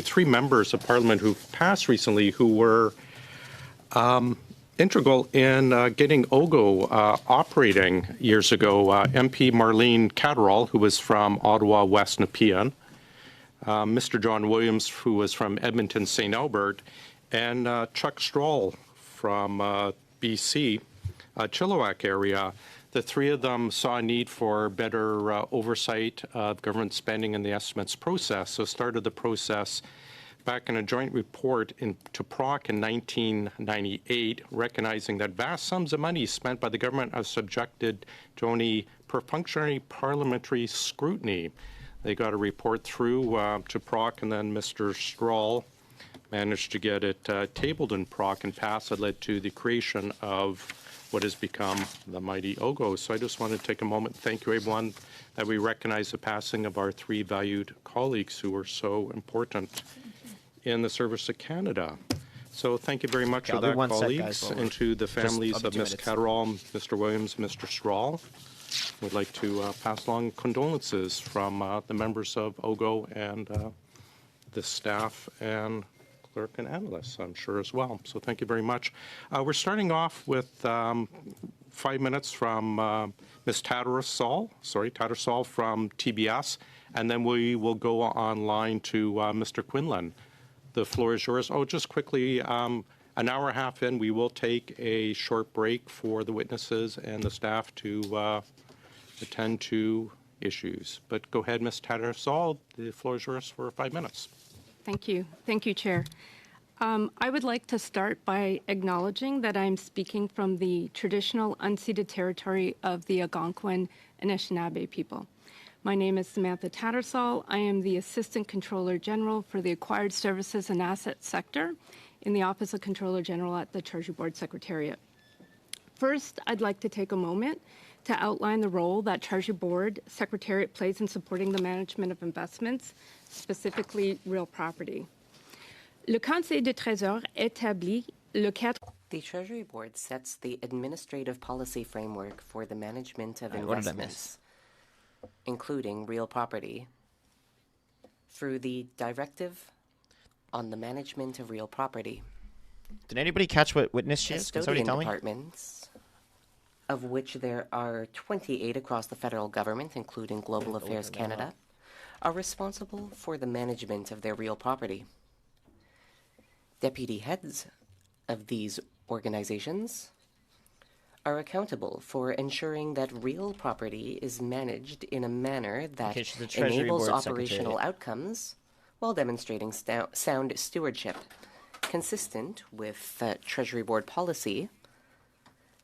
Three members of Parliament who've passed recently who were integral in getting OGGO operating years ago. MP Marlene Catterall, who was from Ottawa, West Nepean, Mr. John Williams, who was from Edmonton, St. Albert, and Chuck Stroll from BC, Chilliwack area. The three of them saw a need for better oversight of government spending in the estimates process, so started the process back in a joint report to PROC in 1998, recognizing that vast sums of money spent by the government are subjected to only perfunctory parliamentary scrutiny. They got a report through to PROC, and then Mr. Stroll managed to get it tabled in PROC and passed. It led to the creation of what has become the mighty OGGO. So I just want to take a moment and thank you, everyone, that we recognize the passing of our three valued colleagues who were so important in the service of Canada. So thank you very much for that, colleagues, and to the families of Ms. Catterall, Mr. Williams, Mr. Stroll. We'd like to pass along condolences from the members of OGGO and the staff and clerk and analysts, I'm sure, as well. So thank you very much. We're starting off with 5 minutes from Ms. Tattersall from TBS, and then we will go online to Mr. Quinlan. The floor is yours. Oh, just quickly, an hour and a half in, we will take a short break for the witnesses and the staff to attend to issues. But go ahead, Ms. Tattersall. The floor is yours for 5 minutes. Thank you. Thank you, Chair. I would like to start by acknowledging that I'm speaking from the traditional unceded territory of the Algonquin and Anishinaabe people. My name is Samantha Tattersall. I am the Assistant Controller General for the Acquired Services and Assets sector in the Office of Controller General at the Treasury Board Secretariat. First, I'd like to take a moment to outline the role that Treasury Board Secretariat plays in supporting the management of investments, specifically real property. Le Conseil de Trésor établit le cadre. The Treasury Board sets the administrative policy framework for the management of investments, including real property, through the Directive on the Management of Real Property. Did anybody catch what witness she is? Can somebody tell me? Departments, of which there are 28 across the federal government, including Global Affairs Canada, are responsible for the management of their real property. Deputy heads of these organizations are accountable for ensuring that real property is managed in a manner that enables operational outcomes while demonstrating sound stewardship. Consistent with Treasury Board policy,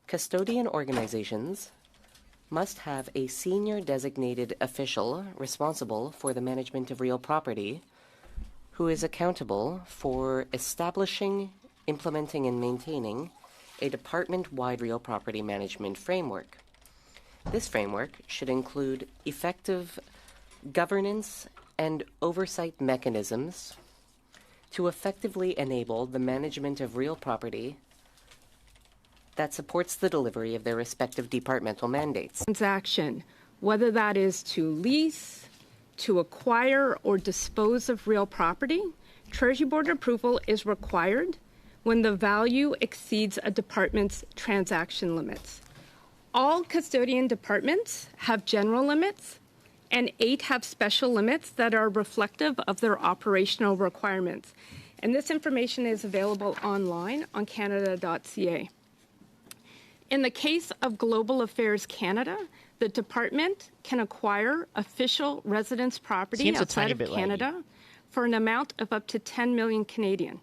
custodian organizations must have a senior designated official responsible for the management of real property who is accountable for establishing, implementing, and maintaining a department-wide real property management framework. This framework should include effective governance and oversight mechanisms to effectively enable the management of real property that supports the delivery of their respective departmental mandates. Transaction, whether that is to lease, to acquire, or dispose of real property, Treasury Board approval is required when the value exceeds a department's transaction limits. All custodian departments have general limits, and 8 have special limits that are reflective of their operational requirements. And this information is available online on canada.ca. In the case of Global Affairs Canada, the department can acquire official residence property outside of Canada for an amount of up to 10 million Canadian.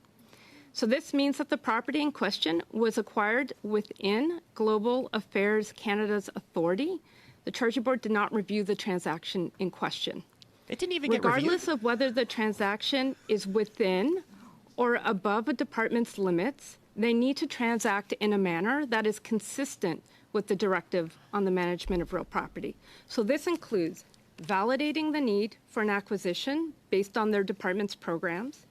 So this means that the property in question was acquired within Global Affairs Canada's authority. The Treasury Board did not review the transaction in question. It didn't even get reviewed? Regardless of whether the transaction is within or above a department's limits, they need to transact in a manner that is consistent with the directive on the management of real property. So this includes validating the need for an acquisition based on their department's programs.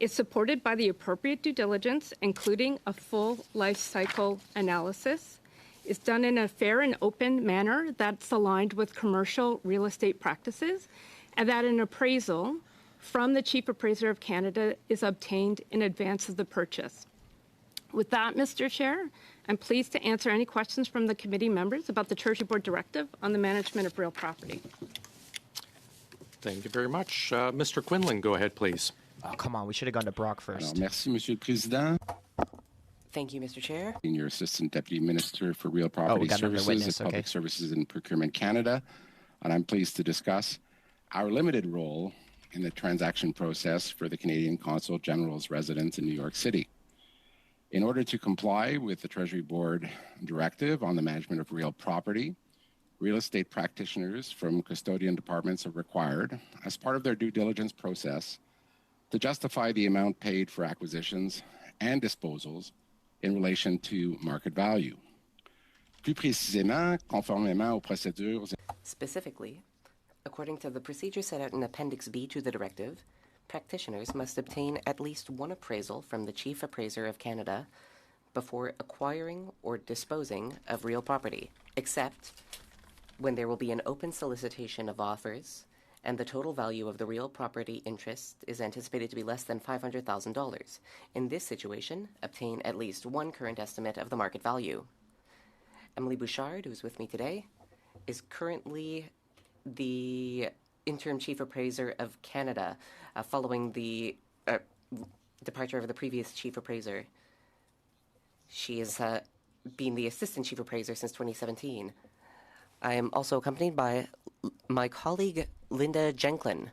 It's supported by the appropriate due diligence, including a full life cycle analysis. It's done in a fair and open manner that's aligned with commercial real estate practices, and that an appraisal from the Chief Appraiser of Canada is obtained in advance of the purchase. With that, Mr. Chair, I'm pleased to answer any questions from the committee members about the Treasury Board Directive on the management of real property. Thank you very much. Mr. Quinlan, go ahead, please. Oh, come on. We should have gone to Brock first. Merci, Monsieur le Président. Thank you, Mr. Chair. Senior Assistant Deputy Minister for Real Property Services at Public Services and Procurement Canada, and I'm pleased to discuss our limited role in the transaction process for the Canadian Consulate General's residence in New York City. In order to comply with the Treasury Board Directive on the management of real property, real estate practitioners from custodian departments are required, as part of their due diligence process, to justify the amount paid for acquisitions and disposals in relation to market value. Plus précisément, conformément aux procédures. Specifically, according to the procedure set out in Appendix B to the directive, practitioners must obtain at least one appraisal from the Chief Appraiser of Canada before acquiring or disposing of real property, except when there will be an open solicitation of offers and the total value of the real property interest is anticipated to be less than $500,000. In this situation, obtain at least one current estimate of the market value. Emily Bouchard, who is with me today, is currently the Interim Chief Appraiser of Canada following the departure of the previous Chief Appraiser. She has been the Assistant Chief Appraiser since 2017. I am also accompanied by my colleague, Linda Jenklin.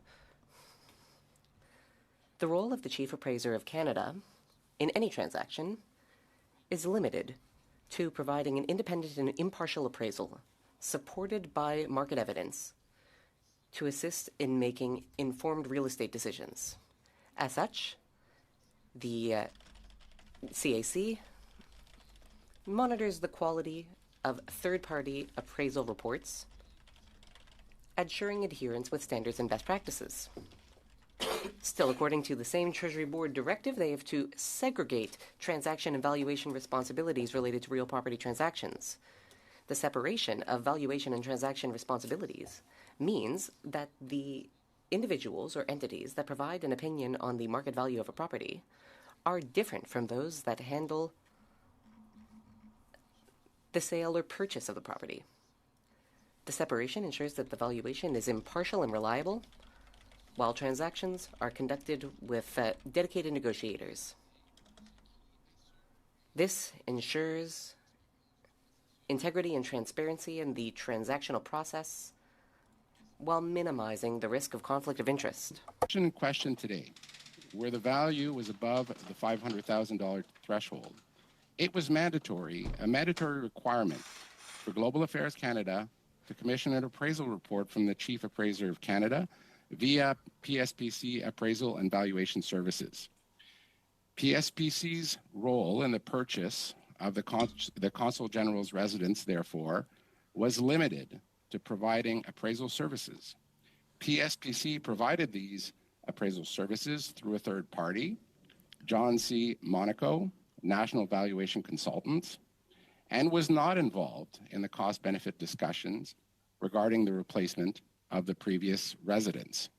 The role of the Chief Appraiser of Canada in any transaction is limited to providing an independent and impartial appraisal supported by market evidence to assist in making informed real estate decisions. As such, the CAC monitors the quality of third-party appraisal reports, ensuring adherence with standards and best practices. Still, according to the same Treasury Board directive, they have to segregate transaction and valuation responsibilities related to real property transactions. The separation of valuation and transaction responsibilities means that the individuals or entities that provide an opinion on the market value of a property are different from those that handle the sale or purchase of the property. The separation ensures that the valuation is impartial and reliable, while transactions are conducted with dedicated negotiators. This ensures integrity and transparency in the transactional process while minimizing the risk of conflict of interest. In question today, where the value was above the $500,000 threshold, it was a mandatory requirement for Global Affairs Canada to commission an appraisal report from the Chief Appraiser of Canada via PSPC Appraisal and Valuation Services. PSPC's role in the purchase of the Consul General's residence, therefore, was limited to providing appraisal services. PSPC provided these appraisal services through a third party, John C. Monaco, National Valuation Consultants, and was not involved in the cost-benefit discussions regarding the replacement of the previous residence.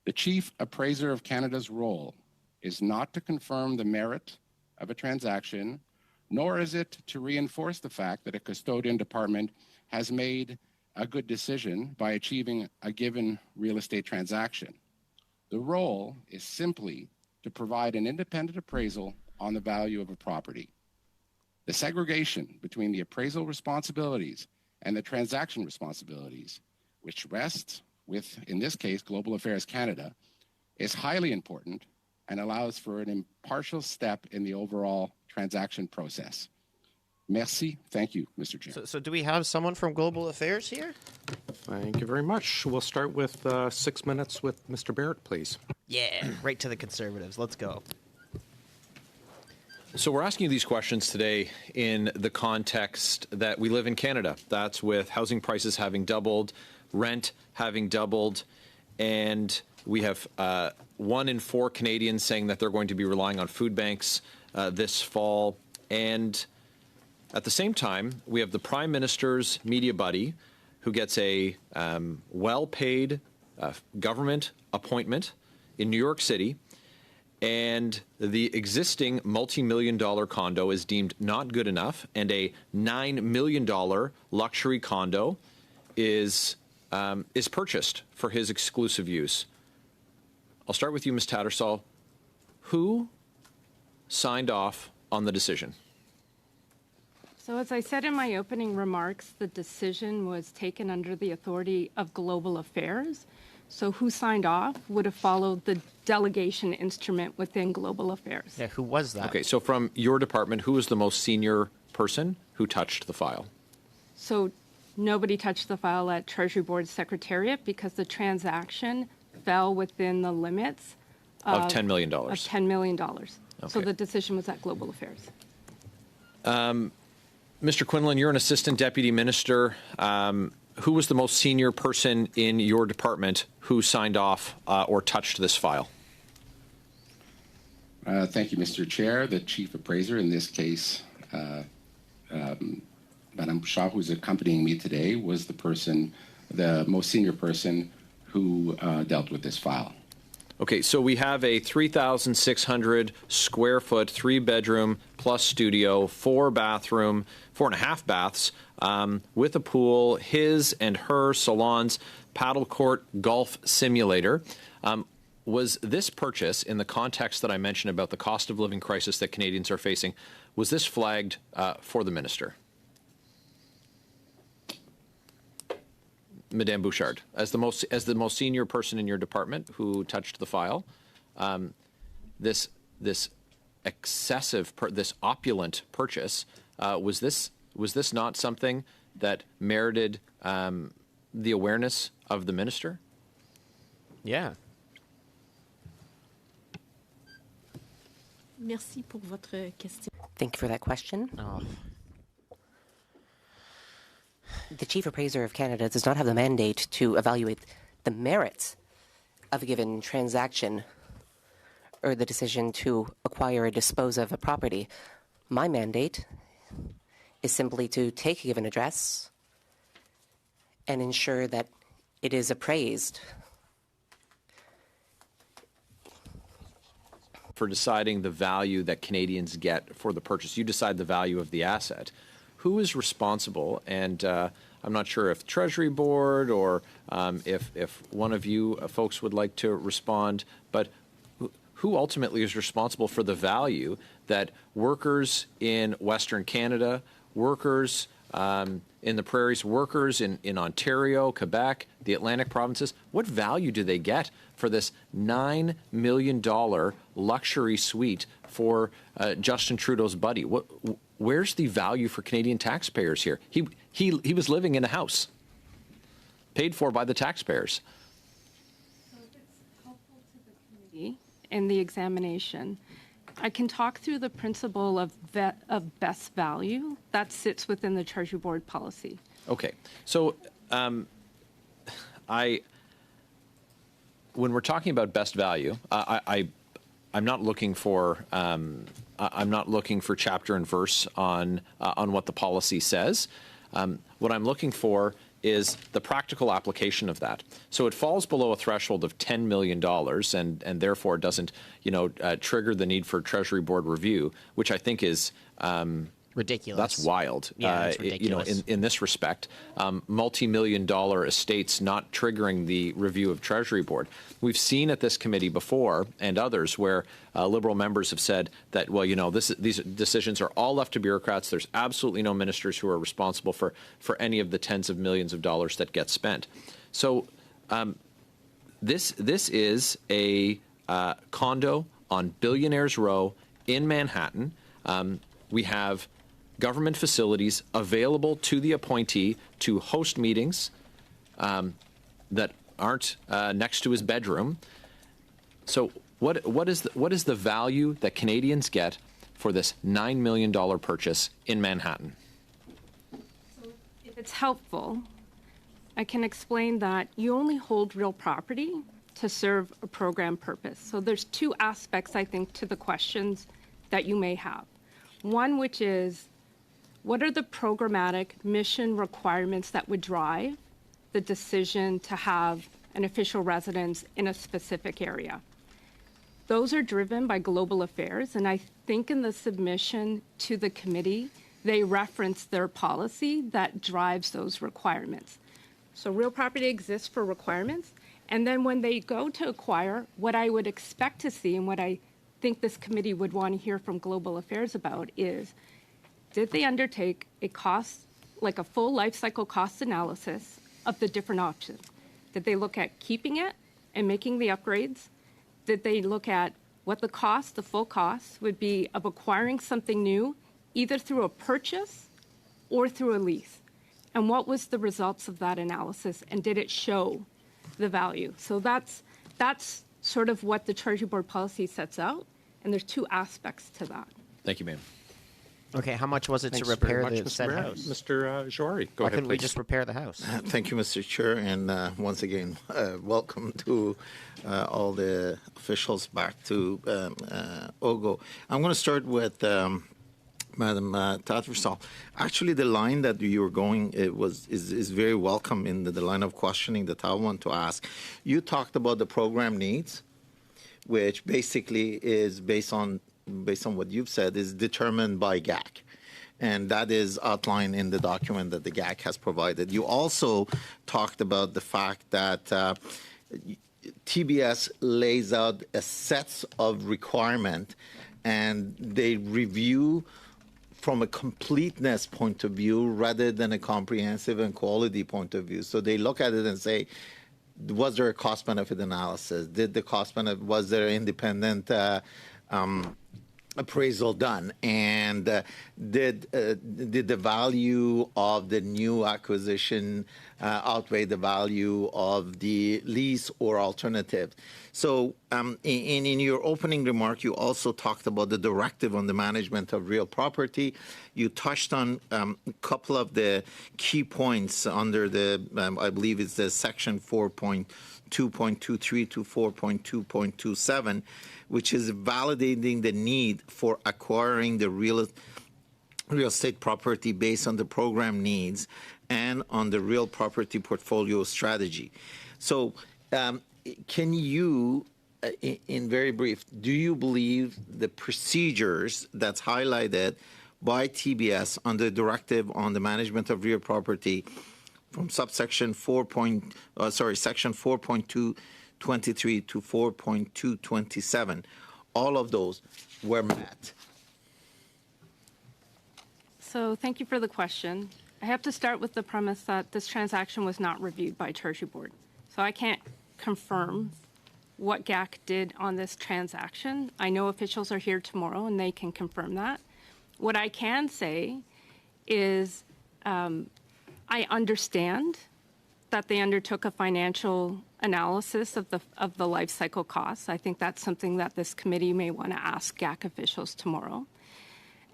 The Chief Appraiser of Canada's role is not to confirm the merit of a transaction, nor is it to reinforce the fact that a custodian department has made a good decision by achieving a given real estate transaction. The role is simply to provide an independent appraisal on the value of a property. The segregation between the appraisal responsibilities and the transaction responsibilities, which rests with, in this case, Global Affairs Canada, is highly important and allows for an impartial step in the overall transaction process. Merci. Thank you, Mr. Chair. So do we have someone from Global Affairs here? Thank you very much. We'll start with 6 minutes with Mr. Barrett, please. Yeah, right to the Conservatives. Let's go. So we're asking you these questions today in the context that we live in Canada. That's with housing prices having doubled, rent having doubled, and we have 1 in 4 Canadians saying that they're going to be relying on food banks this fall. And at the same time, we have the Prime Minister's media buddy who gets a well-paid government appointment in New York City, and the existing multi-million-dollar condo is deemed not good enough, and a $9 million luxury condo is purchased for his exclusive use. I'll start with you, Ms. Tattersall. Who signed off on the decision? So as I said in my opening remarks, the decision was taken under the authority of global affairs. So who signed off would have followed the delegation instrument within global affairs. Yeah, who was that? Okay, so from your department, who was the most senior person who touched the file? So nobody touched the file at Treasury Board Secretariat because the transaction fell within the limits of $10 million. Of $10 million. Okay. So the decision was at global affairs. Mr. Quinlan, you're an assistant deputy minister. Who was the most senior person in your department who signed off or touched this file? Thank you, Mr. Chair. The chief appraiser, in this case, Madame Bouchard, who's accompanying me today, was the most senior person who dealt with this file. Okay, so we have a 3,600 square foot, 3-bedroom plus studio, 4.5 baths, with a pool, his and her salons, paddle court, golf simulator. Was this purchase, in the context that I mentioned about the cost of living crisis that Canadians are facing, was this flagged for the minister? Madame Bouchard, as the most senior person in your department who touched the file, this excessive, this opulent purchase, was this not something that merited the awareness of the minister? Yeah. Merci pour votre question. Thank you for that question. Oh. The Chief Appraiser of Canada does not have the mandate to evaluate the merits of a given transaction or the decision to acquire or dispose of a property. My mandate is simply to take a given address and ensure that it is appraised. For deciding the value that Canadians get for the purchase, you decide the value of the asset. Who is responsible? And I'm not sure if Treasury Board or if one of you folks would like to respond, but who ultimately is responsible for the value that workers in Western Canada, workers in the prairies, workers in Ontario, Quebec, the Atlantic provinces, what value do they get for this $9 million luxury suite for Justin Trudeau's buddy? Where's the value for Canadian taxpayers here? He was living in a house paid for by the taxpayers. So if it's helpful to the committee in the examination, I can talk through the principle of best value that sits within the Treasury Board policy. Okay, so when we're talking about best value, I'm not looking for chapter and verse on what the policy says. What I'm looking for is the practical application of that. So it falls below a threshold of $10 million and therefore doesn't, trigger the need for Treasury Board review, which I think is ridiculous. That's wild. Yeah, it's ridiculous. In this respect, multi-million-dollar estates not triggering the review of Treasury Board. We've seen at this committee before and others where Liberal members have said that, well, these decisions are all left to bureaucrats. There's absolutely no ministers who are responsible for any of the tens of millions of dollars that get spent. So this is a condo on Billionaires Row in Manhattan. We have government facilities available to the appointee to host meetings that aren't next to his bedroom. So what is the value that Canadians get for this $9 million purchase in Manhattan? So if it's helpful, I can explain that you only hold real property to serve a program purpose. So there's two aspects, I think, to the questions that you may have. One, which is, what are the programmatic mission requirements that would drive the decision to have an official residence in a specific area? those are driven by global affairs, and I think in the submission to the committee, they reference their policy that drives those requirements. So real property exists for requirements, and then when they go to acquire, what I would expect to see and what I think this committee would want to hear from global affairs about is, did they undertake a cost, like a full life cycle cost analysis of the different options? Did they look at keeping it and making the upgrades? Did they look at what the cost, the full cost, would be of acquiring something new, either through a purchase or through a lease? And what was the results of that analysis, and did it show the value? So that's sort of what the Treasury Board policy sets out, and there's two aspects to that. Thank you, ma'am. Okay, how much was it Thanks to repair very much, the Mr. said Barrett. house? Mr. Jory, go Why ahead, couldn't we please. just repair the house? Thank you, Mr. Chair, and once again, welcome to all the officials back to OGGO. I'm going to start with Madam Tattersall. Actually, the line that you were going is very welcome in the line of questioning that I want to ask. You talked about the program needs, which basically is based on what you've said, is determined by GAC. And that is outlined in the document that the GAC has provided. You also talked about the fact that TBS lays out a set of requirements, and they review from a completeness point of view rather than a comprehensive and quality point of view. So they look at it and say, was there a cost-benefit analysis? Was there independent appraisal done? And did the value of the new acquisition outweigh the value of the lease or alternative? So in your opening remark, you also talked about the directive on the management of real property. You touched on a couple of the key points under the, I believe it's the section 4.2.23 to 4.2.27, which is validating the need for acquiring the real estate property based on the program needs and on the real property portfolio strategy. So can you, in very brief, do you believe the procedures that's highlighted by TBS on the directive on the management of real property from subsection section 4.223 to 4.227, all of those were met? So thank you for the question. I have to start with the premise that this transaction was not reviewed by Treasury Board. So I can't confirm what GAC did on this transaction. I know officials are here tomorrow and they can confirm that. What I can say is I understand that they undertook a financial analysis of the life cycle costs. I think that's something that this committee may want to ask GAC officials tomorrow.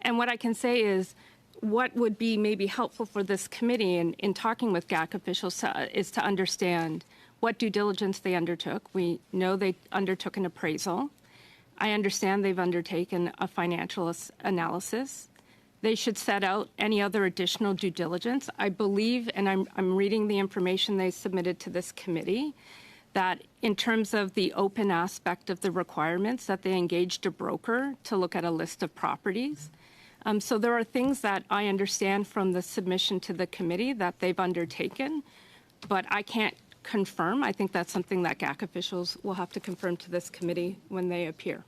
And what I can say is what would be maybe helpful for this committee in talking with GAC officials is to understand what due diligence they undertook. We know they undertook an appraisal. I understand they've undertaken a financial analysis. They should set out any other additional due diligence. I believe, and I'm reading the information they submitted to this committee, that in terms of the open aspect of the requirements, that they engaged a broker to look at a list of properties. So there are things that I understand from the submission to the committee that they've undertaken, but I can't confirm. I think that's something that GAC officials will have to confirm to this committee when they appear.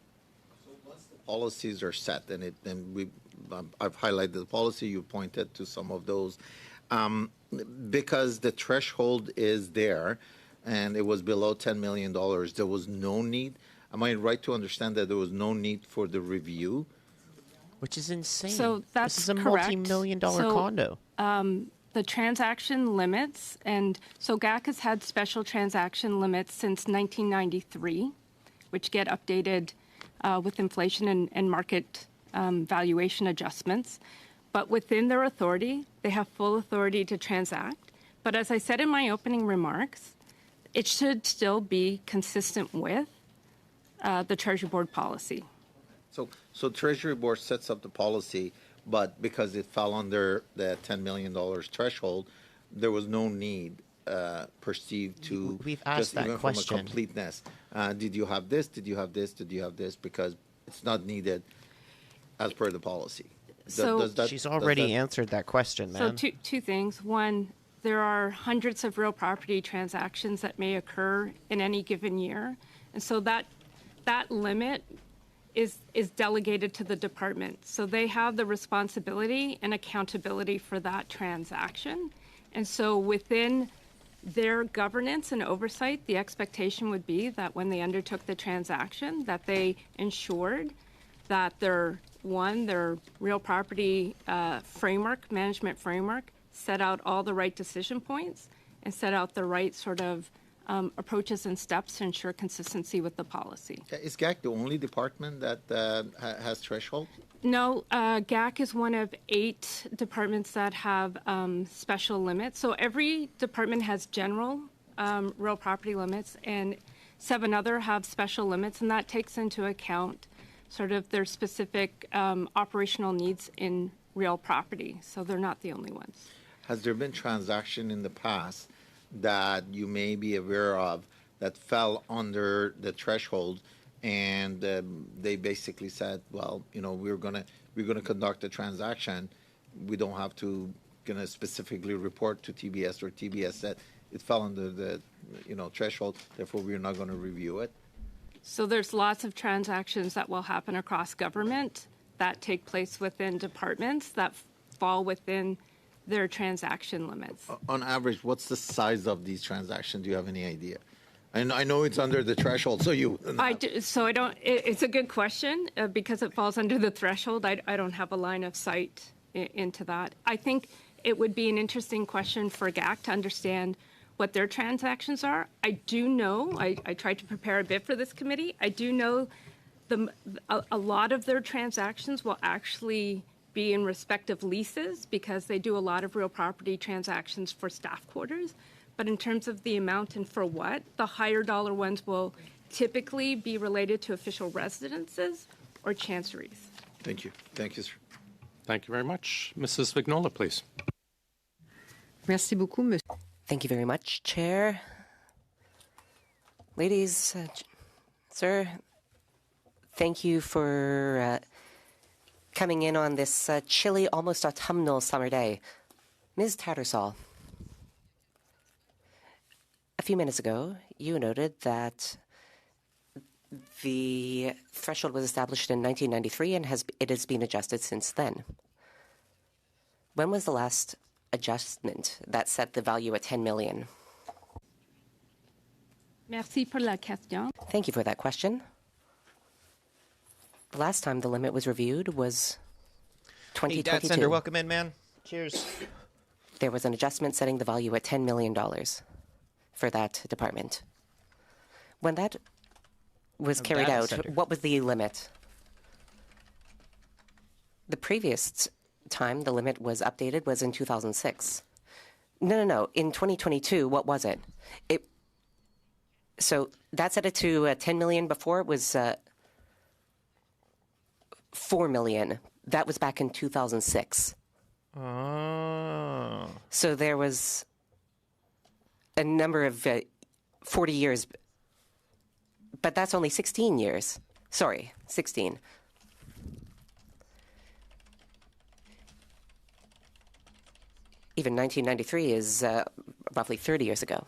So once the policies are set, I've highlighted the policy, you pointed to some of those, because the threshold is there and it was below $10 million, there was no need. Am I right to understand that there was no need for the review? Which is insane. So that's this is a correct. multi-million-dollar condo. The transaction limits, and so GAC has had special transaction limits since 1993, which get updated with inflation and market valuation adjustments. But within their authority, they have full authority to transact. But as I said in my opening remarks, it should still be consistent with the Treasury Board policy. So Treasury Board sets up the policy, but because it fell under the $10 million threshold, there was no need perceived to We've asked that even question. From a completeness. Did you have this? Did you have this? Did you have this? Because it's not needed as per the policy. She's already answered that question, man. So two things. One, there are hundreds of real property transactions that may occur in any given year. And so that limit is delegated to the department. So they have the responsibility and accountability for that transaction. And so within their governance and oversight, the expectation would be that when they undertook the transaction, that they ensured that their real property management framework, set out all the right decision points and set out the right sort of approaches and steps to ensure consistency with the policy. Is GAC the only department that has threshold? No, GAC is one of 8 departments that have special limits. So every department has general real property limits, and 7 other have special limits, and that takes into account sort of their specific operational needs in real property. So they're not the only ones. Has there been transaction in the past that you may be aware of that fell under the threshold, and they basically said, well, we're gonna conduct a transaction. We don't have to gonna specifically report to TBS, or TBS said it fell under the threshold, therefore we're not going to review it? So there's lots of transactions that will happen across government that take place within departments that fall within their transaction limits. On average, what's the size of these transactions? Do you have any idea? I know it's under the threshold, so you... So I don't... It's a good question. Because it falls under the threshold, I don't have a line of sight into that. I think it would be an interesting question for GAC to understand what their transactions are. I do know, I tried to prepare a bit for this committee, I do know a lot of their transactions will actually be in respect of leases, because they do a lot of real property transactions for staff quarters. But in terms of the amount and for what, the higher dollar ones will typically be related to official residences or chanceries. Thank you. Thank you, sir. Thank you very much. Mrs. Vignola, please. Merci beaucoup, monsieur. Thank you very much, Chair. Ladies, sir, thank you for coming in on this chilly, almost autumnal summer day. Ms. Tattersall, a few minutes ago, you noted that the threshold was established in 1993 and it has been adjusted since then. When was the last adjustment that set the value at 10 million? Merci pour la question. Thank you for that question. The last time the limit was reviewed was 2022. Hey, Dad Sender, welcome in, man. Cheers. There was an adjustment setting the value at $10 million for that department. When that was carried out, what was the limit? The previous time the limit was updated was in 2006. No. In 2022, what was it? So that set it to 10 million. Before it was 4 million. That was back in 2006. Oh. So there was a number of 40 years, but that's only 16 years. Sorry, 16. Even 1993 is roughly 30 years ago.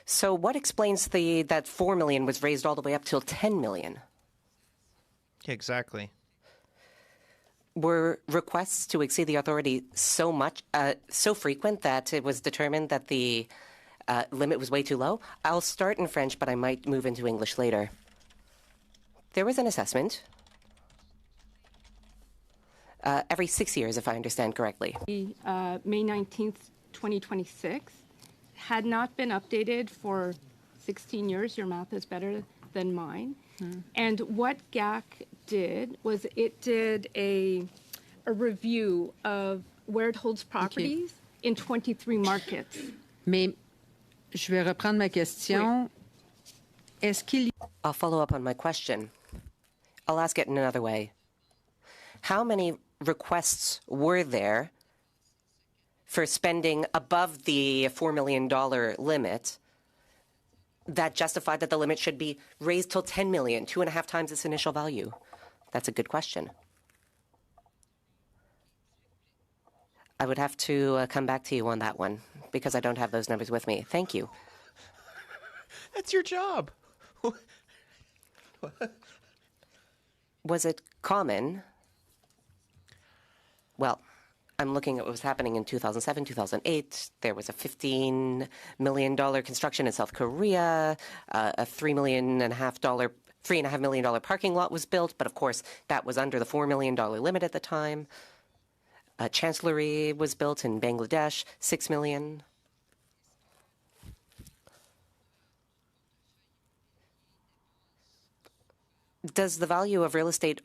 So what explains that 4 million was raised all the way up till 10 million? Exactly. Were requests to exceed the authority so frequent that it was determined that the limit was way too low? I'll start in French, but I might move into English later. There was an assessment every 6 years, if I understand correctly. May 19th, 2026 had not been updated for 16 years. Your math is better than mine. And what GAC did was it did a review of where it holds properties in 23 markets. Mais je vais reprendre ma question. Est-ce qu'il... I'll follow up on my question. I'll ask it in another way. How many requests were there for spending above the $4 million limit that justified that the limit should be raised till $10 million, 2.5 times its initial value? That's a good question. I would have to come back to you on that one because I don't have those numbers with me. Thank you. That's your job. Was it common? Well, I'm looking at what was happening in 2007, 2008. There was a $15 million construction in South Korea. A $3.5 million parking lot was built, but of course that was under the $4 million limit at the time. A chancellery was built in Bangladesh, $6 million. Does the value of real estate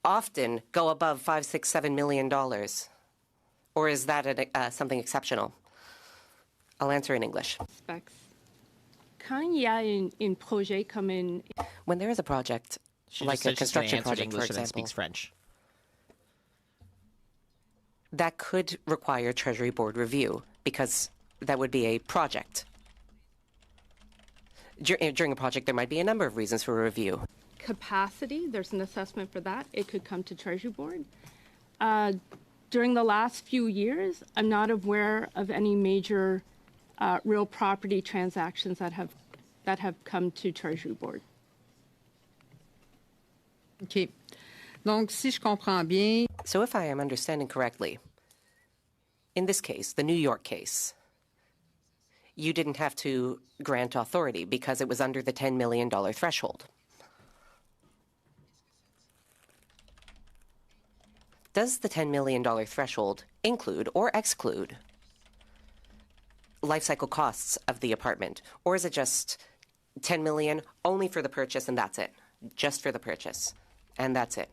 often go above $5, $6, $7 million? Or is that something exceptional? I'll answer in English. Quand il y a un projet comme une... When there is a project, like a construction project, for example, speaks French. That could require Treasury Board review because that would be a project. During a project, there might be a number of reasons for a review. Capacity, there's an assessment for that. It could come to Treasury Board. During the last few years, I'm not aware of any major real property transactions that have come to Treasury Board. OK. Donc, si je comprends bien... So if I am understanding correctly, in this case, the New York case, you didn't have to grant authority because it was under the $10 million threshold. Does the $10 million threshold include or exclude life cycle costs of the apartment? Or is it just $10 million only for the purchase and that's it? Just for the purchase and that's it?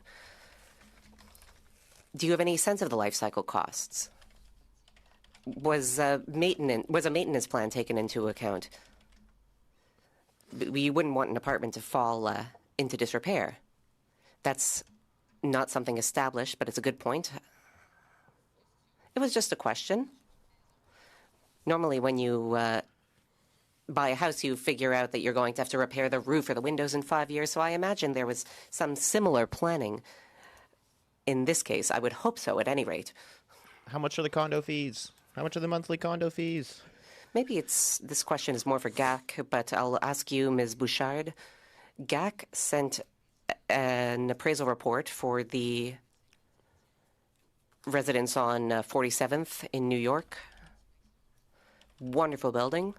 Do you have any sense of the life cycle costs? Was a maintenance plan taken into account? You wouldn't want an apartment to fall into disrepair. That's not something established, but it's a good point. It was just a question. Normally, when you buy a house, you figure out that you're going to have to repair the roof or the windows in 5 years, so I imagine there was some similar planning in this case. I would hope so, at any rate. How much are the condo fees? How much are the monthly condo fees? Maybe this question is more for GAC, but I'll ask you, Ms. Bouchard. GAC sent an appraisal report for the residence on 47th in New York. Wonderful building.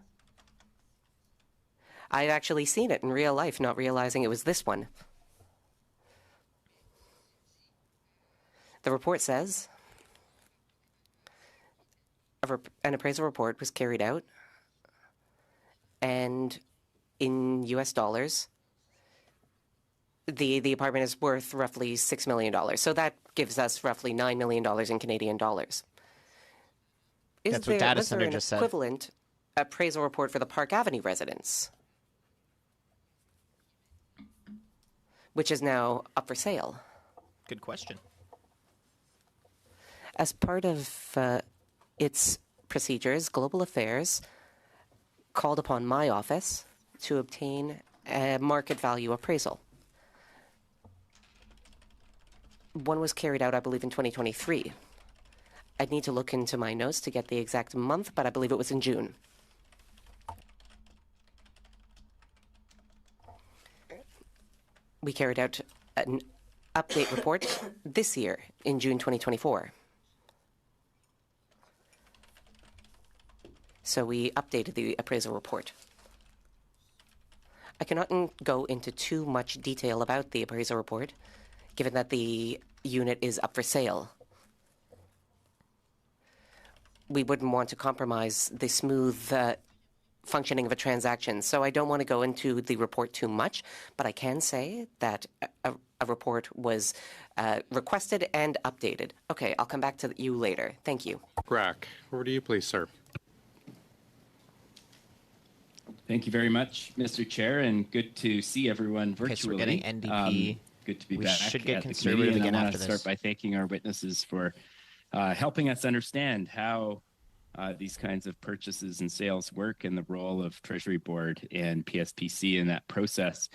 I've actually seen it in real life, not realizing it was this one. The report says an appraisal report was carried out, and in US dollars, the apartment is worth roughly $6 million. So that gives us roughly $9 million in Canadian dollars. That's what Data Center just said. Equivalent appraisal report for the Park Avenue residence, which is now up for sale? Good question. As part of its procedures, Global Affairs called upon my office to obtain a market value appraisal. One was carried out, I believe, in 2023. I'd need to look into my notes to get the exact month, but I believe it was in June. We carried out an update report this year in June 2024. So we updated the appraisal report. I cannot go into too much detail about the appraisal report, given that the unit is up for sale. We wouldn't want to compromise the smooth functioning of a transaction, so I don't want to go into the report too much, but I can say that a report was requested and updated. Okay, I'll come back to you later. Thank you. Grack, over to you, please, sir. Thank you very much, Mr. Chair, and good to see everyone virtually. Okay, so we're getting NDP. Good to be We back should get at the conservative committee, and again I want after to this. start by thanking our witnesses for helping us understand how these kinds of purchases and sales work and the role of Treasury Board and PSPC in that process.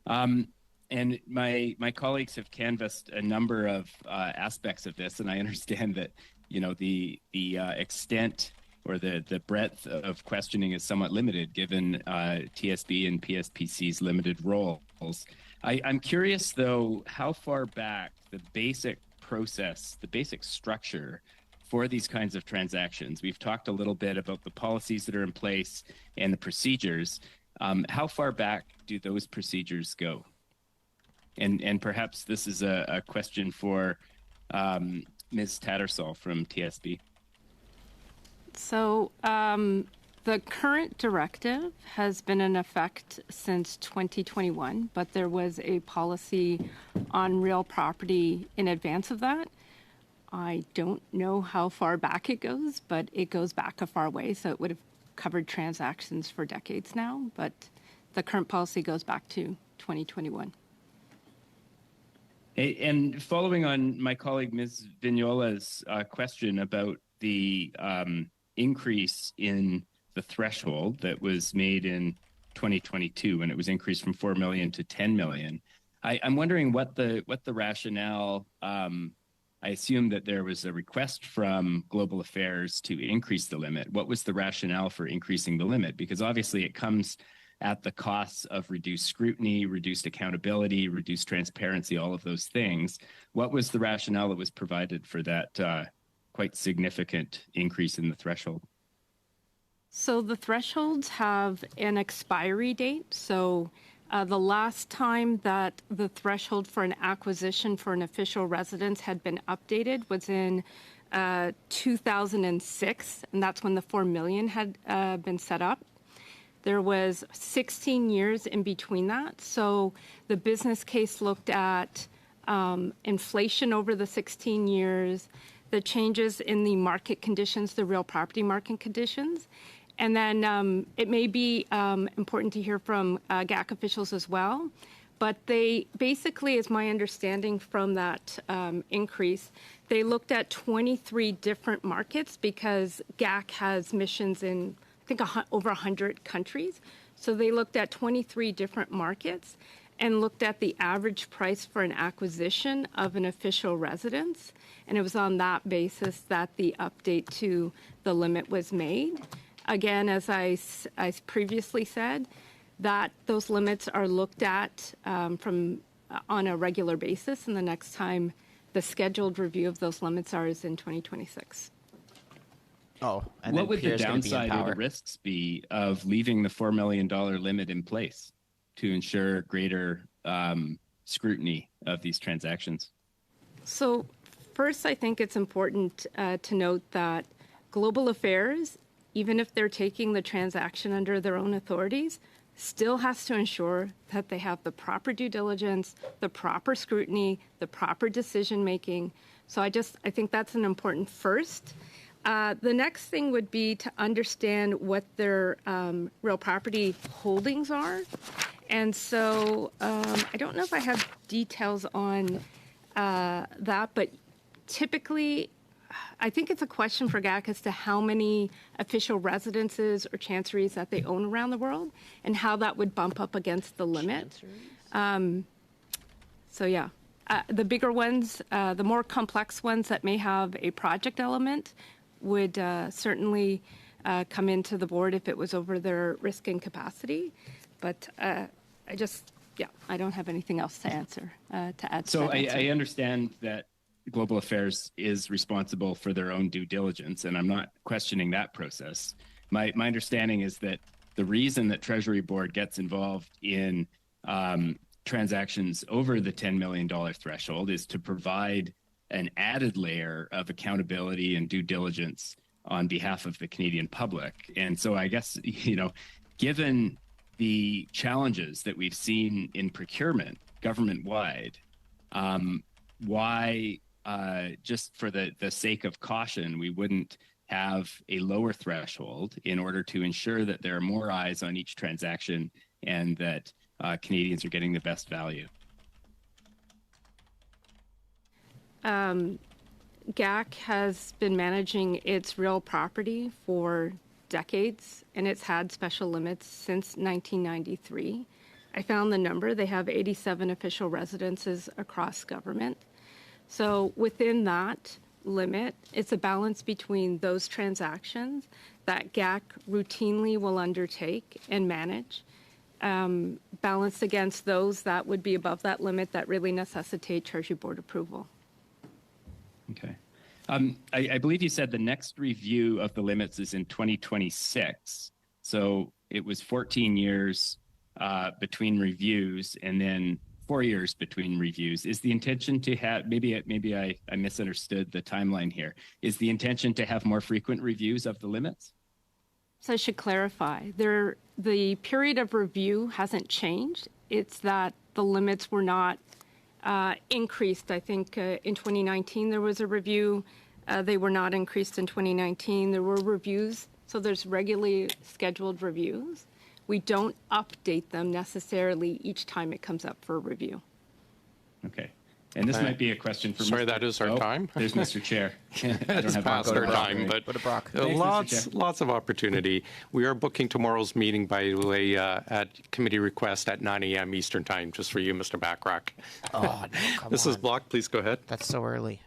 And my colleagues have canvassed a number of aspects of this, and I understand that the extent or the breadth of questioning is somewhat limited given TSB and PSPC's limited roles. I'm curious, though, how far back the basic process, the basic structure for these kinds of transactions. We've talked a little bit about the policies that are in place and the procedures. How far back do those procedures go? And perhaps this is a question for Ms. Tattersall from TSB. So the current directive has been in effect since 2021, but there was a policy on real property in advance of that. I don't know how far back it goes, but it goes back a far way, so it would have covered transactions for decades now, but the current policy goes back to 2021. And following on my colleague Ms. Vignola's question about the increase in the threshold that was made in 2022 when it was increased from 4 million to 10 million, I'm wondering what the rationale. I assume that there was a request from Global Affairs to increase the limit. What was the rationale for increasing the limit? Because obviously it comes at the costs of reduced scrutiny, reduced accountability, reduced transparency, all of those things. What was the rationale that was provided for that quite significant increase in the threshold? So the thresholds have an expiry date. So the last time that the threshold for an acquisition for an official residence had been updated was in 2006, and that's when the 4 million had been set up. There was 16 years in between that. So the business case looked at inflation over the 16 years, the changes in the market conditions, the real property market conditions. And then it may be important to hear from GAC officials as well. But they basically, is my understanding from that increase, they looked at 23 different markets because GAC has missions in, I think, over 100 countries. So they looked at 23 different markets and looked at the average price for an acquisition of an official residence. And it was on that basis that the update to the limit was made. Again, as I previously said, that those limits are looked at on a regular basis, and the next time the scheduled review of those limits is in 2026. Oh, and what would the downside or the risks be of leaving the $4 million limit in place to ensure greater scrutiny of these transactions? So first, I think it's important to note that Global Affairs, even if they're taking the transaction under their own authorities, still has to ensure that they have the proper due diligence, the proper scrutiny, the proper decision making. So I think that's an important first. The next thing would be to understand what their real property holdings are. And so I don't know if I have details on that, but typically I think it's a question for GAC as to how many official residences or chanceries that they own around the world and how that would bump up against the limit. So yeah, the bigger ones, the more complex ones that may have a project element would certainly come into the board if it was over their risk and capacity. But I don't have anything else to answer, to add to that answer. I understand that Global Affairs is responsible for their own due diligence, and I'm not questioning that process. My understanding is that the reason that Treasury Board gets involved in transactions over the $10 million threshold is to provide an added layer of accountability and due diligence on behalf of the Canadian public. And so I guess, given the challenges that we've seen in procurement government-wide, why, just for the sake of caution, we wouldn't have a lower threshold in order to ensure that there are more eyes on each transaction and that Canadians are getting the best value? GAC has been managing its real property for decades, and it's had special limits since 1993. I found the number. They have 87 official residences across government. So within that limit, it's a balance between those transactions that GAC routinely will undertake and manage, balanced against those that would be above that limit that really necessitate Treasury Board approval. Okay. I believe you said the next review of the limits is in 2026. So it was 14 years between reviews and then 4 years between reviews. Is the intention to have, maybe I misunderstood the timeline here. Is the intention to have more frequent reviews of the limits? So I should clarify. The period of review hasn't changed. It's that the limits were not increased. I think in 2019 there was a review. They were not increased in 2019. There were reviews, so there's regularly scheduled reviews. We don't update them necessarily each time it comes up for a review. Okay. And this might be a question for Sorry, Mr. that is our time. There's Mr. Chair. It's past our time, but lots of opportunity. We are booking tomorrow's meeting, by the way, at committee request at 9 a.m. Eastern Time, just for you, Mr. Bachrach. Oh, no, come Mrs. on. Block, please go ahead. That's so early.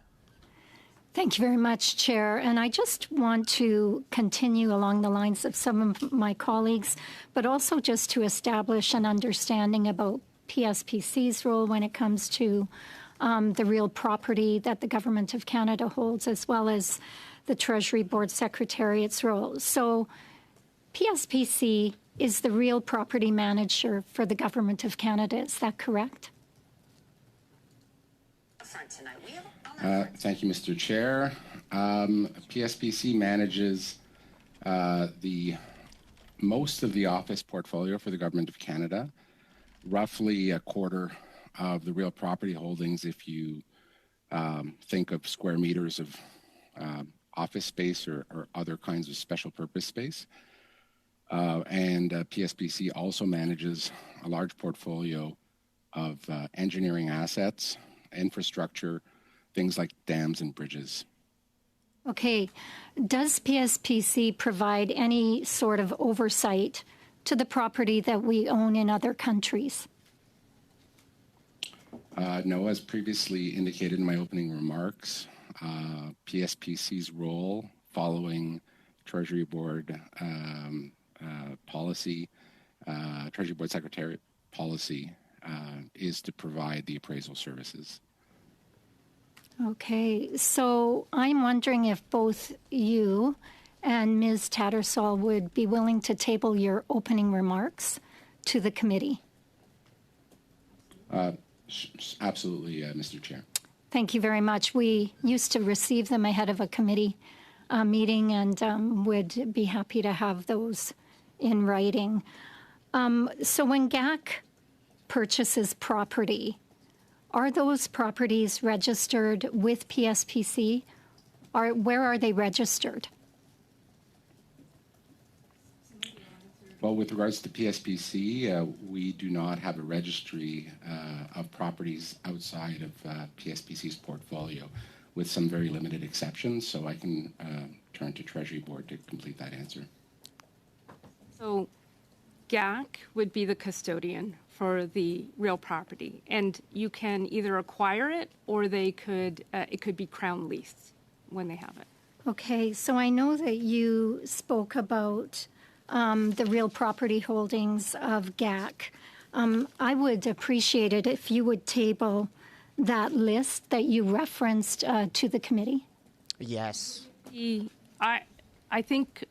Thank you very much, Chair. And I just want to continue along the lines of some of my colleagues, but also just to establish an understanding about PSPC's role when it comes to the real property that the Government of Canada holds, as well as the Treasury Board Secretariat's role. So PSPC is the real property manager for the Government of Canada. Is that correct? Thank you, Mr. Chair. PSPC manages most of the office portfolio for the Government of Canada, roughly a quarter of the real property holdings if you think of square meters of office space or other kinds of special purpose space. And PSPC also manages a large portfolio of engineering assets, infrastructure, things like dams and bridges. Okay. Does PSPC provide any sort of oversight to the property that we own in other countries? No, as previously indicated in my opening remarks, PSPC's role following Treasury Board policy, Treasury Board Secretariat policy, is to provide the appraisal services. Okay, so I'm wondering if both you and Ms. Tattersall would be willing to table your opening remarks to the committee. Absolutely, Mr. Chair. Thank you very much. We used to receive them ahead of a committee meeting and would be happy to have those in writing. So when GAC purchases property, are those properties registered with PSPC? Where are they registered? Well, with regards to PSPC, we do not have a registry of properties outside of PSPC's portfolio, with some very limited exceptions. So I can turn to Treasury Board to complete that answer. So GAC would be the custodian for the real property, and you can either acquire it or they could it could be crown leased when they have it. Okay, so I know that you spoke about the real property holdings of GAC. I would appreciate it if you would table that list that you referenced to the committee. Yes. I think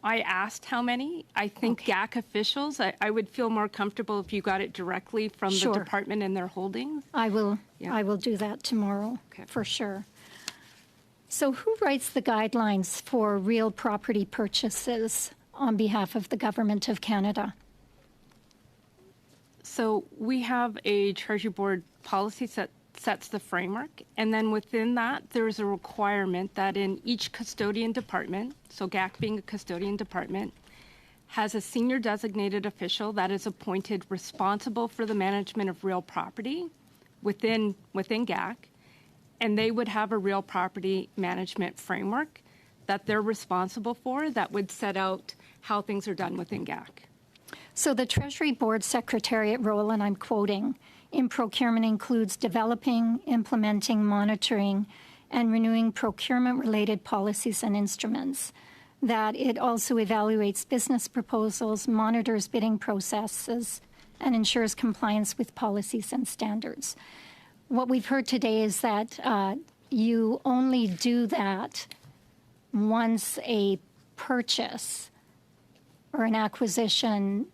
I asked how many. I think GAC officials, I would feel more comfortable if you got it directly from the department and their holdings. I will do that tomorrow, for sure. So who writes the guidelines for real property purchases on behalf of the Government of Canada? So we have a Treasury Board policy that sets the framework, and then within that, there's a requirement that in each custodian department, so GAC being a custodian department, has a senior designated official that is appointed responsible for the management of real property within GAC, and they would have a real property management framework that they're responsible for that would set out how things are done within GAC. So the Treasury Board Secretariat role, and I'm quoting, in procurement includes developing, implementing, monitoring, and renewing procurement-related policies and instruments. That it also evaluates business proposals, monitors bidding processes, and ensures compliance with policies and standards. What we've heard today is that you only do that once a purchase or an acquisition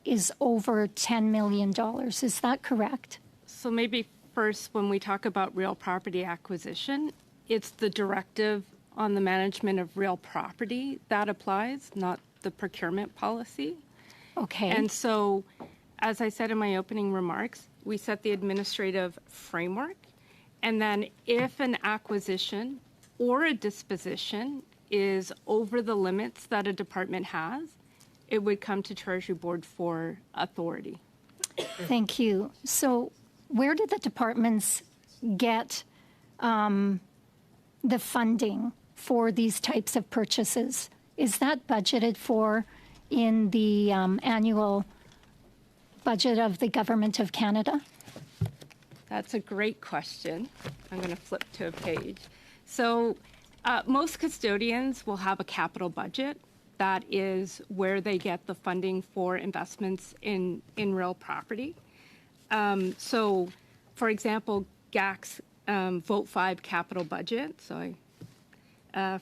is over $10 million. Is that correct? So maybe first, when we talk about real property acquisition, it's the directive on the management of real property that applies, not the procurement policy. Okay. And so, as I said in my opening remarks, we set the administrative framework, and then if an acquisition or a disposition is over the limits that a department has, it would come to Treasury Board for authority. Thank you. So where did the departments get the funding for these types of purchases? Is that budgeted for in the annual budget of the Government of Canada? That's a great question. I'm going to flip to a page. So most custodians will have a capital budget. That is where they get the funding for investments in real property. So, for example, GAC's Vote 5 capital budget, so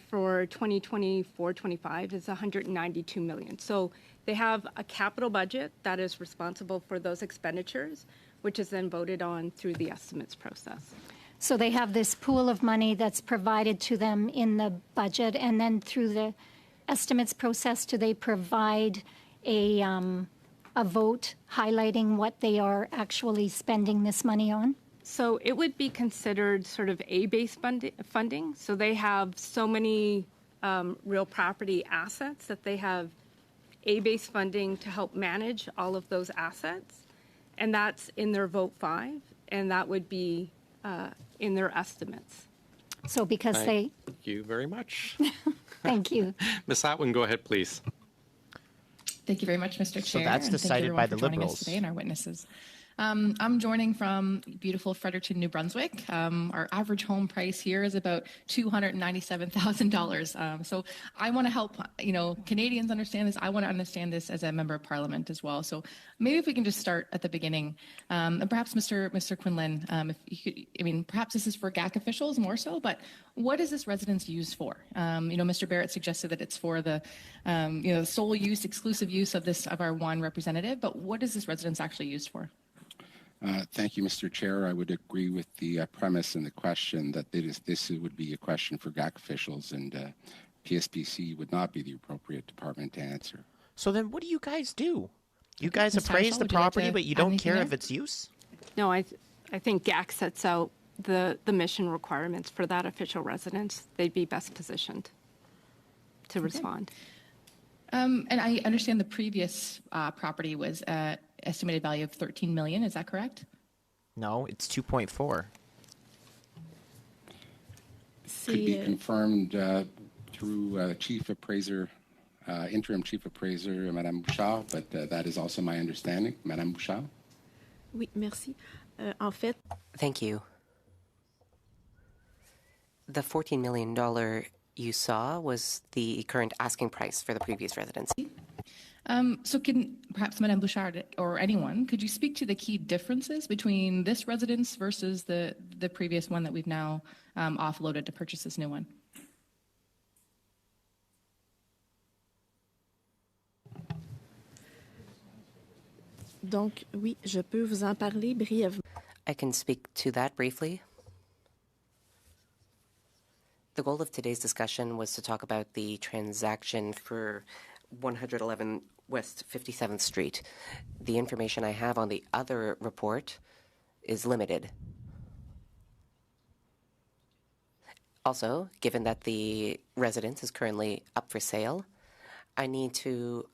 for 2024-25 is $192 million. So they have a capital budget that is responsible for those expenditures, which is then voted on through the estimates process. So they have this pool of money that's provided to them in the budget, and then through the estimates process, do they provide a vote highlighting what they are actually spending this money on? So it would be considered sort of A-based funding. So they have so many real property assets that they have A-based funding to help manage all of those assets. And that's in their Vote 5, and that would be in their estimates. So because Thank you very much. Thank you. Ms. Atwin, go ahead, please. Thank you very much, Mr. Chair. So that's decided by the Liberals Liberals today and our witnesses. I'm joining from beautiful Fredericton, New Brunswick. Our average home price here is about $297,000. So I want to help, Canadians understand this. I want to understand this as a member of Parliament as well. So maybe if we can just start at the beginning, and perhaps Mr. Quinlan, if you could, perhaps this is for GAC officials more so, but what is this residence used for? Mr. Barrett suggested that it's for the, sole use, exclusive use of our one representative. But what is this residence actually used for? Thank you, Mr. Chair. I would agree with the premise and the question that this would be a question for GAC officials, and PSPC would not be the appropriate department to answer. So then what do you guys do? You guys appraise the property, but you don't care of its use? No, I think GAC sets out the mission requirements for that official residence. They'd be best positioned to respond. And I understand the previous property was estimated value of $13 million. Is that correct? No, it's 2.4. Could be confirmed through Chief Appraiser, Interim Chief Appraiser, Madame Bouchard, but that is also my understanding. Madame Bouchard? Oui, merci. En fait... Thank you. The $14 million you saw was the current asking price for the previous residence. So can perhaps Madame Bouchard or anyone, could you speak to the key differences between this residence versus the previous one that we've now offloaded to purchase this new one? Donc, oui, je peux vous en parler brièvement. I can speak to that briefly. The goal of today's discussion was to talk about the transaction for 111 West 57th Street. The information I have on the other report is limited. Also, given that the residence is currently up for sale, I need to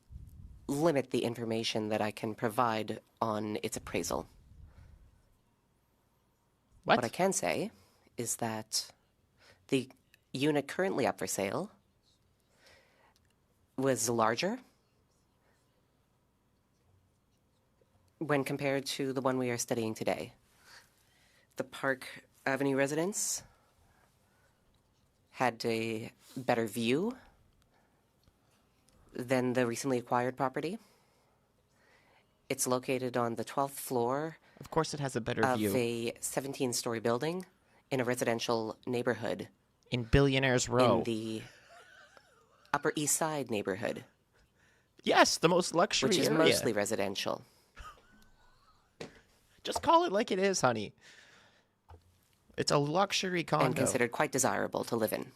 limit the information that I can provide on its appraisal. What I can say is that the unit currently up for sale was larger when compared to the one we are studying today. The Park Avenue residence had a better view than the recently acquired property. It's located on the 12th floor. Of course it has a better view. Of a 17-story building in a residential neighborhood. In Billionaires Row. In the Upper East Side neighborhood. Yes, the most luxury which is area. Mostly residential. Just call it like it is, honey. It's a luxury condo. And considered quite desirable to live in.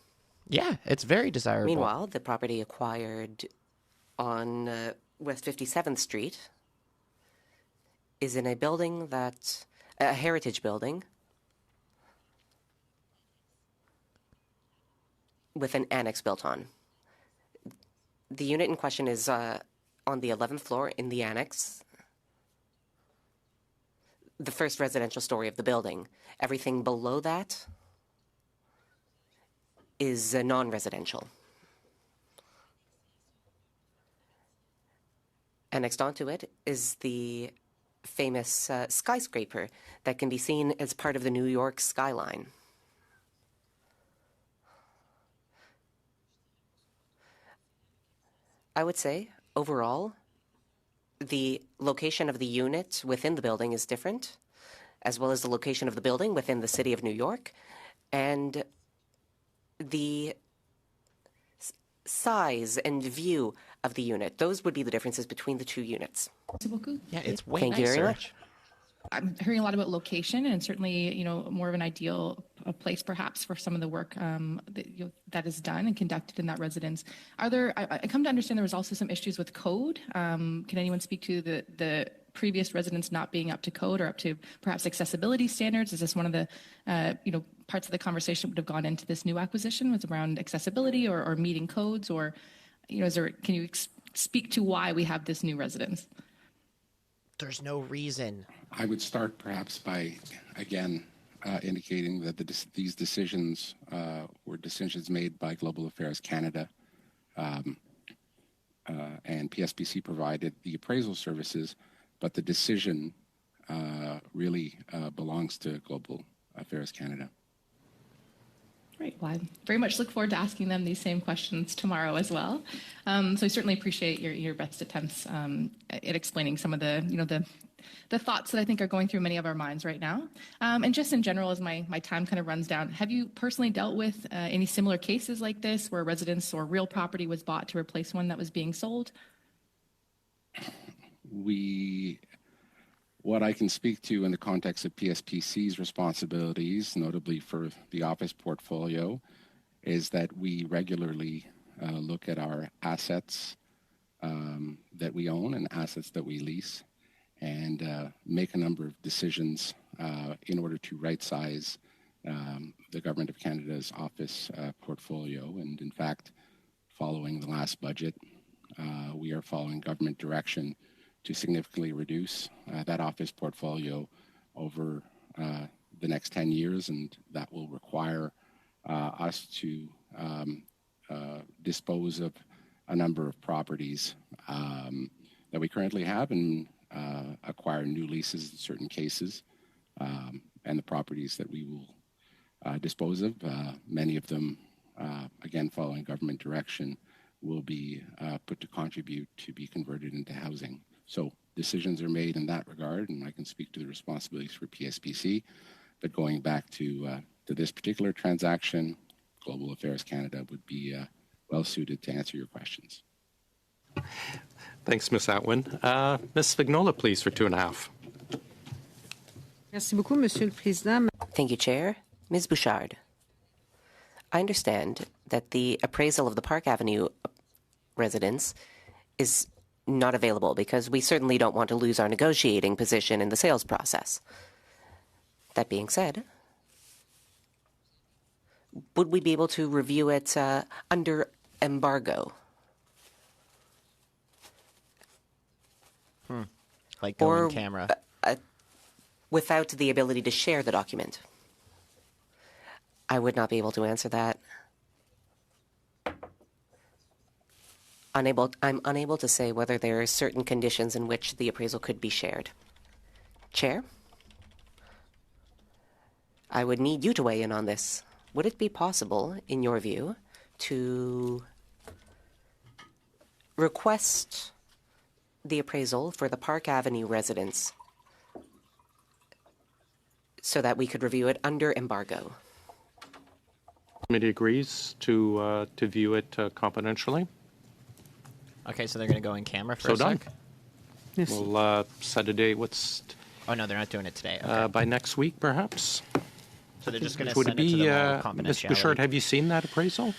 Yeah, it's very desirable. Meanwhile, the property acquired on West 57th Street is in a building that, a heritage building with an annex built on. The unit in question is on the 11th floor in the annex, the first residential story of the building. Everything below that is non-residential. Annexed onto it is the famous skyscraper that can be seen as part of the New York skyline. I would say, overall, the location of the unit within the building is different, as well as the location of the building within the city of New York, and the size and view of the unit. Those would be the differences between the two units. Yeah, it's way Thank nicer. you very much. I'm hearing a lot about location and certainly, more of an ideal place perhaps for some of the work that is done and conducted in that residence. I come to understand there was also some issues with code. Can anyone speak to the previous residence not being up to code or up to perhaps accessibility standards? Is this one of the, parts of the conversation would have gone into this new acquisition was around accessibility or meeting codes or, can you speak to why we have this new residence? There's no reason. I would start perhaps by, again, indicating that these decisions were decisions made by Global Affairs Canada, and PSPC provided the appraisal services, but the decision really belongs to Global Affairs Canada. Right. Well, I very much look forward to asking them these same questions tomorrow as well. So I certainly appreciate your best attempts at explaining some of the thoughts that I think are going through many of our minds right now. And just in general, as my time kind of runs down, have you personally dealt with any similar cases like this where a residence or real property was bought to replace one that was being sold? What I can speak to in the context of PSPC's responsibilities, notably for the office portfolio, is that we regularly look at our assets that we own and assets that we lease and make a number of decisions in order to right-size the Government of Canada's office portfolio. And in fact, following the last budget, we are following government direction to significantly reduce that office portfolio over the next 10 years, and that will require us to dispose of a number of properties that we currently have and acquire new leases in certain cases. And the properties that we will dispose of, many of them, again, following government direction, will be put to contribute to be converted into housing. So decisions are made in that regard, and I can speak to the responsibilities for PSPC. But going back to this particular transaction, Global Affairs Canada would be well suited to answer your questions. Thanks, Ms. Atwin. Ms. Vignola, please, for 2.5. Merci beaucoup, Monsieur le Président. Thank you, Chair. Ms. Bouchard, I understand that the appraisal of the Park Avenue residence is not available because we certainly don't want to lose our negotiating position in the sales process. That being said, would we be able to review it under embargo? Like go on camera. Without the ability to share the document. I would not be able to answer that. I'm unable to say whether there are certain conditions in which the appraisal could be shared. Chair? I would need you to weigh in on this. Would it be possible, in your view, to request the appraisal for the Park Avenue residents so that we could review it under embargo? Committee agrees to view it confidentially. Okay, so they're going to go in camera for So a done. sec? Yes. We'll set a date. Oh, no, they're not doing it today. Okay. By next week, perhaps. So they're just going to Would send it it to be, them all Ms. confidentiality. Bouchard, have you seen that appraisal?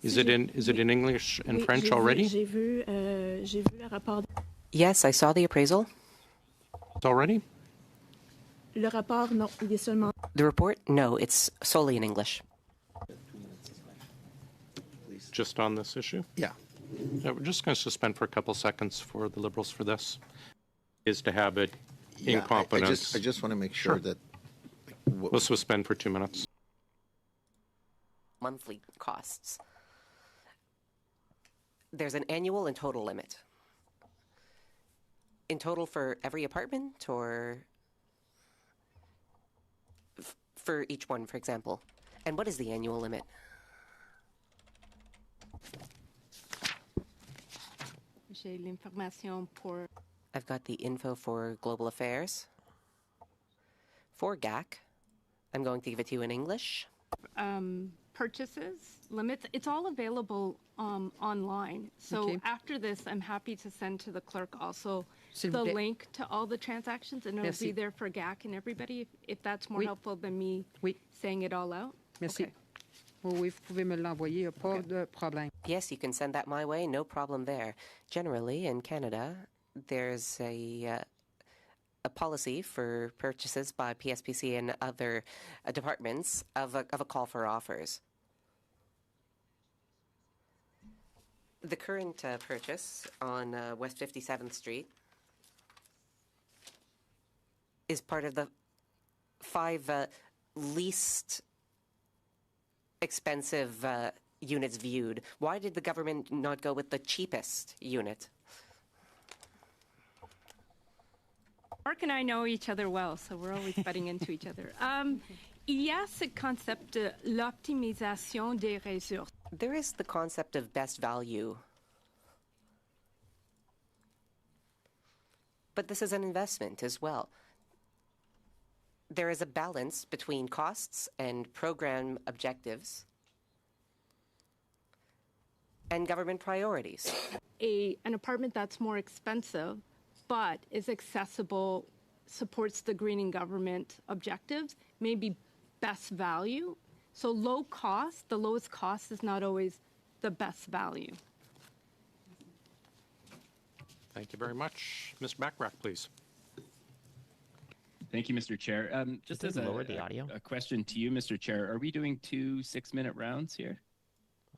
Is it in English and French already? J'ai vu le rapport. Yes, I saw the appraisal. Already? Le rapport, non, il est seulement. The report? No, it's solely in English. Just on this issue? Yeah. Yeah, we're just going to suspend for a couple seconds for the Liberals for this. Is to have it in confidence. I just want to make sure that. We'll suspend for 2 minutes. Monthly costs. There's an annual and total limit. In total for every apartment, or for each one, for example? And what is the annual limit? J'ai l'information pour. I've got the info for Global Affairs. For GAC, I'm going to give it to you in English. Purchases, limits, it's all available online. So Okay. after this, I'm happy to send to the clerk also S'il the vous plaît. link to all the transactions, and it'll Merci. be there for GAC and everybody, if that's more Oui. helpful than me Oui. saying it all out. Merci. Okay. Oui, vous pouvez me l'envoyer, il n'y a pas de problème. Yes, you can send that my way, no problem there. Generally, in Canada, there's a policy for purchases by PSPC and other departments of a call for offers. The current purchase on West 57th Street is part of the 5 least expensive units viewed. Why did the government not go with the cheapest unit? Mark and I know each other well, so we're always butting into each other. Il y a ce concept de l'optimisation des ressources. There is the concept of best value. But this is an investment as well. There is a balance between costs and program objectives and government priorities. An apartment that's more expensive but is accessible, supports the greening government objectives, may be best value. So low cost, the lowest cost is not always the best value. Thank you very much. Mr. Backrack, please. Thank you, Mr. Chair. Just as lower the audio? a question to you, Mr. Chair, are we doing 2 6-minute rounds here?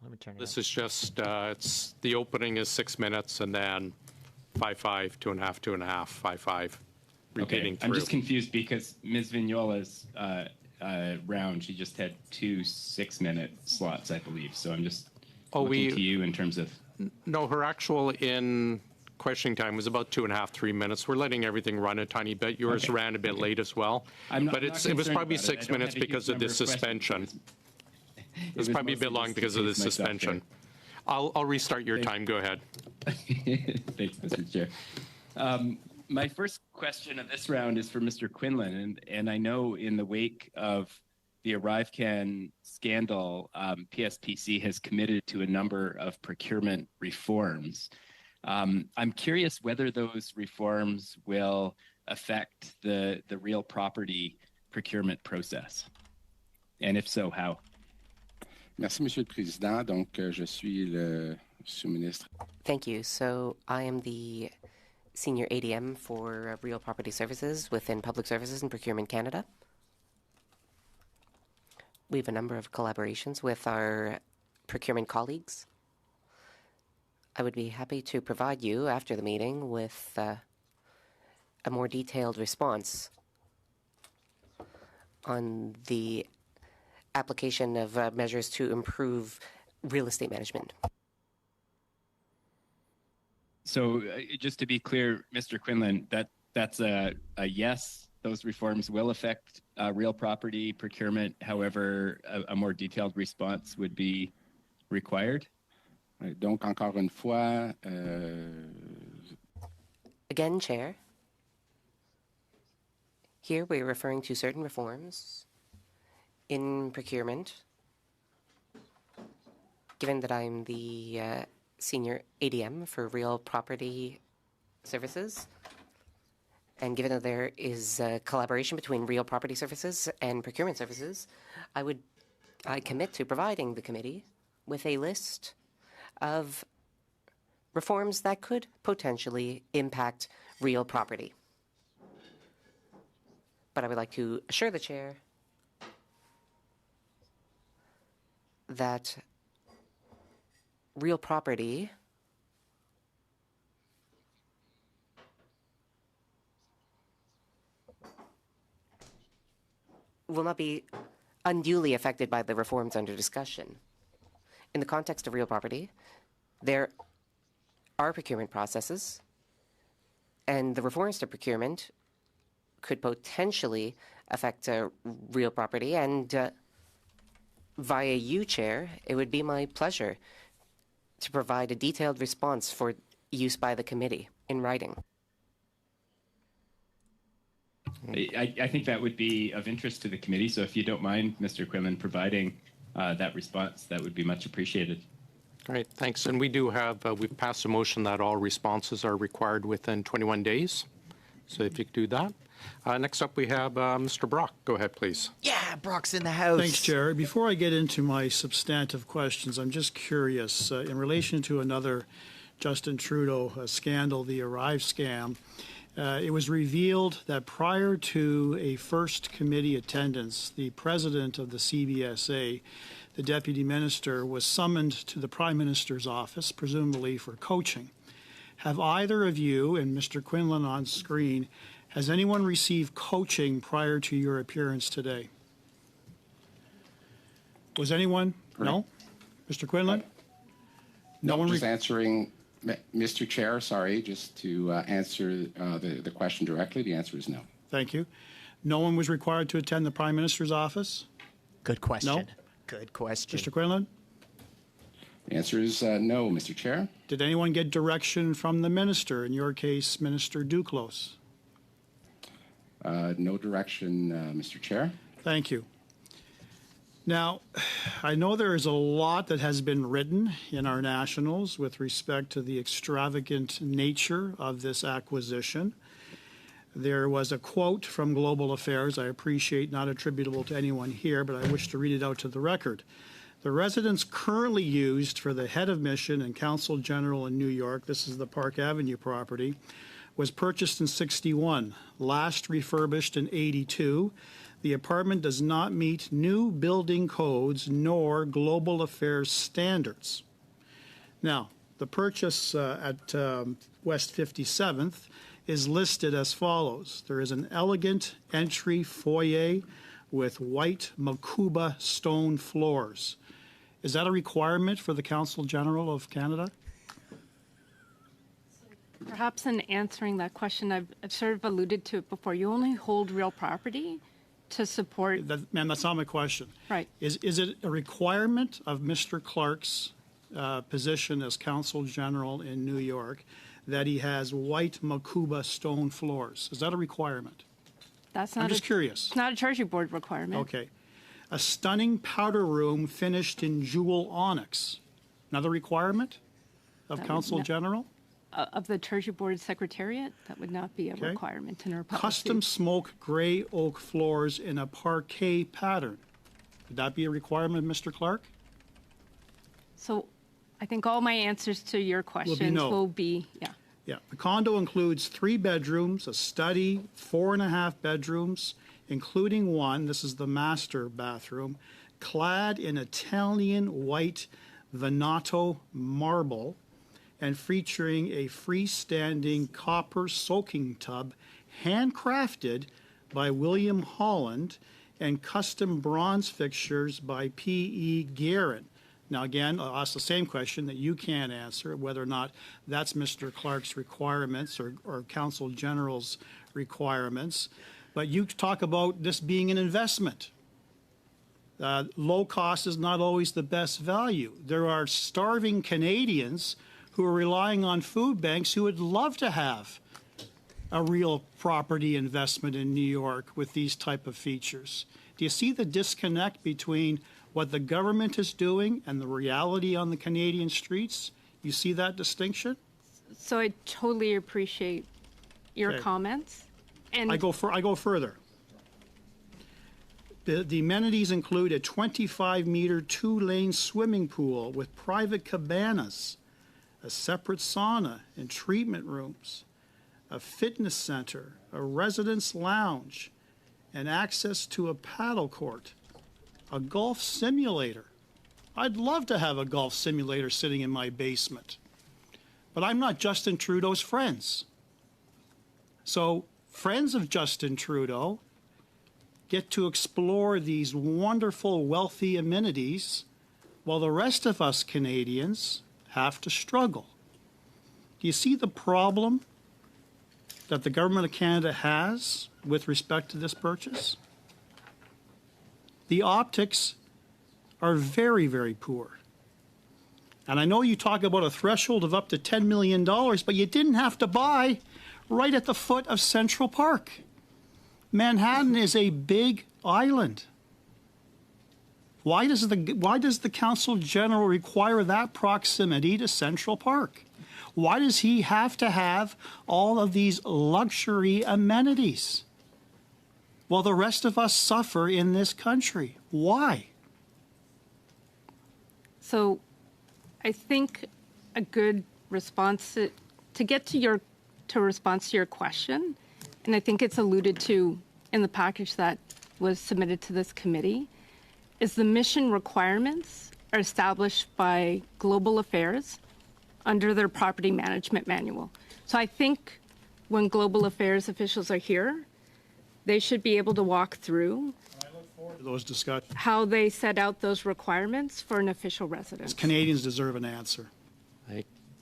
Let me turn it This up. is just, it's the opening is 6 minutes and then 5-5, 2.5, 2.5, 5-5, repeating through. I'm just confused because Ms. Vignola's round, she just had 2 6-minute slots, I believe. So I'm just looking to you in terms of... No, her actual in questioning time was about 2.5, 3 minutes. We're letting everything run a tiny bit. Yours ran a bit late as well. But it was probably 6 minutes because of the suspension. It was probably a bit long because of the suspension. I'll restart your time. Go ahead. Thanks, Mr. Chair. My first question of this round is for Mr. Quinlan, and I know in the wake of the ArriveCan scandal, PSPC has committed to a number of procurement reforms. I'm curious whether those reforms will affect the real property procurement process, and if so, how? Merci, Monsieur le Président. Donc, je suis le sous-ministre. Thank you. So I am the Senior ADM for Real Property Services within Public Services and Procurement Canada. We have a number of collaborations with our procurement colleagues. I would be happy to provide you, after the meeting, with a more detailed response on the application of measures to improve real estate management. So just to be clear, Mr. Quinlan, that's a yes. Those reforms will affect real property procurement. However, a more detailed response would be required. Donc, encore une fois, Again, Chair, here we're referring to certain reforms in procurement. Given that I'm the senior ADM for real property services, and given that there is a collaboration between real property services and procurement services, I commit to providing the committee with a list of reforms that could potentially impact real property. But I would like to assure the chair that real property will not be unduly affected by the reforms under discussion. In the context of real property, there are procurement processes, and the reforms to procurement could potentially affect real property. And via you, Chair, it would be my pleasure to provide a detailed response for use by the committee in writing. I think that would be of interest to the committee. So if you don't mind, Mr. Quinlan, providing that response, that would be much appreciated. Great, thanks. And we do have, we've passed a motion that all responses are required within 21 days. So if you could do that. Next up, we have Mr. Brock. Go ahead, please. Yeah, Brock's in the house. Thanks, Chair. Before I get into my substantive questions, I'm just curious, in relation to another Justin Trudeau scandal, the Arrive scam, it was revealed that prior to a first committee attendance, the president of the CBSA, the deputy minister, was summoned to the Prime Minister's office, presumably for coaching. Have either of you, and Mr. Quinlan on screen, has anyone received coaching prior to your appearance today? Was anyone? No? Mr. Quinlan? No one. Just answering, Mr. Chair, sorry, just to answer the question directly, the answer is no. Thank you. No one was required to attend the Prime Minister's office? Good question. No? Good question. Mr. Quinlan? The answer is no, Mr. Chair. Did anyone get direction from the minister, in your case, Minister Duclos? No direction, Mr. Chair. Thank you. Now, I know there is a lot that has been written in our nationals with respect to the extravagant nature of this acquisition. There was a quote from Global Affairs, I appreciate, not attributable to anyone here, but I wish to read it out to the record. The residence currently used for the head of mission and Consulate General in New York, this is the Park Avenue property, was purchased in '61, last refurbished in '82. The apartment does not meet new building codes nor Global Affairs standards. Now, the purchase at West 57th is listed as follows. There is an elegant entry foyer with white Makuba stone floors. Is that a requirement for the Consul General of Canada? Perhaps in answering that question, I've sort of alluded to it before. You only hold real property to support... Ma'am, that's not my question. Right. Is it a requirement of Mr. Clark's position as Consul General in New York that he has white Makuba stone floors? Is that a requirement? That's not. I'm just curious. It's not a Treasury Board requirement. Okay. A stunning powder room finished in jewel onyx. Another requirement of Consul General? Of the Treasury Board Secretariat, that would not be a requirement in our policy. Custom smoke gray oak floors in a parquet pattern. Would that be a requirement, Mr. Clark? So I think all my answers to your questions will be yeah. Yeah. The condo includes 3 bedrooms, a study, 4.5 bedrooms, including one, this is the master bathroom, clad in Italian white Venato marble, and featuring a freestanding copper soaking tub handcrafted by William Holland and custom bronze fixtures by P.E. Garrett. Now, again, I'll ask the same question that you can't answer, whether or not that's Mr. Clark's requirements or Consul General's requirements. But you talk about this being an investment. Low cost is not always the best value. There are starving Canadians who are relying on food banks who would love to have a real property investment in New York with these type of features. Do you see the disconnect between what the government is doing and the reality on the Canadian streets? You see that distinction? So I totally appreciate your comments. And I go further. The amenities include a 25-meter, 2-lane swimming pool with private cabanas, a separate sauna and treatment rooms, a fitness center, a residence lounge, and access to a paddle court, a golf simulator. I'd love to have a golf simulator sitting in my basement, but I'm not Justin Trudeau's friends. So friends of Justin Trudeau get to explore these wonderful, wealthy amenities while the rest of us Canadians have to struggle. Do you see the problem that the Government of Canada has with respect to this purchase? The optics are very, very poor. And I know you talk about a threshold of up to $10 million, but you didn't have to buy right at the foot of Central Park. Manhattan is a big island. Why does the Consul General require that proximity to Central Park? Why does he have to have all of these luxury amenities while the rest of us suffer in this country? Why? So I think a good response to get to your response to your question, and I think it's alluded to in the package that was submitted to this committee, is the mission requirements are established by Global Affairs under their property management manual. So I think when Global Affairs officials are here, they should be able to walk through Those discussions. how they set out those requirements for an official residence. Canadians deserve an answer.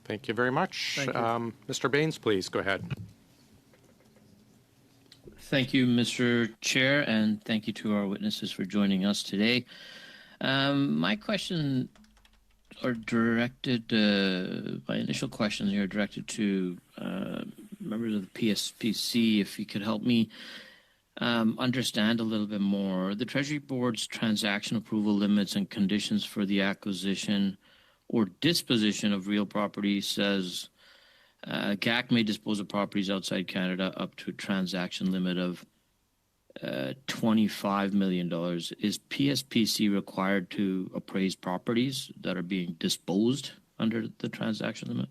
Thank you very much. Thank you. Mr. Baines, please go ahead. Thank you, Mr. Chair, and thank you to our witnesses for joining us today. My question are directed, my initial questions here are directed to members of the PSPC. If you could help me understand a little bit more. The Treasury Board's transaction approval limits and conditions for the acquisition or disposition of real property says GAC may dispose of properties outside Canada up to a transaction limit of $25 million. Is PSPC required to appraise properties that are being disposed under the transaction limit?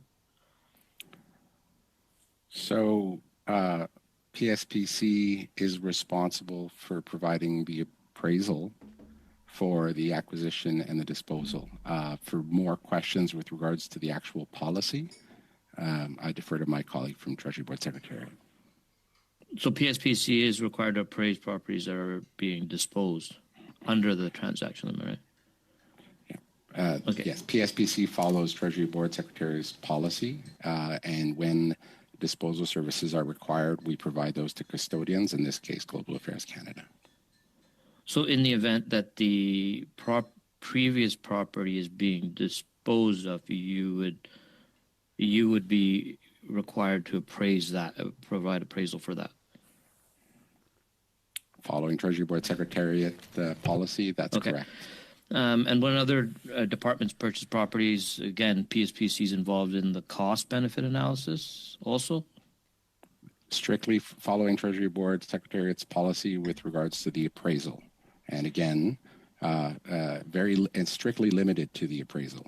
So PSPC is responsible for providing the appraisal for the acquisition and the disposal. For more questions with regards to the actual policy, I defer to my colleague from Treasury Board Secretariat. So PSPC is required to appraise properties that are being disposed under the transaction limit, right? Okay. Yes, PSPC follows Treasury Board Secretary's policy, and when disposal services are required, we provide those to custodians, in this case, Global Affairs Canada. So in the event that the previous property is being disposed of, you would be required to appraise that, provide appraisal for that? Following Treasury Board Secretariat policy, that's correct. And when other departments purchase properties, again, PSPC is involved in the cost-benefit analysis also? Strictly following Treasury Board Secretariat's policy with regards to the appraisal. And again, strictly limited to the appraisal.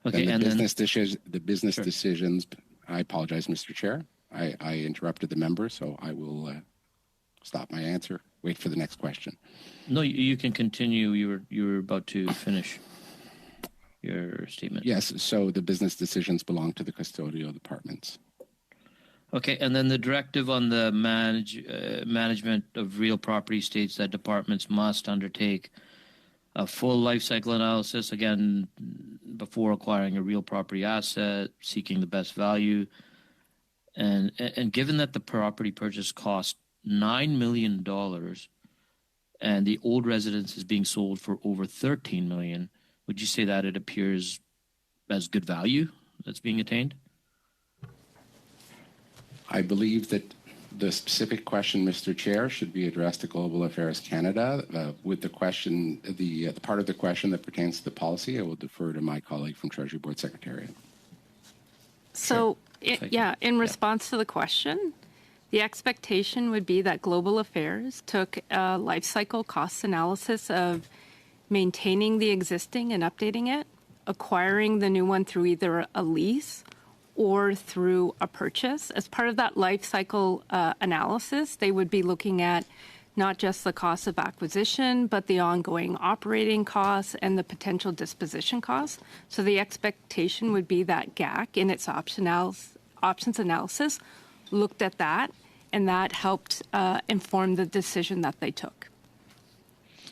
Okay, and the business decisions, I apologize, Mr. Chair. I interrupted the member, so I will stop my answer. Wait for the next question. No, you can continue. You were about to finish your statement. Yes, so the business decisions belong to the custodial departments. Okay, and then the directive on the management of real property states that departments must undertake a full life cycle analysis, again, before acquiring a real property asset, seeking the best value. And given that the property purchase cost $9 million and the old residence is being sold for over $13 million, would you say that it appears as good value that's being attained? I believe that the specific question, Mr. Chair, should be addressed to Global Affairs Canada. With the question, the part of the question that pertains to the policy, I will defer to my colleague from Treasury Board Secretariat. So, in response to the question, the expectation would be that Global Affairs took a life cycle cost analysis of maintaining the existing and updating it, acquiring the new one through either a lease or through a purchase. As part of that life cycle analysis, they would be looking at not just the cost of acquisition, but the ongoing operating costs and the potential disposition costs. So the expectation would be that GAC in its options analysis looked at that, and that helped inform the decision that they took.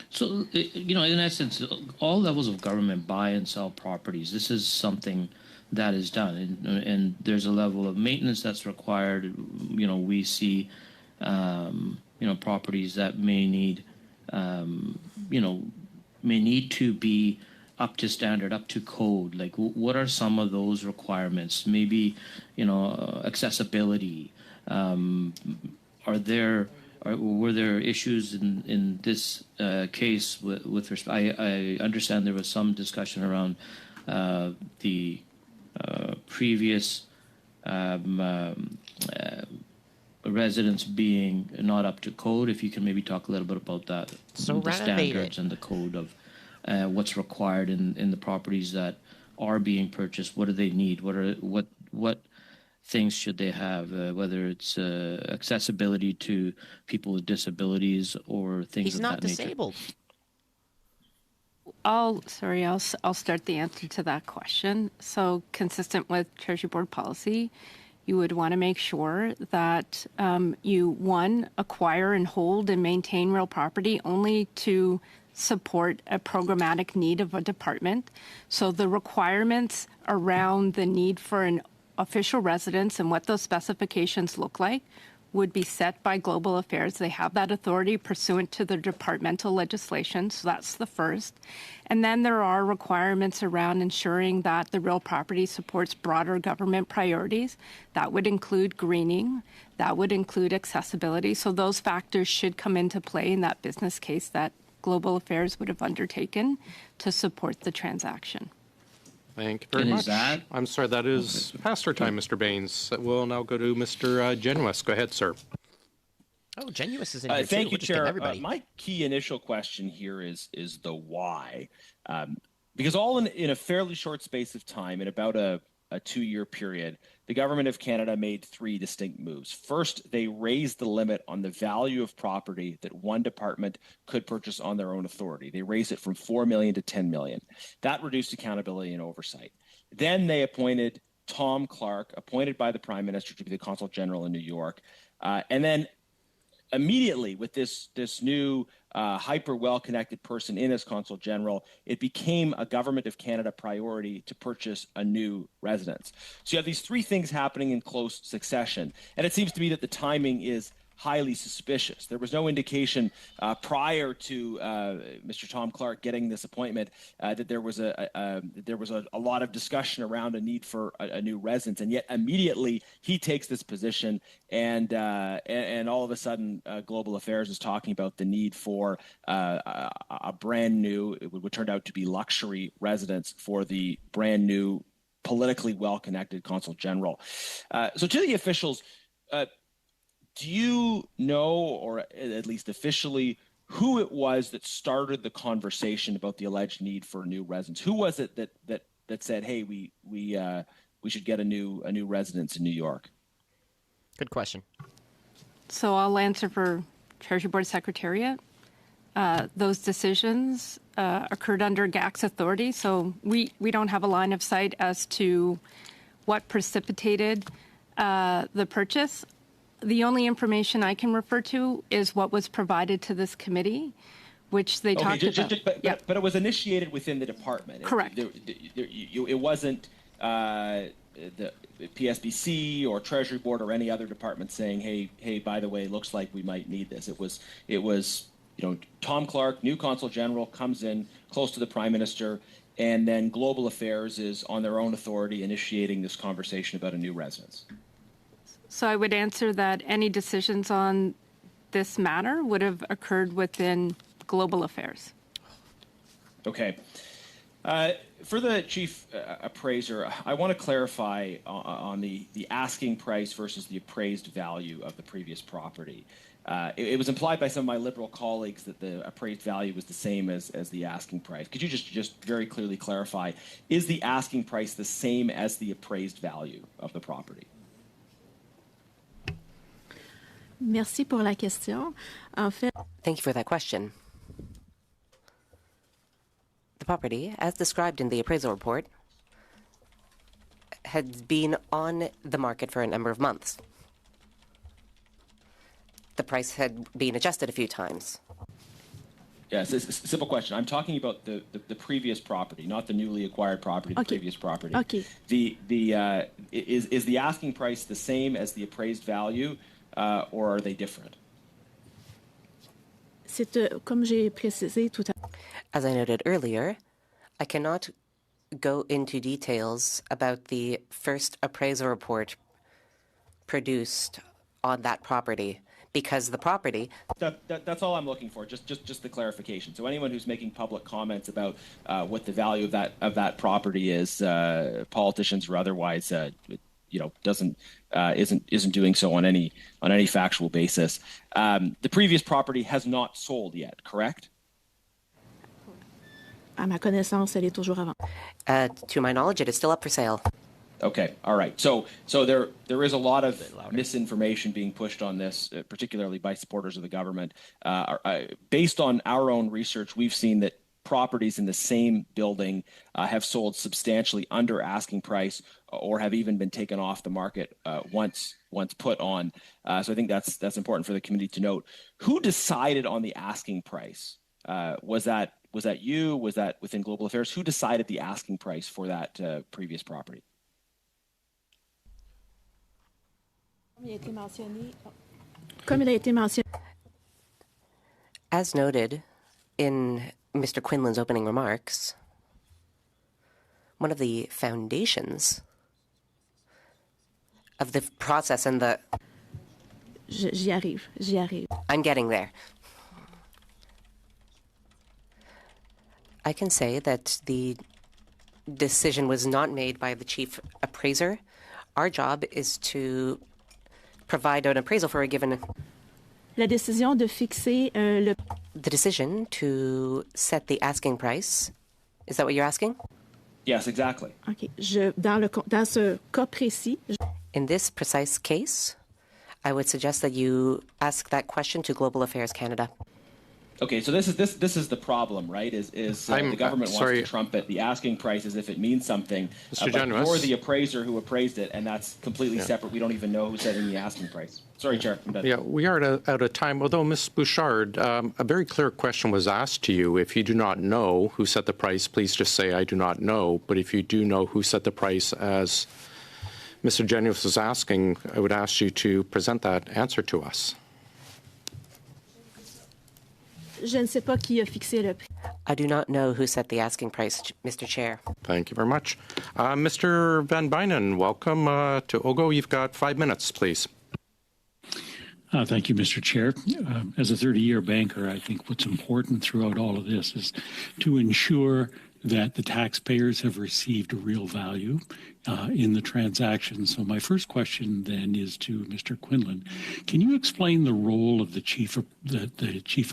So, in essence, all levels of government buy and sell properties. This is something that is done, and there's a level of maintenance that's required. We see, properties that may need to be up to standard, up to code. Like, what are some of those requirements? Maybe, accessibility. Were there issues in this case with respect? I understand there was some discussion around the previous residents being not up to code. If you can maybe talk a little bit about that, so the standards and the code of what's required in the properties that are being purchased. What do they need? What things should they have? Whether it's accessibility to people with disabilities or things of that nature. He's not disabled. I'll start the answer to that question. So, consistent with Treasury Board policy, you would want to make sure that you, acquire and hold and maintain real property only to support a programmatic need of a department. So the requirements around the need for an official residence and what those specifications look like would be set by Global Affairs. They have that authority pursuant to the departmental legislation, so that's the first. And then there are requirements around ensuring that the real property supports broader government priorities. That would include greening, that would include accessibility. So those factors should come into play in that business case that Global Affairs would have undertaken to support the transaction. Thank you very much. I'm sorry, that is past our time, Mr. Baines. We'll now go to Mr. Genuis. Go ahead, sir. Oh, Genuis is in here Thank too. you, Chair. My key initial question here is the why. Because all in a fairly short space of time, in about a 2-year period, the Government of Canada made 3 distinct moves. First, they raised the limit on the value of property that one department could purchase on their own authority. They raised it from $4 million to $10 million. That reduced accountability and oversight. Then they appointed Tom Clark, appointed by the Prime Minister to be the Consulate General in New York. And then immediately with this new hyper well-connected person in as Consul General, it became a Government of Canada priority to purchase a new residence. So you have these 3 things happening in close succession. And it seems to me that the timing is highly suspicious. There was no indication prior to Mr. Tom Clark getting this appointment that there was a lot of discussion around a need for a new residence, and yet immediately he takes this position, and all of a sudden Global Affairs is talking about the need for a brand new, what turned out to be luxury residence for the brand new politically well-connected Consul General. So to the officials, do you know, or at least officially, who it was that started the conversation about the alleged need for a new residence? Who was it that said, "Hey, we should get a new residence in New York"? Good question. So I'll answer for Treasury Board Secretariat. Those decisions occurred under GAC's authority, so we don't have a line of sight as to what precipitated the purchase. The only information I can refer to is what was provided to this committee, which they talked about. But it was initiated within the department. Correct. It wasn't the PSBC or Treasury Board or any other department saying, hey, by the way, looks like we might need this. It was Tom Clark, new Consul General, comes in close to the Prime Minister, and then Global Affairs is on their own authority initiating this conversation about a new residence. So I would answer that any decisions on this matter would have occurred within Global Affairs. Okay. For the chief appraiser, I want to clarify on the asking price versus the appraised value of the previous property. It was implied by some of my Liberal colleagues that the appraised value was the same as the asking price. Could you just very clearly clarify, is the asking price the same as the appraised value of the property? Merci pour la question. En fait, thank you for that question. The property, as described in the appraisal report, had been on the market for a number of months. The price had been adjusted a few times. Yes, it's a simple question. I'm talking about the previous property, not the newly acquired property, the previous property. Okay. Is the asking price the same as the appraised value, or are they different? Comme j'ai précisé tout à l'heure. As I noted earlier, I cannot go into details about the first appraisal report produced on that property, because the property... That's all I'm looking for, just the clarification. So anyone who's making public comments about what the value of that property is, politicians or otherwise, isn't doing so on any factual basis. The previous property has not sold yet, correct? À ma connaissance, elle est toujours à vendre. To my knowledge, it is still up for sale. Okay, all right. So there is a lot of misinformation being pushed on this, particularly by supporters of the government. Based on our own research, we've seen that properties in the same building have sold substantially under asking price, or have even been taken off the market once put on. So I think that's important for the committee to note. Who decided on the asking price? Was that you? Was that within Global Affairs? Who decided the asking price for that previous property? As noted in Mr. Quinlan's opening remarks, one of the foundations of the process and the... J'y arrive. I'm getting there. I can say that the decision was not made by the chief appraiser. Our job is to provide an appraisal for a given... La décision de fixer le... The decision to set the asking price. Is that what you're asking? Yes, exactly. Okay. Dans ce cas précis... In this precise case, I would suggest that you ask that question to Global Affairs Canada. Okay, so this is the problem, right? The government wants to trumpet the asking price as if it means something. Mr. But Genuis. you're the appraiser who appraised it, and that's completely separate. We don't even know who's setting the asking price. Sorry, Chair. I'm done. Yeah, we are out of time. Although, Ms. Bouchard, a very clear question was asked to you. If you do not know who set the price, please just say, I do not know. But if you do know who set the price, as Mr. Genuis was asking, I would ask you to present that answer to us. Je ne sais pas qui a fixé le prix. I do not know who set the asking price, Mr. Chair. Thank you very much. Mr. Van Bynen, welcome to OGGO. You've got 5 minutes, please. Thank you, Mr. Chair. As a 30-year banker, I think what's important throughout all of this is to ensure that the taxpayers have received a real value in the transaction. So my first question then is to Mr. Quinlan. Can you explain the role of the chief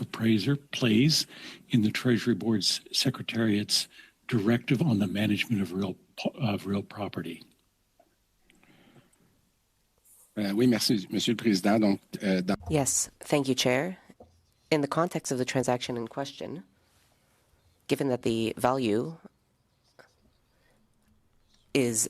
appraiser plays in the Treasury Board's Secretariat's directive on the management of real property? Oui, merci, Monsieur le Président. Donc, Yes, thank you, Chair. In the context of the transaction in question, given that the value is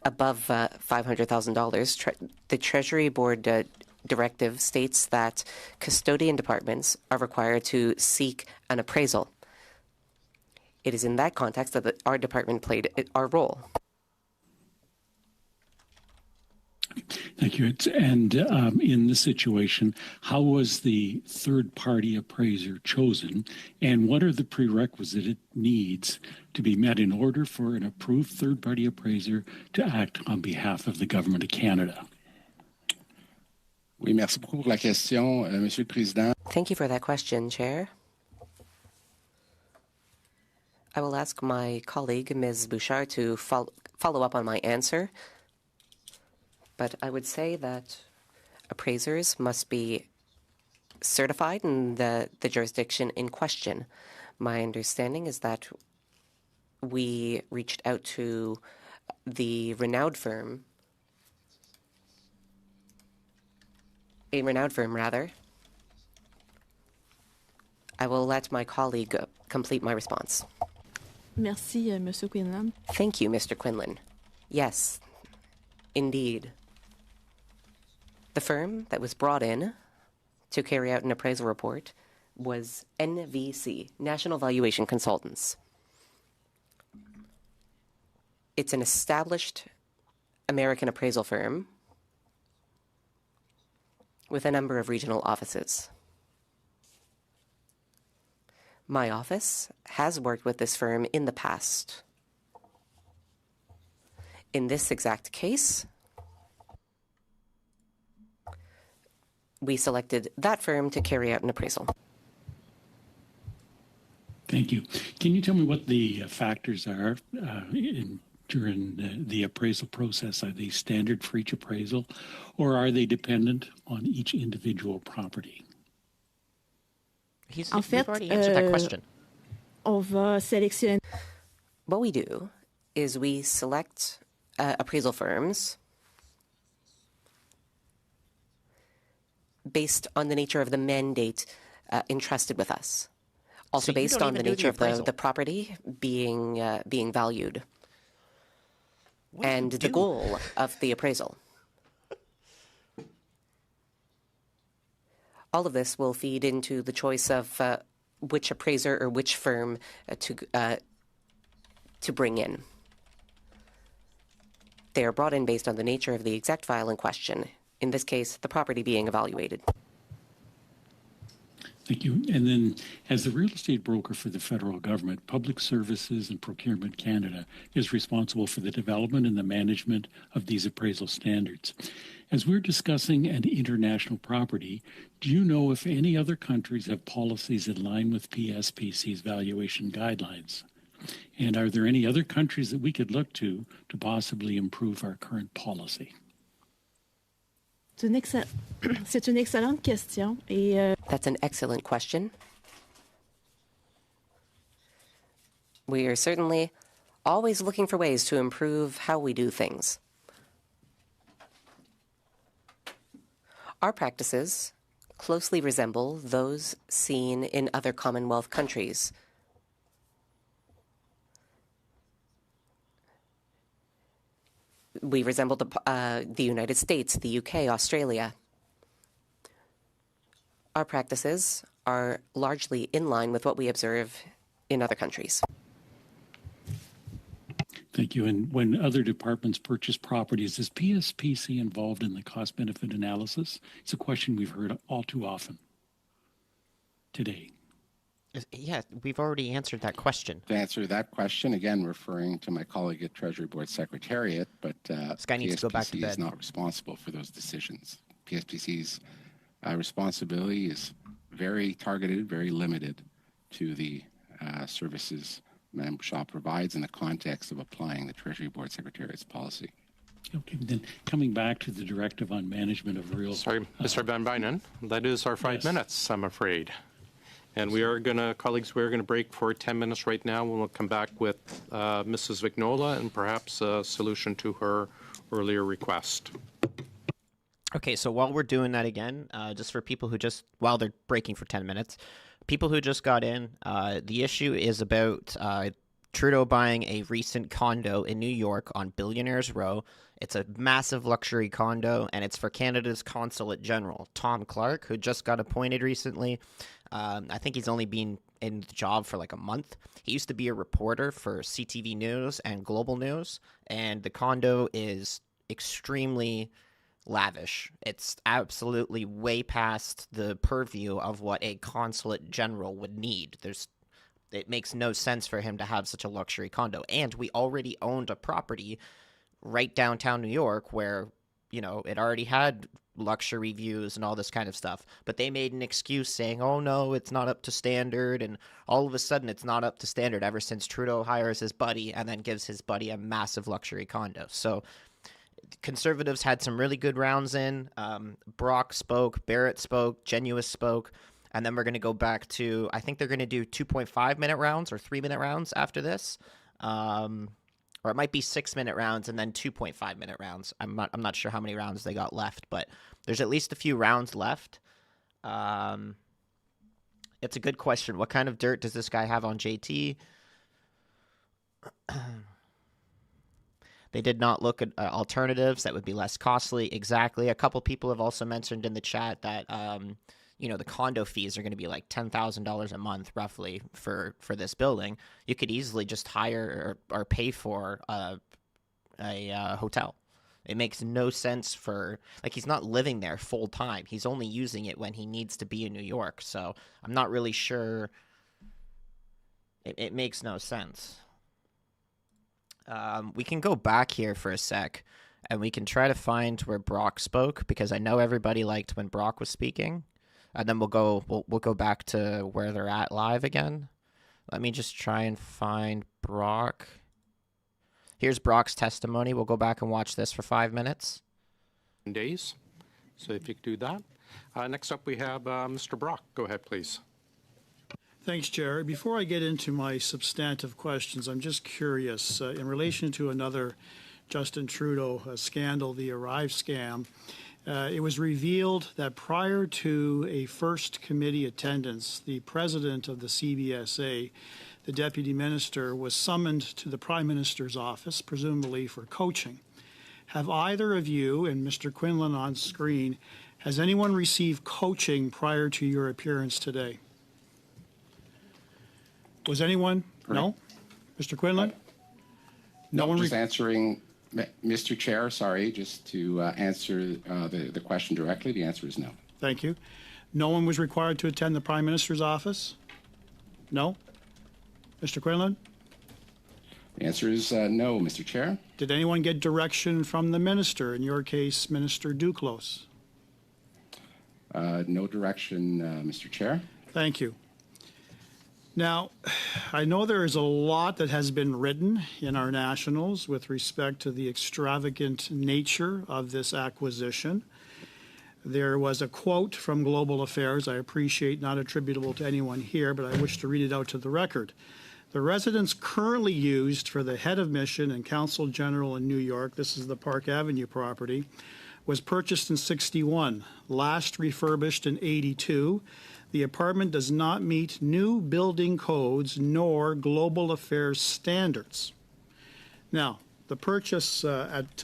above $500,000, the Treasury Board directive states that custodian departments are required to seek an appraisal. It is in that context that our department played our role. Thank you. And in this situation, how was the third-party appraiser chosen, and what are the prerequisite needs to be met in order for an approved third-party appraiser to act on behalf of the Government of Canada? Oui, merci beaucoup pour la question, Monsieur le Président. Thank you for that question, Chair. I will ask my colleague, Ms. Bouchard, to follow up on my answer. But I would say that appraisers must be certified in the jurisdiction in question. My understanding is that we reached out to a renowned firm, rather. I will let my colleague complete my response. Merci, Monsieur Quinlan. Thank you, Mr. Quinlan. Yes, indeed. The firm that was brought in to carry out an appraisal report was NVC, National Valuation Consultants. It's an established American appraisal firm with a number of regional offices. My office has worked with this firm in the past. In this exact case, we selected that firm to carry out an appraisal. Thank you. Can you tell me what the factors are during the appraisal process? Are they standard for each appraisal, or are they dependent on each individual property? We've already answered that question. On va sélectionner. What we do is we select appraisal firms based on the nature of the mandate entrusted with us. Also based on the nature of the property being valued. And the goal of the appraisal. All of this will feed into the choice of which appraiser or which firm to bring in. They are brought in based on the nature of the exact file in question, in this case, the property being evaluated. Thank you. And then, as the real estate broker for the federal government, Public Services and Procurement Canada is responsible for the development and the management of these appraisal standards. As we're discussing an international property, do you know if any other countries have policies in line with PSPC's valuation guidelines? And are there any other countries that we could look to possibly improve our current policy? C'est une excellente question. Et, That's an excellent question. We are certainly always looking for ways to improve how we do things. Our practices closely resemble those seen in other Commonwealth countries. We resemble the United States, the UK, Australia. Our practices are largely in line with what we observe in other countries. Thank you. And when other departments purchase properties, is PSPC involved in the cost-benefit analysis? It's a question we've heard all too often today. Yeah, we've already answered that question. To answer that question, again, referring to my colleague at Treasury Board Secretariat, but this guy needs to go back to bed. PSPC is not responsible for those decisions. PSPC's responsibility is very targeted, very limited to the services Mme. Shaw provides in the context of applying the Treasury Board Secretariat's policy. Okay, then coming back to the directive on management of real... Sorry, Mr. Van Bynen, that is our 5 minutes, I'm afraid. And we are going to, colleagues, we're going to break for 10 minutes right now. We'll come back with Mrs. Vignola and perhaps a solution to her earlier request. Okay, so while we're doing that again, just for people who just, while they're breaking for 10 minutes, people who just got in, the issue is about Trudeau buying a recent condo in New York on Billionaires Row. It's a massive luxury condo, and it's for Canada's Consulate General, Tom Clark, who just got appointed recently. I think he's only been in the job for like a month. He used to be a reporter for CTV News and Global News, and the condo is extremely lavish. It's absolutely way past the purview of what a consulate general would need. It makes no sense for him to have such a luxury condo. And we already owned a property right downtown New York where, you know, it already had luxury views and all this kind of stuff. But they made an excuse saying, oh, no, it's not up to standard. And all of a sudden, it's not up to standard ever since Trudeau hires his buddy and then gives his buddy a massive luxury condo. So Conservatives had some really good rounds in. Brock spoke, Barrett spoke, Genuis spoke. And then we're going to go back to, I think they're going to do 2.5-minute rounds or 3-minute rounds after this. Or it might be 6-minute rounds and then 2.5-minute rounds. I'm not sure how many rounds they got left, but there's at least a few rounds left. It's a good question. What kind of dirt does this guy have on JT? They did not look at alternatives that would be less costly. Exactly. A couple people have also mentioned in the chat that you know, the condo fees are going to be like $10,000 a month roughly for this building. You could easily just hire or pay for a hotel. It makes no sense for, like, he's not living there full time. He's only using it when he needs to be in New York. So I'm not really sure. It makes no sense. We can go back here for a sec and we can try to find where Brock spoke, because I know everybody liked when Brock was speaking. And then we'll go back to where they're at live again. Let me just try and find Brock. Here's Brock's testimony. We'll go back and watch this for 5 minutes. Days. So if you could do that. Next up, we have Mr. Brock. Go ahead, please. Thanks, Chair. Before I get into my substantive questions, I'm just curious, in relation to another Justin Trudeau scandal, the Arrive scam, it was revealed that prior to a first committee attendance, the president of the CBSA, the deputy minister, was summoned to the Prime Minister's office, presumably for coaching. Have either of you, and Mr. Quinlan on screen, has anyone received coaching prior to your appearance today? Was anyone? Correct. No? Mr. Quinlan? No one. Just answering, Mr. Chair, sorry, just to answer the question directly, the answer is no. Thank you. No one was required to attend the Prime Minister's office? No? Mr. Quinlan? The answer is no, Mr. Chair. Did anyone get direction from the minister, in your case, Minister Duclos? No direction, Mr. Chair. Thank you. Now, I know there is a lot that has been written in our nationals with respect to the extravagant nature of this acquisition. There was a quote from Global Affairs, I appreciate, not attributable to anyone here, but I wish to read it out to the record. The residence currently used for the head of mission and Consul General in New York, this is the Park Avenue property, was purchased in '61, last refurbished in '82. The apartment does not meet new building codes nor Global Affairs standards. Now, the purchase at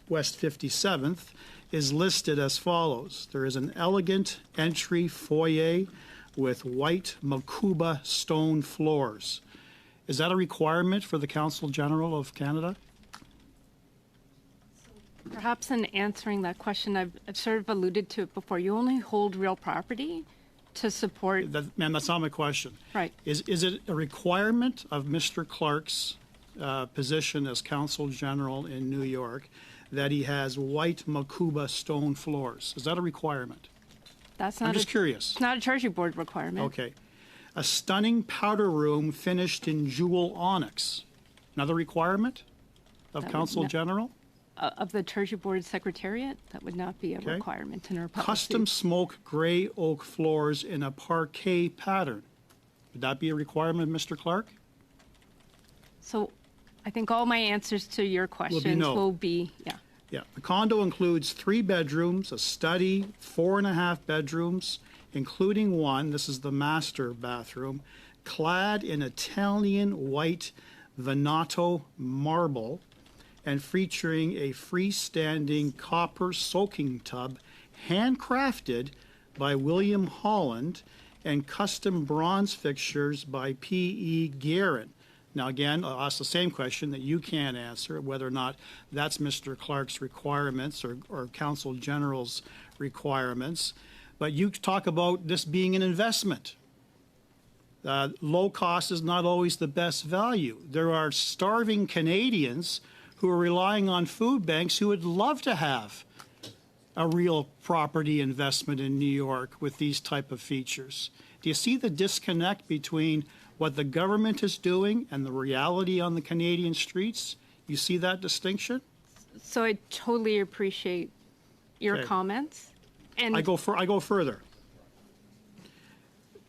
West 57th is listed as follows. There is an elegant entry foyer with white Makuba stone floors. Is that a requirement for the Consul General of Canada? Perhaps in answering that question, I've sort of alluded to it before. You only hold real property to support. Ma'am, that's not my question. Right. Is it a requirement of Mr. Clark's position as Consul General in New York that he has white Makuba stone floors? Is that a requirement? That's not. I'm just curious. It's not a Treasury Board requirement. Okay. A stunning powder room finished in jewel onyx. Another requirement of Consul General? Of the Treasury Board Secretariat, that would not be a requirement in our policy. Custom smoke gray oak floors in a parquet pattern. Would that be a requirement, Mr. Clark? So I think all my answers to your questions will be yeah. Yeah. The condo includes 3 bedrooms, a study, 4.5 bedrooms, including one, this is the master bathroom, clad in Italian white Venato marble and featuring a freestanding copper soaking tub handcrafted by William Holland and custom bronze fixtures by P.E. Garrett. Now, again, I'll ask the same question that you can't answer, whether or not that's Mr. Clark's requirements or Council General's requirements. But you talk about this being an investment. Low cost is not always the best value. There are starving Canadians who are relying on food banks who would love to have a real property investment in New York with these type of features. Do you see the disconnect between what the government is doing and the reality on the Canadian streets? You see that distinction? So I totally appreciate your comments. And I go further.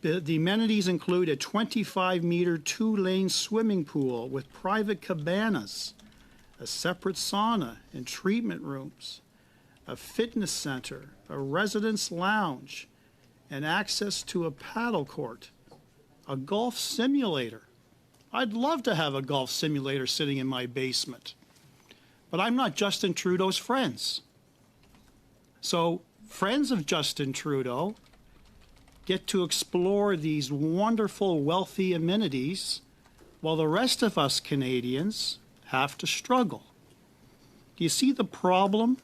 The amenities include a 25-meter, 2-lane swimming pool with private cabanas, a separate sauna and treatment rooms, a fitness center, a residence lounge, and access to a paddle court, a golf simulator. I'd love to have a golf simulator sitting in my basement, but I'm not Justin Trudeau's friends. So friends of Justin Trudeau get to explore these wonderful, wealthy amenities while the rest of us Canadians have to struggle. Do you see the problem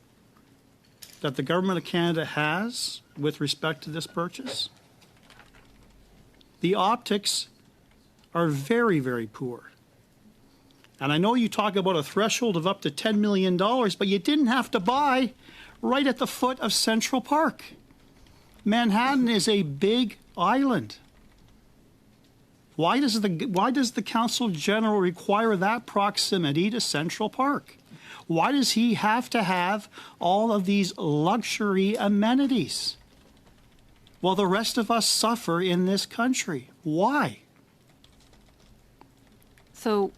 that the Government of Canada has with respect to this purchase? The optics are very, very poor. And I know you talk about a threshold of up to $10 million, but you didn't have to buy right at the foot of Central Park. Manhattan is a big island. Why does the Consul General require that proximity to Central Park? Why does he have to have all of these luxury amenities while the rest of us suffer in this country? Why? So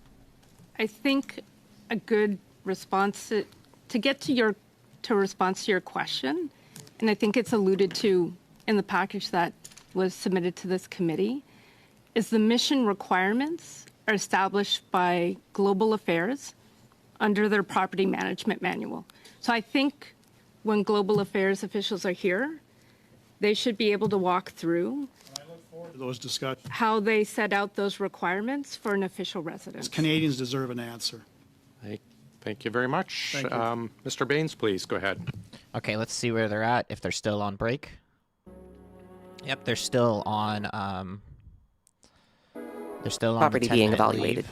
I think a good response to get to response to your question, and I think it's alluded to in the package that was submitted to this committee, is the mission requirements are established by Global Affairs under their property management manual. So I think when Global Affairs officials are here, they should be able to walk through Those discussions. how they set out those requirements for an official residence. Canadians deserve an answer. Thank you very much. Thank you. Mr. Baines, please go ahead. Okay, let's see where they're at, if they're still on break. Yep, they're still on property being evaluated.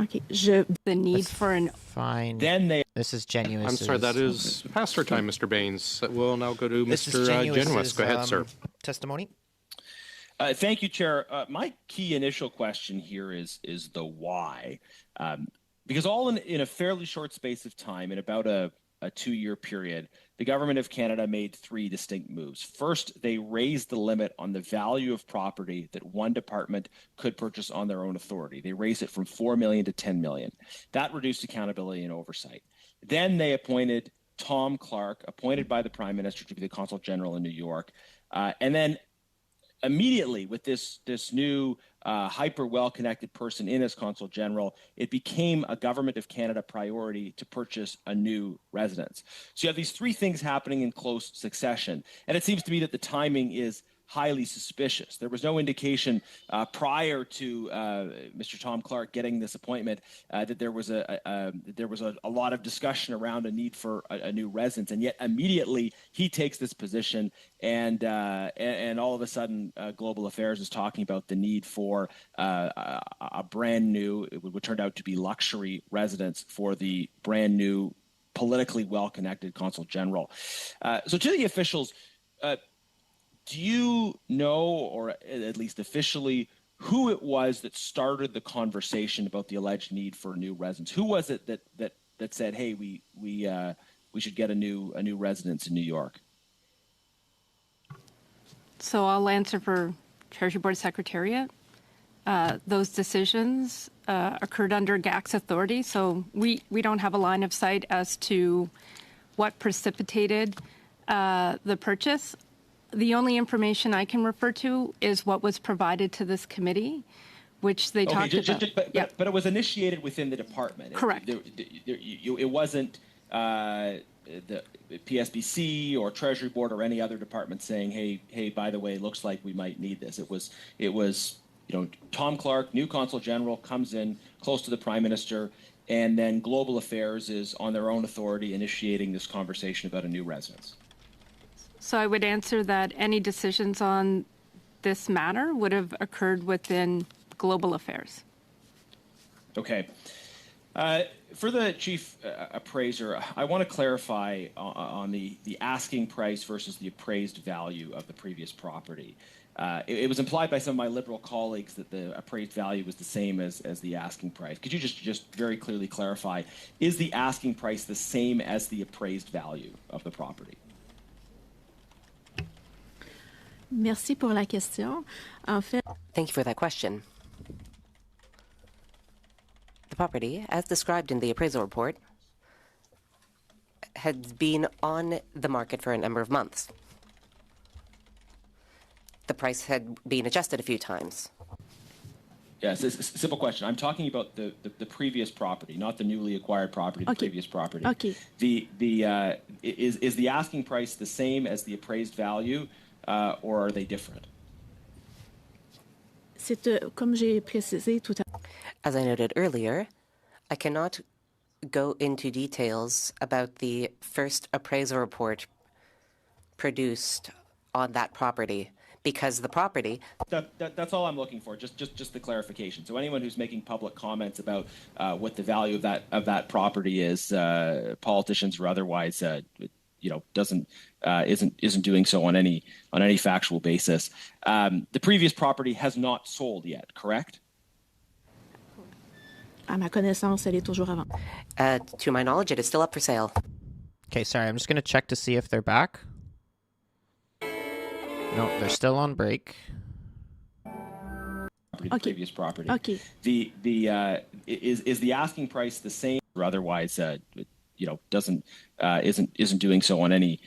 Okay, the need for an fine. Then this is Genuis. I'm sorry, that is past our time, Mr. Baines. We'll now go to Mr. Genuis. Go ahead, sir. Testimony. Thank you, Chair. My key initial question here is the why. Because all in a fairly short space of time, in about a 2-year period, the Government of Canada made 3 distinct moves. First, they raised the limit on the value of property that one department could purchase on their own authority. They raised it from $4 million to $10 million. That reduced accountability and oversight. Then they appointed Tom Clark, appointed by the Prime Minister to be the Consul General in New York. And then immediately with this new hyper well-connected person in as Consul General, it became a Government of Canada priority to purchase a new residence. So you have these 3 things happening in close succession. And it seems to me that the timing is highly suspicious. There was no indication prior to Mr. Tom Clark getting this appointment that there was a lot of discussion around a need for a new residence, and yet immediately he takes this position, and all of a sudden Global Affairs is talking about the need for a brand new, what turned out to be luxury residence for the brand new, politically well-connected Consul General. So to the officials. Do you know, or at least officially, who it was that started the conversation about the alleged need for a new residence? Who was it that said, "Hey, we should get a new residence in New York"? So I'll answer for Treasury Board Secretariat. Those decisions occurred under GAC's authority, so we don't have a line of sight as to what precipitated the purchase. The only information I can refer to is what was provided to this committee, which they talked about. But it was initiated within the department. Correct. It wasn't the PSBC or Treasury Board or any other department saying, hey, by the way, it looks like we might need this. It was Tom Clark, new Consul General, comes in close to the Prime Minister, and then Global Affairs is on their own authority initiating this conversation about a new residence. So I would answer that any decisions on this matter would have occurred within Global Affairs. Okay. For the chief appraiser, I want to clarify on the asking price versus the appraised value of the previous property. It was implied by some of my Liberal colleagues that the appraised value was the same as the asking price. Could you just very clearly clarify, is the asking price the same as the appraised value of the property? Merci pour la question. En fait, Thank you for that question. The property, as described in the appraisal report, had been on the market for a number of months. The price had been adjusted a few times. Yes, it's a simple question. I'm talking about the previous property, not the newly acquired property, the previous property. Okay. Is the asking price the same as the appraised value, or are they different? Comme j'ai précisé tout à l'heure. As I noted earlier, I cannot go into details about the first appraisal report produced on that property because the property... That's all I'm looking for, just the clarification. So anyone who's making public comments about what the value of that property is, politicians or otherwise, isn't doing so on any factual basis. The previous property has not sold yet, correct? À ma connaissance, elle est toujours à vendre. To my knowledge, it is still up for sale. Okay, sorry, I'm just going to check to see if they're back. No, they're still on break. The previous property. Okay. Is the asking price the same or otherwise isn't doing so on any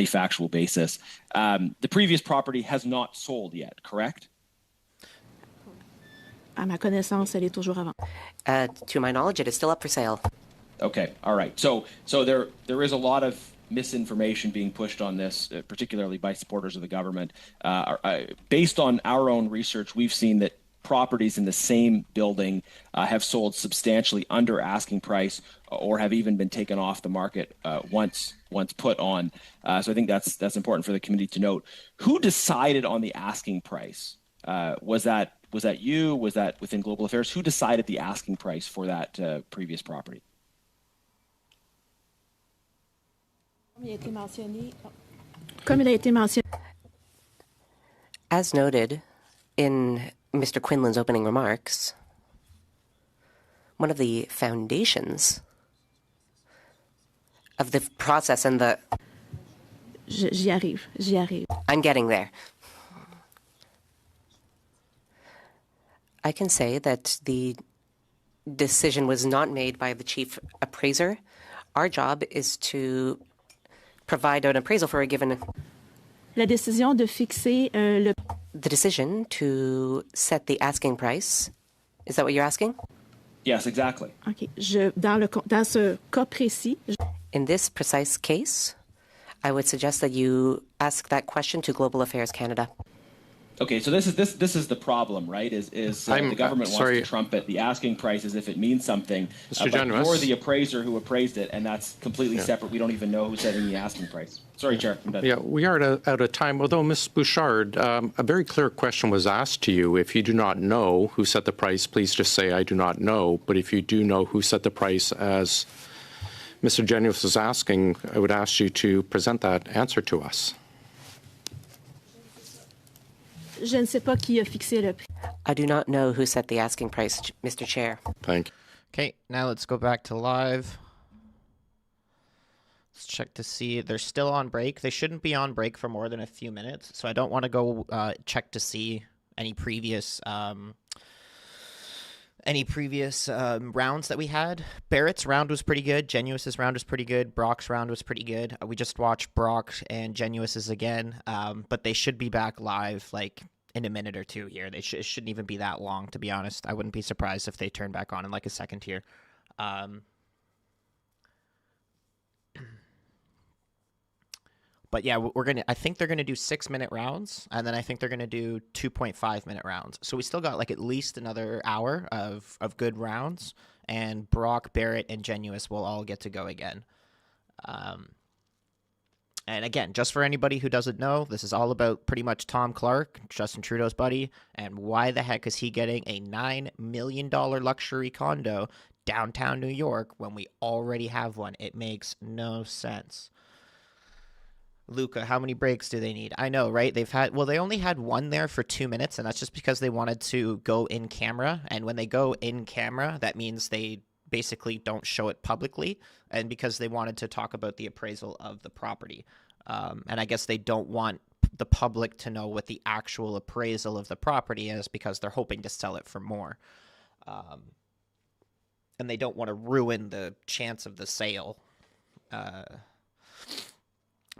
factual basis? The previous property has not sold yet, correct? À ma connaissance, elle est toujours à vendre. To my knowledge, it is still up for sale. Okay, all right. So there is a lot of misinformation being pushed on this, particularly by supporters of the government. Based on our own research, we've seen that properties in the same building have sold substantially under asking price or have even been taken off the market once put on. So I think that's important for the committee to note. Who decided on the asking price? Was that you? Was that within Global Affairs? Who decided the asking price for that previous property? Comme il a été mentionné. As noted in Mr. Quinlan's opening remarks, one of the foundations of the process and the... J'y arrive. I'm getting there. I can say that the decision was not made by the chief appraiser. Our job is to provide an appraisal for a given... La décision de fixer le... The decision to set the asking price. Is that what you're asking? Yes, exactly. Okay. Dans ce cas précis... In this precise case, I would suggest that you ask that question to Global Affairs Canada. Okay, so this is the problem, right? Is the government wants to trumpet the asking price as if it means something. Mr. But Genuis. you're the appraiser who appraised it, and that's completely separate. We don't even know who's setting the asking price. Sorry, Chair. I'm done. Yeah, we are at a time, although Ms. Bouchard, a very clear question was asked to you. If you do not know who set the price, please just say, I do not know. But if you do know who set the price, as Mr. Genuis was asking, I would ask you to present that answer to us. Je ne sais pas qui a fixé le prix. I do not know who set the asking price, Mr. Chair. Thank you. Okay, now let's go back to live. Let's check to see. They're still on break. They shouldn't be on break for more than a few minutes, so I don't want to go check to see any previous rounds that we had. Barrett's round was pretty good. Genuis's round was pretty good. Brock's round was pretty good. We just watched Brock and Genuis's again, but they should be back live like in a minute or two here. It shouldn't even be that long, to be honest. I wouldn't be surprised if they turn back on in like a second here. But yeah, I think they're gonna do 6-minute rounds, and then I think they're gonna do 2.5-minute rounds. So we still got like at least another hour of good rounds, and Brock, Barrett, and Genuis will all get to go again. And again, just for anybody who doesn't know, this is all about pretty much Tom Clark, Justin Trudeau's buddy, and why the heck is he getting a $9 million luxury condo downtown New York when we already have one? It makes no sense. Luca, how many breaks do they need? I know, right? They only had one there for 2 minutes, and that's just because they wanted to go in camera. And when they go in camera, that means they basically don't show it publicly, and because they wanted to talk about the appraisal of the property. And I guess they don't want the public to know what the actual appraisal of the property is because they're hoping to sell it for more. And they don't want to ruin the chance of the sale.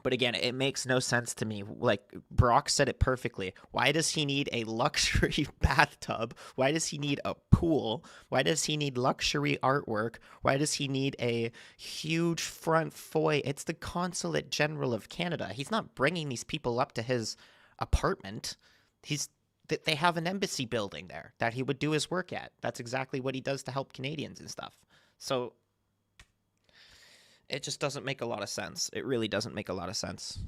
But again, it makes no sense to me. Like, Brock said it perfectly. Why does he need a luxury bathtub? Why does he need a pool? Why does he need luxury artwork? Why does he need a huge front foyer? It's the Consulate General of Canada. He's not bringing these people up to his apartment. They have an embassy building there that he would do his work at. That's exactly what he does to help Canadians and stuff. So it just doesn't make a lot of sense. It really doesn't make a lot of sense.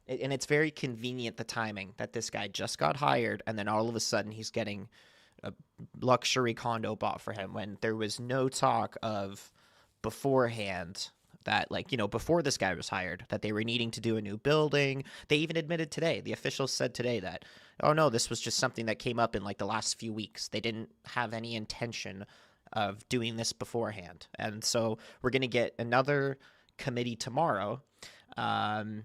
And it's very convenient, the timing, that this guy just got hired and then all of a sudden he's getting a luxury condo bought for him when there was no talk of beforehand that, like, you know, before this guy was hired, that they were needing to do a new building. They even admitted today, the officials said today that, oh no, this was just something that came up in like the last few weeks. They didn't have any intention of doing this beforehand. And so we're going to get another committee tomorrow, and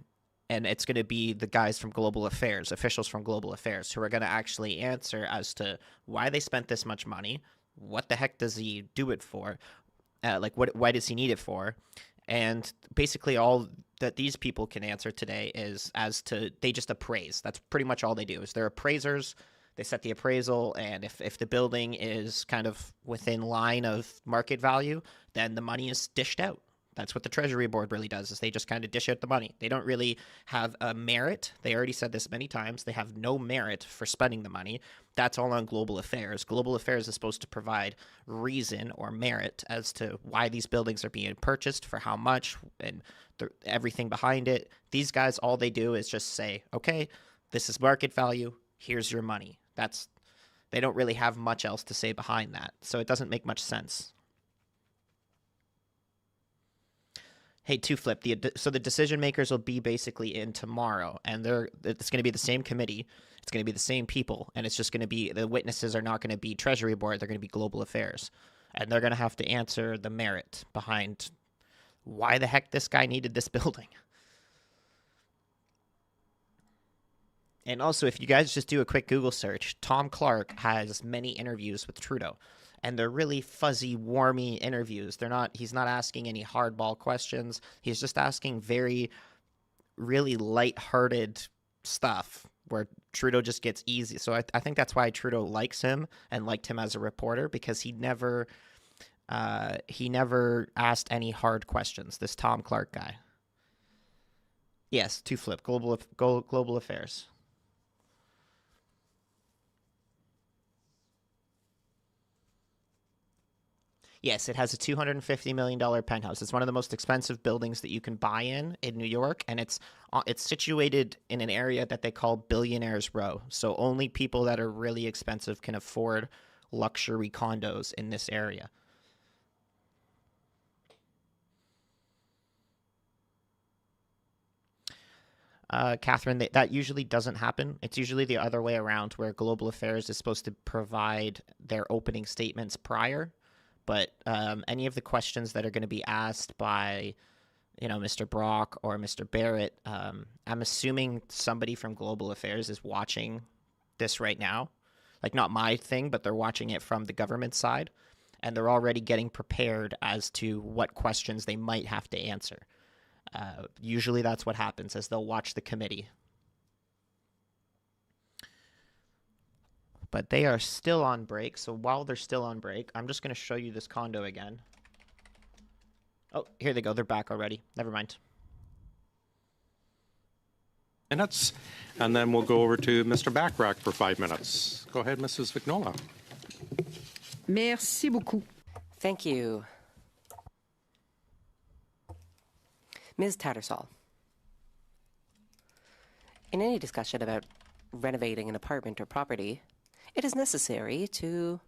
it's going to be the guys from Global Affairs, officials from Global Affairs, who are going to actually answer as to why they spent this much money, what the heck does he do it for, why does he need it for, and basically all that these people can answer today is as to, they just appraise. That's pretty much all they do, is they're appraisers. They set the appraisal, and if the building is kind of within line of market value, then the money is dished out. That's what the Treasury Board really does, is they just kind of dish out the money. They don't really have a merit. They already said this many times. They have no merit for spending the money. That's all on Global Affairs. Global Affairs is supposed to provide reason or merit as to why these buildings are being purchased, for how much, and everything behind it. These guys, all they do is just say, okay, this is market value. Here's your money. They don't really have much else to say behind that, so it doesn't make much sense. Hey, Flip, so the decision makers will be basically in tomorrow, and it's going to be the same committee, it's going to be the same people, and it's just going to be, the witnesses are not going to be Treasury Board, they're going to be Global Affairs, and they're going to have to answer the merit behind why the heck this guy needed this building. And also, if you guys just do a quick Google search, Tom Clark has many interviews with Trudeau, and they're really fuzzy, warmy interviews. He's not asking any hardball questions. He's just asking really lighthearted stuff where Trudeau just gets easy. So I think that's why Trudeau likes him and liked him as a reporter, because he never asked any hard questions. This Tom Clark guy. Yes, Flip, Global Affairs. Yes, it has a $250 million penthouse. It's one of the most expensive buildings that you can buy in New York, and it's situated in an area that they call Billionaires Row. So only people that are really expensive can afford luxury condos in this area. Catherine, that usually doesn't happen. It's usually the other way around, where Global Affairs is supposed to provide their opening statements prior. But any of the questions that are going to be asked by, Mr. Brock or Mr. Barrett, I'm assuming somebody from Global Affairs is watching this right now. Like, not my thing, but they're watching it from the government side. And they're already getting prepared as to what questions they might have to answer. Usually that's what happens, as they'll watch the committee. but they are still on break. So while they're still on break, I'm just going to show you this condo again. Oh, here they go. They're back already. Never mind. Minutes, and then we'll go over to Mr. Backrack for 5 minutes. Go ahead, Mrs. Vignola. Merci beaucoup. Thank you. Ms. Tattersall, in any discussion about renovating an apartment or property, it is necessary to,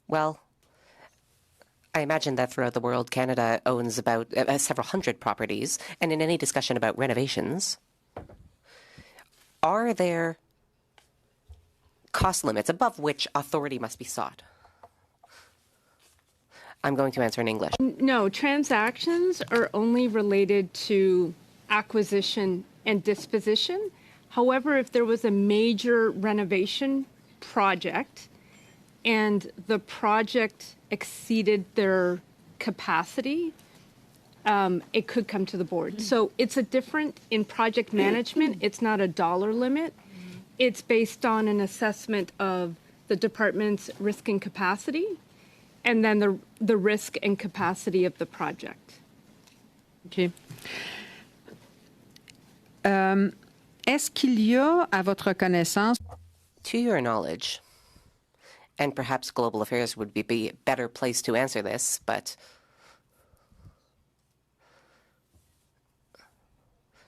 well, I imagine that throughout the world, Canada owns about several hundred properties, and in any discussion about renovations, are there cost limits above which authority must be sought? I'm going to answer in English. No, transactions are only related to acquisition and disposition. However, if there was a major renovation project and the project exceeded their capacity, it could come to the board. So it's a different in project management. It's not a dollar limit. It's based on an assessment of the department's risk and capacity, and then the risk and capacity of the project. OK. Est-ce qu'il y a, à votre connaissance, to your knowledge, and perhaps Global Affairs would be a better place to answer this, but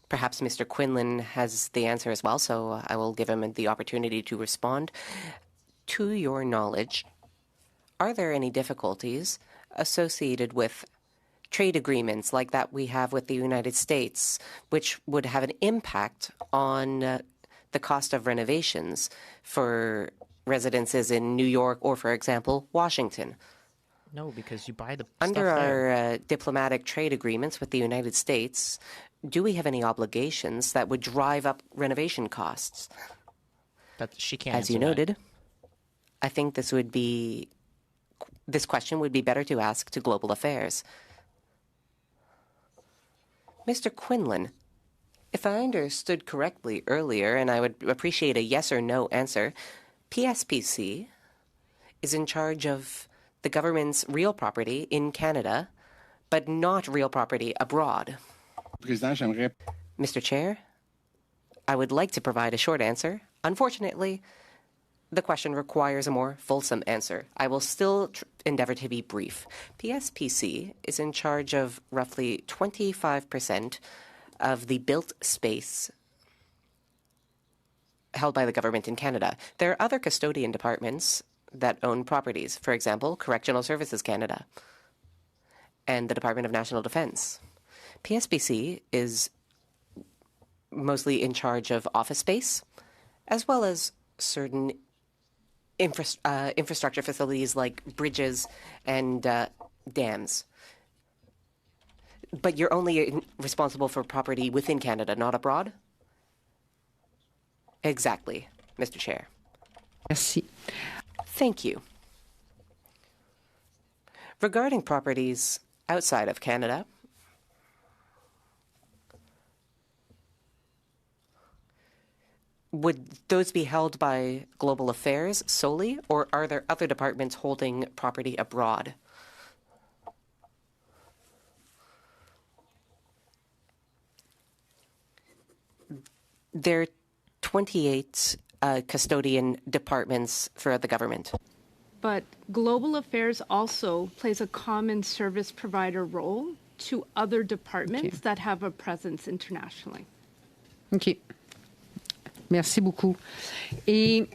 perhaps Mr. Quinlan has the answer as well, so I will give him the opportunity to respond. To your knowledge, are there any difficulties associated with trade agreements like that we have with the United States, which would have an impact on the cost of renovations for residences in New York or, for example, Washington? No, because you buy the Under stuff there. our diplomatic trade agreements with the United States, do we have any obligations that would drive up renovation costs? That she can't. As you answer that. noted, I think this question would be better to ask to Global Affairs. Mr. Quinlan, if I understood correctly earlier, and I would appreciate a yes or no answer, PSPC is in charge of the government's real property in Canada, but not real property abroad. Mr. Chair, I would like to provide a short answer. Unfortunately, the question requires a more fulsome answer. I will still endeavor to be brief. PSPC is in charge of roughly 25% of the built space held by the government in Canada. There are other custodian departments that own properties. For example, Correctional Services Canada and the Department of National Defence. PSPC is mostly in charge of office space, as well as certain infrastructure facilities like bridges and dams. But you're only responsible for property within Canada, not abroad? Exactly, Mr. Chair. Merci. Thank you. Regarding properties outside of Canada, would those be held by Global Affairs solely, or are there other departments holding property abroad? There are 28 custodian departments throughout the government. But Global Affairs also plays a common service provider role to other departments that have a presence internationally. OK. Merci beaucoup. Et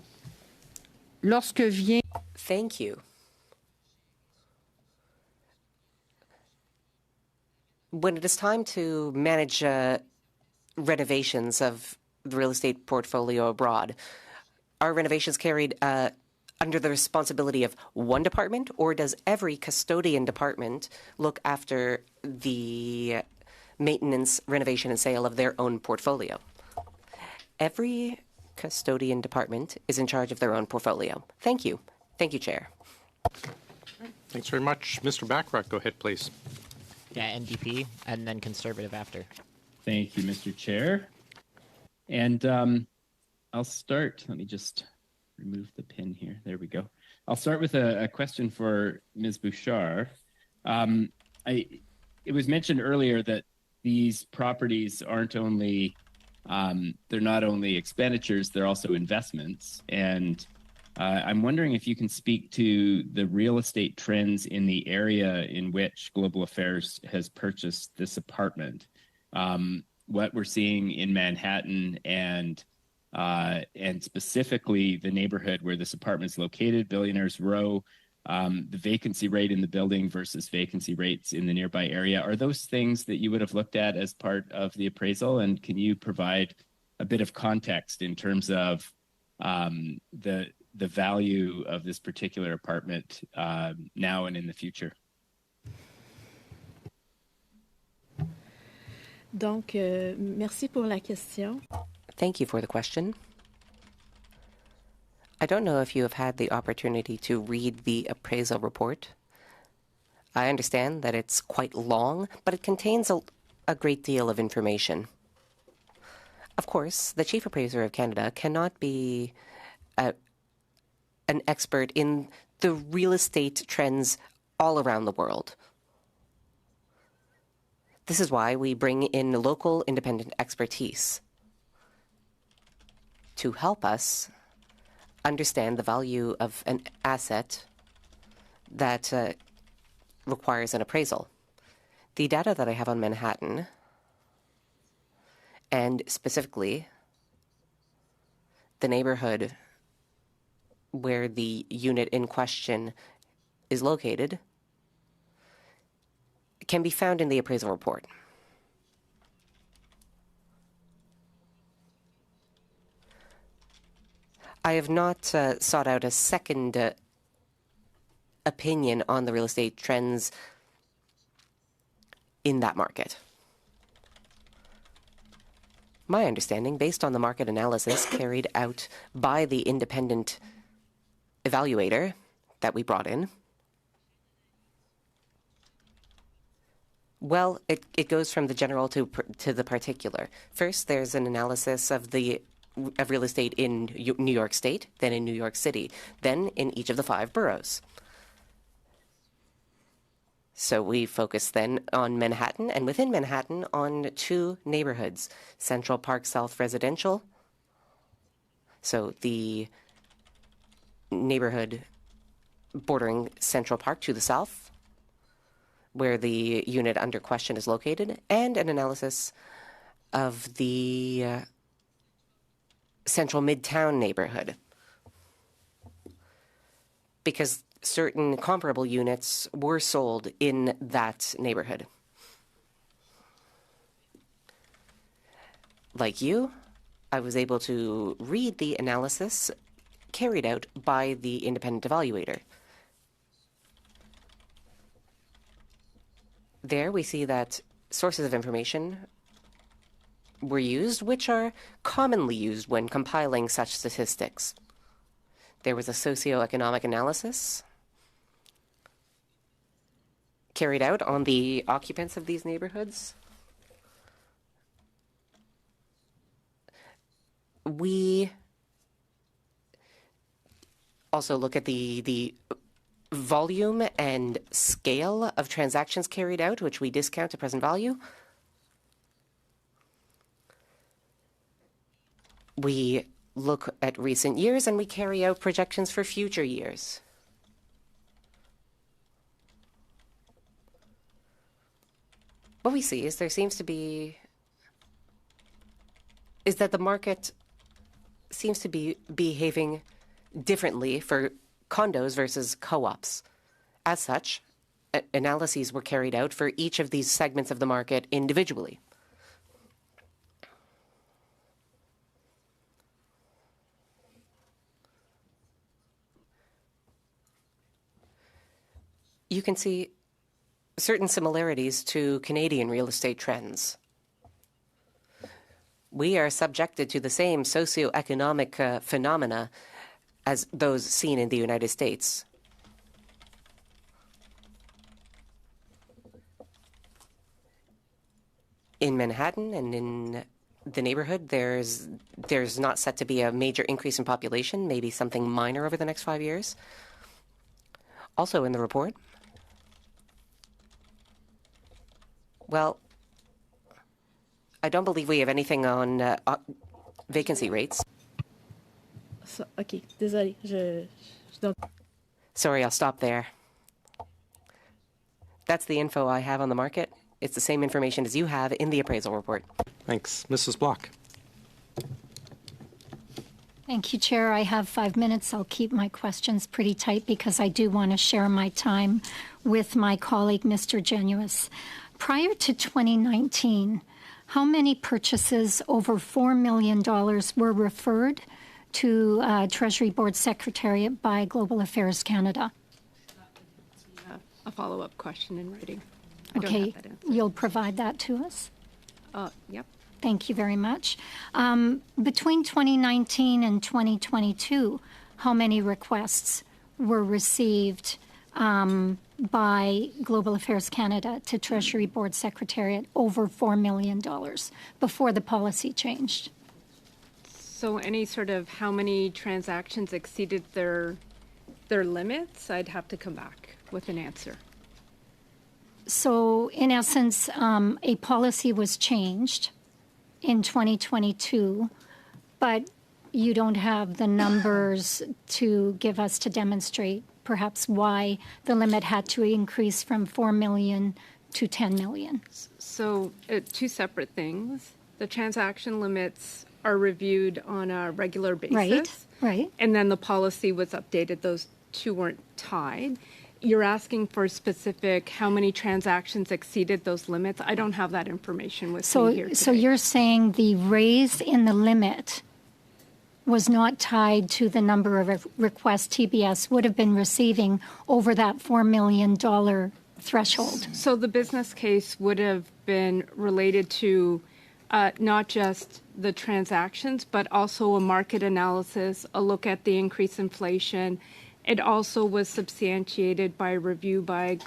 lorsque vient... Thank you. When it is time to manage renovations of the real estate portfolio abroad, are renovations carried under the responsibility of one department, or does every custodian department look after the maintenance, renovation, and sale of their own portfolio? Every custodian department is in charge of their own portfolio. Thank you. Thank you, Chair. Thanks very much. Mr. Backrack, go ahead, please. Yeah, NDP, and then Conservative after. Thank you, Mr. Chair. And I'll start. Let me just remove the pin here. There we go. I'll start with a question for Ms. Bouchard. It was mentioned earlier that these properties aren't only, they're not only expenditures, they're also investments. And I'm wondering if you can speak to the real estate trends in the area in which Global Affairs has purchased this apartment. What we're seeing in Manhattan and specifically the neighborhood where this apartment is located, Billionaires Row, the vacancy rate in the building versus vacancy rates in the nearby area. Are those things that you would have looked at as part of the appraisal? And can you provide a bit of context in terms of the value of this particular apartment now and in the future? Donc, merci pour la question. Thank you for the question. I don't know if you have had the opportunity to read the appraisal report. I understand that it's quite long, but it contains a great deal of information. Of course, the Chief Appraiser of Canada cannot be an expert in the real estate trends all around the world. This is why we bring in local independent expertise to help us understand the value of an asset that requires an appraisal. The data that I have on Manhattan, and specifically the neighborhood where the unit in question is located, can be found in the appraisal report. I have not sought out a second opinion on the real estate trends in that market. My understanding, based on the market analysis carried out by the independent evaluator that we brought in, well, it goes from the general to the particular. First, there's an analysis of real estate in New York State, then in New York City, then in each of the 5 boroughs. So we focus then on Manhattan, and within Manhattan on 2 neighborhoods, Central Park South Residential, so the neighborhood bordering Central Park to the south, where the unit under question is located, and an analysis of the Central Midtown neighborhood, because certain comparable units were sold in that neighborhood. Like you, I was able to read the analysis carried out by the independent evaluator. There we see that sources of information were used, which are commonly used when compiling such statistics. There was a socioeconomic analysis carried out on the occupants of these neighborhoods. We also look at the volume and scale of transactions carried out, which we discount to present value. We look at recent years and we carry out projections for future years. What we see is that the market seems to be behaving differently for condos versus co-ops. As such, analyses were carried out for each of these segments of the market individually. You can see certain similarities to Canadian real estate trends. We are subjected to the same socioeconomic phenomena as those seen in the United States. In Manhattan and in the neighborhood. There's not set to be a major increase in population, maybe something minor over the next 5 years. Also in the report, well, I don't believe we have anything on vacancy rates. OK, désolé. Sorry, I'll stop there. That's the info I have on the market. It's the same information as you have in the appraisal report. Thanks. Mrs. Block. Thank you, Chair. I have 5 minutes. I'll keep my questions pretty tight because I do want to share my time with my colleague, Mr. Genuis. Prior to 2019, how many purchases over $4 million were referred to Treasury Board Secretariat by Global Affairs Canada? A follow-up question in writing. Okay, you'll provide that to us? Yep. Thank you very much. Between 2019 and 2022, how many requests were received by Global Affairs Canada to Treasury Board Secretariat over $4 million before the policy changed? So any sort of how many transactions exceeded their limits, I'd have to come back with an answer. So in essence, a policy was changed in 2022, but you don't have the numbers to give us to demonstrate perhaps why the limit had to increase from 4 million to 10 million. So two separate things. The transaction limits are reviewed on a regular basis. Right. And then the policy was updated. Those two weren't tied. You're asking for specific how many transactions exceeded those limits. I don't have that information with me here today. So you're saying the raise in the limit was not tied to the number of requests TBS would have been receiving over that $4 million threshold? So the business case would have been related to not just the transactions, but also a market analysis, a look at the increased inflation. It also was substantiated by a review by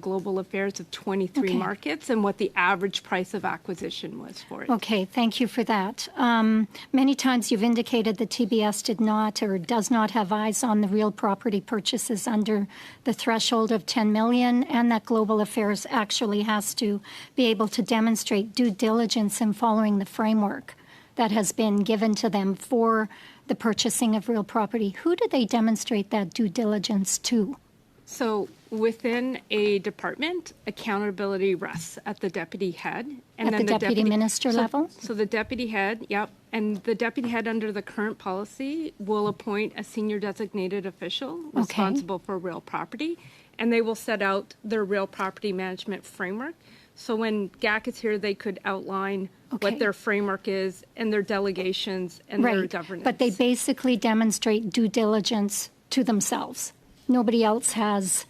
Global Affairs of 23 markets and what the average price of acquisition was for it. Okay, thank you for that. Many times you've indicated that TBS did not or does not have eyes on the real property purchases under the threshold of 10 million, and that Global Affairs actually has to be able to demonstrate due diligence in following the framework that has been given to them for the purchasing of real property. Who do they demonstrate that due diligence to? So within a department, accountability rests at the deputy head. And at then the deputy minister level? So the deputy head, yep. And the deputy head under the current policy will appoint a senior designated official responsible for real property. And they will set out their real property management framework. So when GAC is here, they could outline what their framework is and their delegations and their governance. But they basically demonstrate due diligence to themselves. Nobody else has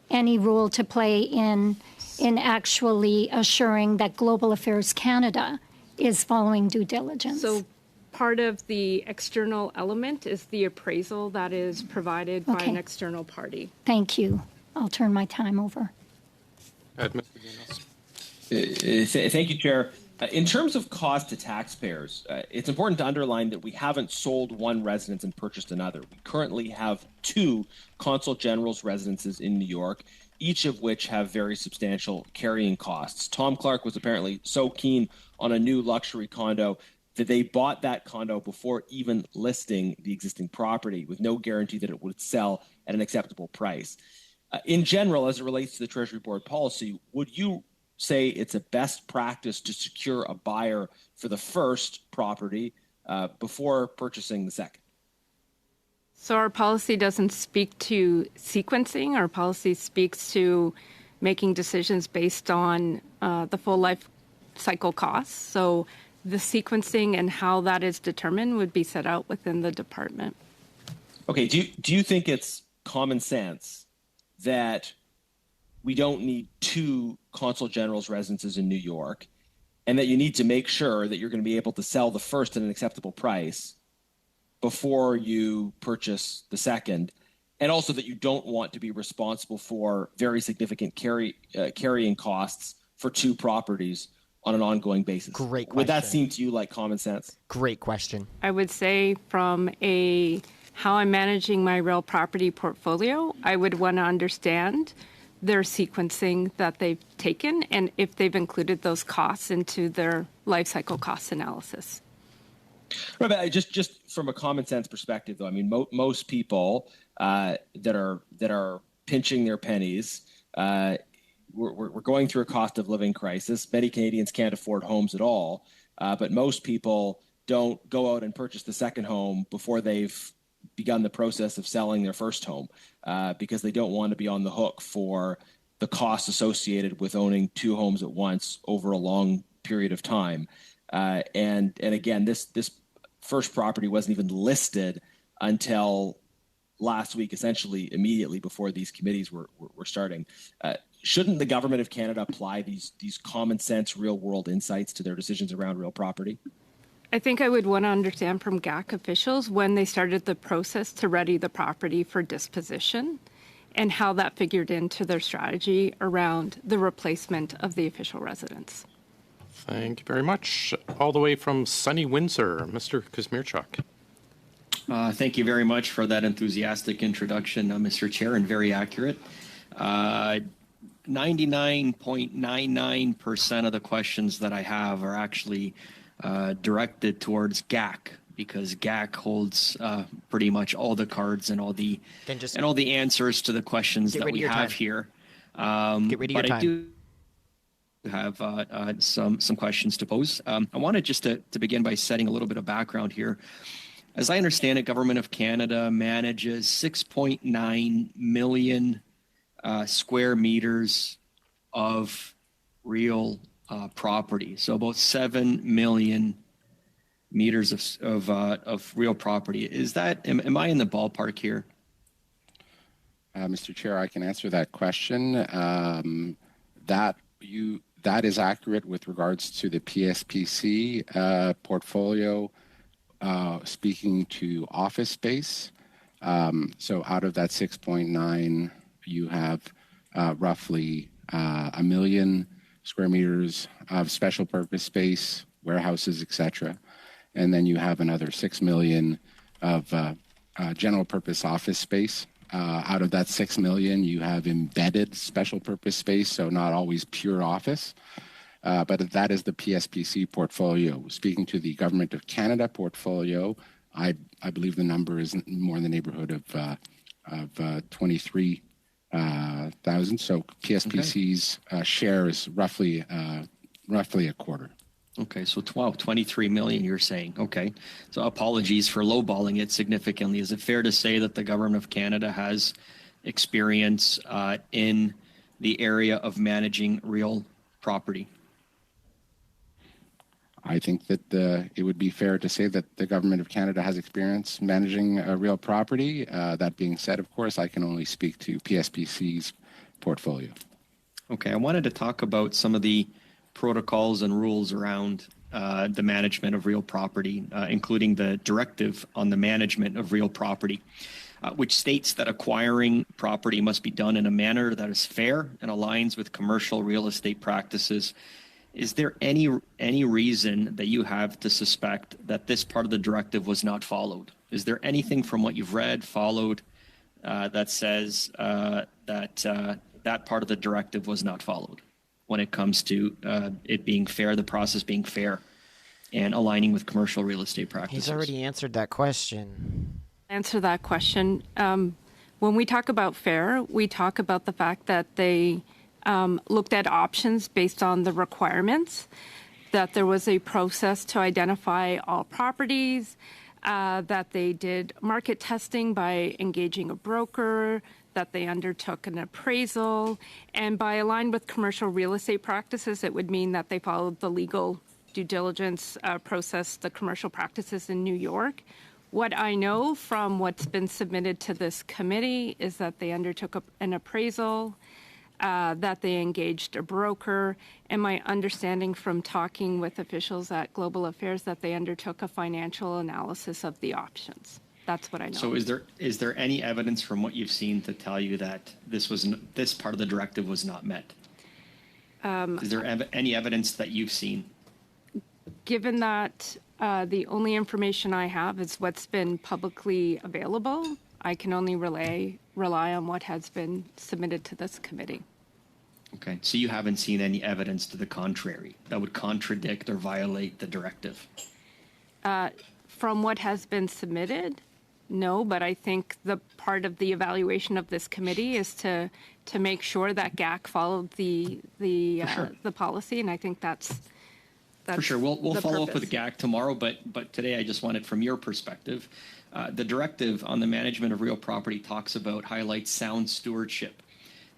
any role to play in actually assuring that Global Affairs Canada is following due diligence. So part of the external element is the appraisal that is provided by an external party. Thank you. I'll turn my time over. Thank you, Chair. In terms of cost to taxpayers, it's important to underline that we haven't sold one residence and purchased another. We currently have 2 Consulate General's residences in New York, each of which have very substantial carrying costs. Tom Clark was apparently so keen on a new luxury condo that they bought that condo before even listing the existing property with no guarantee that it would sell at an acceptable price. In general, as it relates to the Treasury Board policy, would you say it's a best practice to secure a buyer for the first property before purchasing the second? So our policy doesn't speak to sequencing. Our policy speaks to making decisions based on the full life cycle costs. So the sequencing and how that is determined would be set out within the department. Okay, do you think it's common sense that we don't need 2 Consul General's residences in New York, and that you need to make sure that you're going to be able to sell the first at an acceptable price before you purchase the second, and also that you don't want to be responsible for very significant carrying costs for 2 properties on an ongoing basis? Great question. Would that seem to you like common sense? Great question. I would say from how I'm managing my real property portfolio, I would want to understand their sequencing that they've taken and if they've included those costs into their life cycle cost analysis. Right, but just from a common sense perspective, though, I mean, most people that are pinching their pennies, we're going through a cost of living crisis. Many Canadians can't afford homes at all, but most people don't go out and purchase the second home before they've begun the process of selling their first home because they don't want to be on the hook for the costs associated with owning two homes at once over a long period of time. And again, this first property wasn't even listed until last week, essentially immediately before these committees were starting. Shouldn't the government of Canada apply these common sense, real world insights to their decisions around real property? I think I would want to understand from GAC officials when they started the process to ready the property for disposition and how that figured into their strategy around the replacement of the official residence. Thank you very much. All the way from sunny Windsor, Mr. Kuzmierczuk. Thank you very much for that enthusiastic introduction, Mr. Chair, and very accurate. 99.99% of the questions that I have are actually directed towards GAC because GAC holds pretty much all the cards and all the answers to the questions that we have here. Get rid of your time. I do have some questions to pose. I wanted just to begin by setting a little bit of background here. As I understand it, Government of Canada manages 6.9 million square meters of real property. So about 7 million meters of real property. Is that, am I in the ballpark here? Mr. Chair, I can answer that question. That is accurate with regards to the PSPC portfolio, speaking to office space. So out of that 6.9, you have roughly 1 million square meters of special purpose space, warehouses, etc. And then you have another 6 million of general purpose office space. Out of that 6 million, you have embedded special purpose space, so not always pure office. But that is the PSPC portfolio. Speaking to the Government of Canada portfolio, I believe the number is more in the neighborhood of 23,000. So PSPC's share is roughly a quarter. Okay, so 23 million you're saying. Okay, so apologies for lowballing it significantly. Is it fair to say that the Government of Canada has experience in the area of managing real property? I think that it would be fair to say that the Government of Canada has experience managing real property. That being said, of course, I can only speak to PSPC's portfolio. Okay, I wanted to talk about some of the protocols and rules around the management of real property, including the directive on the management of real property, which states that acquiring property must be done in a manner that is fair and aligns with commercial real estate practices. Is there any reason that you have to suspect that this part of the directive was not followed? Is there anything from what you've read, followed, that says that part of the directive was not followed when it comes to it being fair, the process being fair, and aligning with commercial real estate practices? He's already answered that question. Answer that question. When we talk about fair, we talk about the fact that they looked at options based on the requirements, that there was a process to identify all properties, that they did market testing by engaging a broker, that they undertook an appraisal, and by aligned with commercial real estate practices, it would mean that they followed the legal due diligence process, the commercial practices in New York. What I know from what's been submitted to this committee is that they undertook an appraisal, that they engaged a broker, and my understanding from talking with officials at Global Affairs that they undertook a financial analysis of the options. That's what I know. So is there any evidence from what you've seen to tell you that this part of the directive was not met? Is there any evidence that you've seen? Given that the only information I have is what's been publicly available, I can only rely on what has been submitted to this committee. Okay, so you haven't seen any evidence to the contrary that would contradict or violate the directive? From what has been submitted, no, but I think the part of the evaluation of this committee is to make sure that GAC followed the policy, and I think that's for sure. We'll follow up purpose. with GAC tomorrow, but today I just wanted, from your perspective, the directive on the management of real property highlights sound stewardship.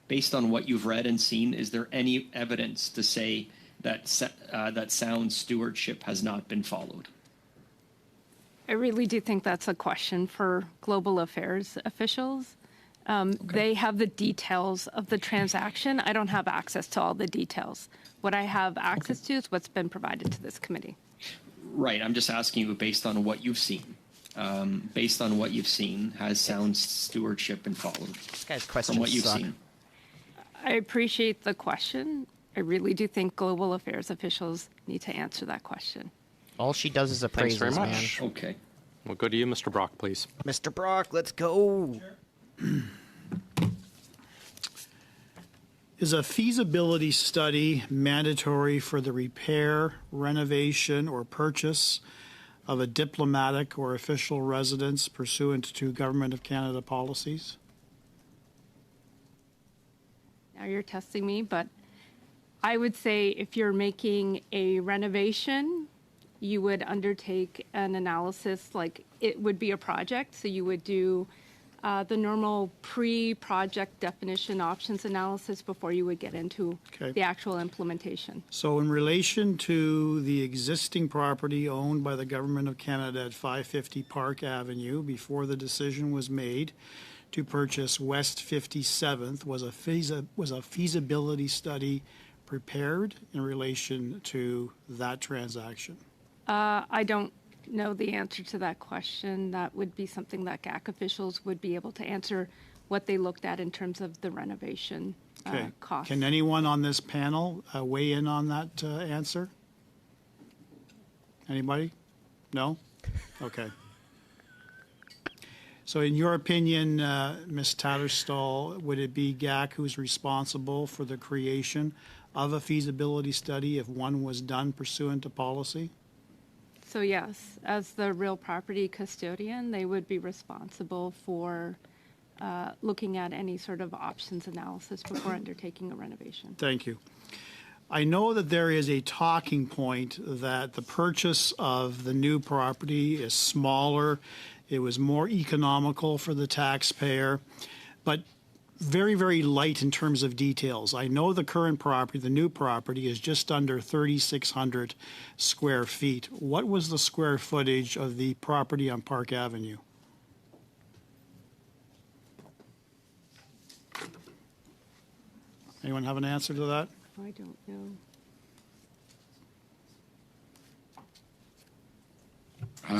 Based on what you've read and seen, is there any evidence to say that that sound stewardship has not been followed? I really do think that's a question for global affairs officials. They have the details of the transaction. I don't have access to all the details. What I have access to is what's been provided to this committee. Right. I'm just asking you based on what you've seen. Based on what you've seen, has sound stewardship been followed? This guy's questions from what you've suck. seen. I appreciate the question. I really do think global affairs officials need to answer that question. All she does is appraise. Thanks very much. Man. Okay. We'll go to you, Mr. Brock, please. Mr. Brock, let's go. Is a feasibility study mandatory for the repair, renovation, or purchase of a diplomatic or official residence pursuant to Government of Canada policies? Now you're testing me, but I would say if you're making a renovation, you would undertake an analysis, like it would be a project. So you would do the normal pre-project definition options analysis before you would get into the actual implementation. So in relation to the existing property owned by the Government of Canada at 550 Park Avenue, before the decision was made to purchase West 57th, was a feasibility study prepared in relation to that transaction? I don't know the answer to that question. That would be something that GAC officials would be able to answer, what they looked at in terms of the renovation cost. Can anyone on this panel weigh in on that answer? Anybody? No? Okay. So in your opinion, Ms. Tattersall, would it be GAC who's responsible for the creation of a feasibility study if one was done pursuant to policy? So yes, as the real property custodian, they would be responsible for looking at any sort of options analysis before undertaking a renovation. Thank you. I know that there is a talking point that the purchase of the new property is smaller, it was more economical for the taxpayer, but very, very light in terms of details. I know the current property, the new property, is just under 3,600 square feet. What was the square footage of the property on Park Avenue? Anyone have an answer to that? I don't know.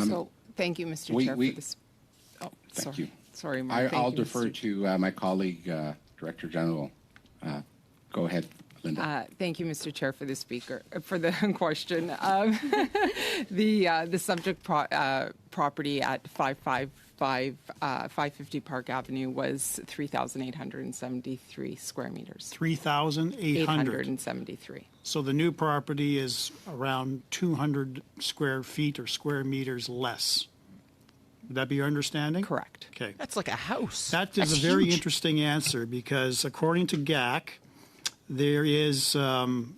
So, thank you, Mr. Chair, for this. Oh, Thank you. Sorry, Mark. I'll defer to my colleague, Director General. Go ahead, Linda. Thank you, Mr. Chair, for the question. The subject property at 550 Park Avenue was 3,873 square meters. 3,873. So the new property is around 200 square feet or square meters less. Would that be your understanding? Correct. Okay. That's like a house. That is a very interesting answer because according to GAC, there is an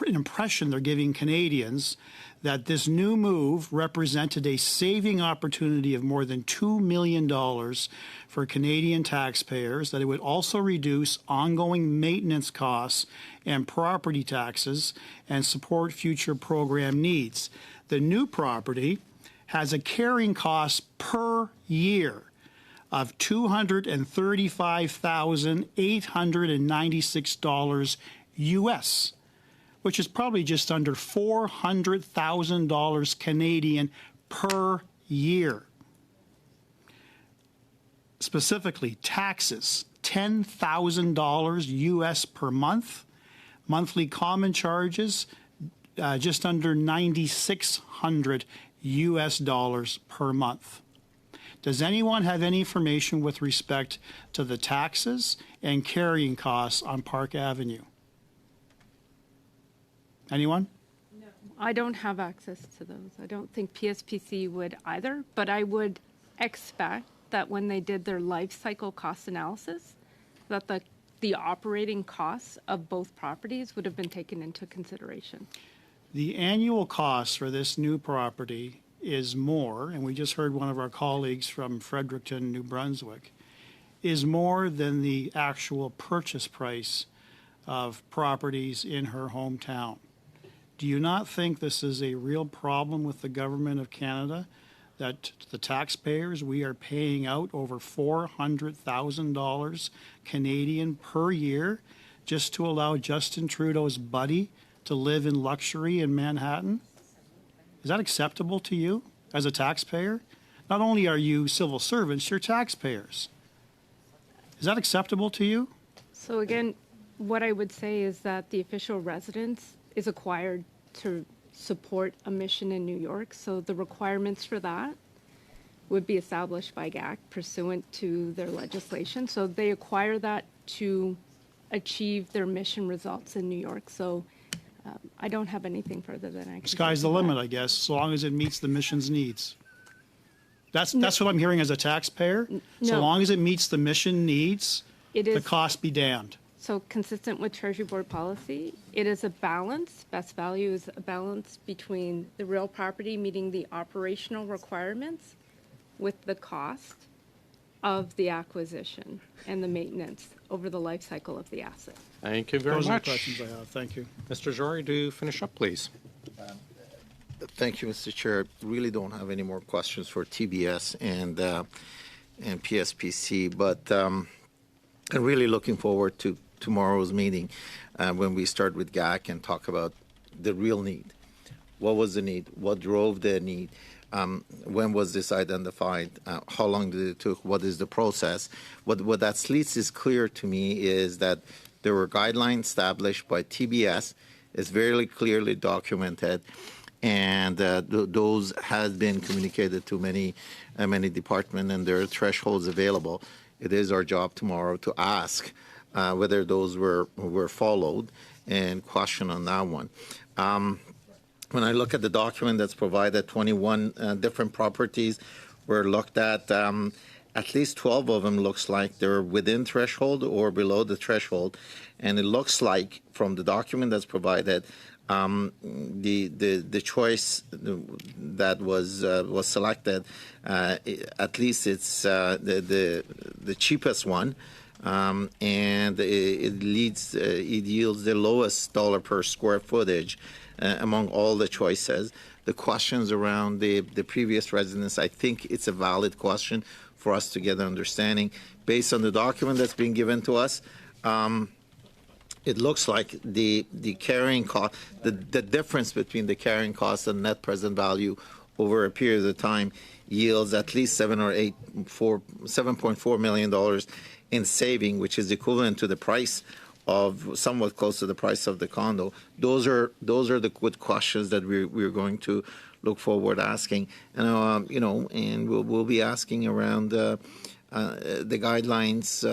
impression they're giving Canadians that this new move represented a saving opportunity of more than $2 million for Canadian taxpayers, that it would also reduce ongoing maintenance costs and property taxes and support future program needs. The new property has a carrying cost per year of $235,896 US, which is probably just under $400,000 Canadian per year. Specifically, taxes, $10,000 US per month, Monthly common charges, just under $9,600 US per month. Does anyone have any information with respect to the taxes and carrying costs on Park Avenue? Anyone? No, I don't have access to those. I don't think PSPC would either, but I would expect that when they did their life cycle cost analysis, that the operating costs of both properties would have been taken into consideration. The annual cost for this new property is more, and we just heard one of our colleagues from Fredericton, New Brunswick, is more than the actual purchase price of properties in her hometown. Do you not think this is a real problem with the government of Canada, that the taxpayers, we are paying out over $400,000 Canadian per year just to allow Justin Trudeau's buddy to live in luxury in Manhattan? Is that acceptable to you as a taxpayer? Not only are you civil servants, you're taxpayers. Is that acceptable to you? So again, what I would say is that the official residence is acquired to support a mission in New York. So the requirements for that would be established by GAC pursuant to their legislation. So they acquire that to achieve their mission results in New York. So I don't have anything further than I can. Sky's the limit, I guess, so long as it meets the mission's needs. That's what I'm hearing as a taxpayer. No. So long as it meets the mission needs, the cost be damned. So consistent with Treasury Board policy, it is a balance. Best value is a balance between the real property meeting the operational requirements with the cost of the acquisition and the maintenance over the life cycle of the asset. Thank you very much. Those are the questions I have. Thank you. Mr. Jory, to finish up, please. Thank you, Mr. Chair. Really don't have any more questions for TBS and PSPC, but I'm really looking forward to tomorrow's meeting when we start with GAC and talk about the real need. What was the need? What drove the need? When was this identified? How long did it take? What is the process? What at least is clear to me is that there were guidelines established by TBS. It's very clearly documented, and those has been communicated to many departments, and there are thresholds available. It is our job tomorrow to ask whether those were followed and question on that one. When I look at the document that's provided, 21 different properties were looked at least 12 of them looks like they're within threshold or below the threshold. And it looks like from the document that's provided, the choice that was selected, at least it's the cheapest one. And it yields the lowest dollar per square footage among all the choices. The questions around the previous residents, I think it's a valid question for us to get an understanding. Based on the document that's been given to us, it looks like the carrying cost, the difference between the carrying cost and net present value over a period of time yields at least $7.4 million in saving, which is equivalent to the price of somewhat close to the price of the condo. Those are the good questions that we're going to look forward asking, and and we'll be asking around the guidelines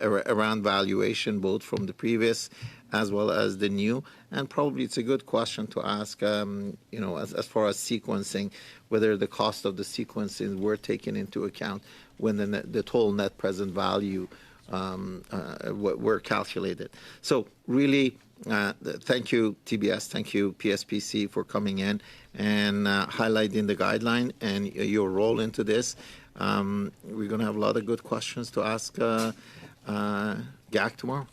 around valuation, both from the previous as well as the new. And probably it's a good question to ask, as far as sequencing, whether the cost of the sequencing were taken into account when the total net present value were calculated. So really, thank you, TBS, thank you, PSPC, for coming in and highlighting the guideline and your role into this. We're going to have a lot of good questions to ask GAC tomorrow.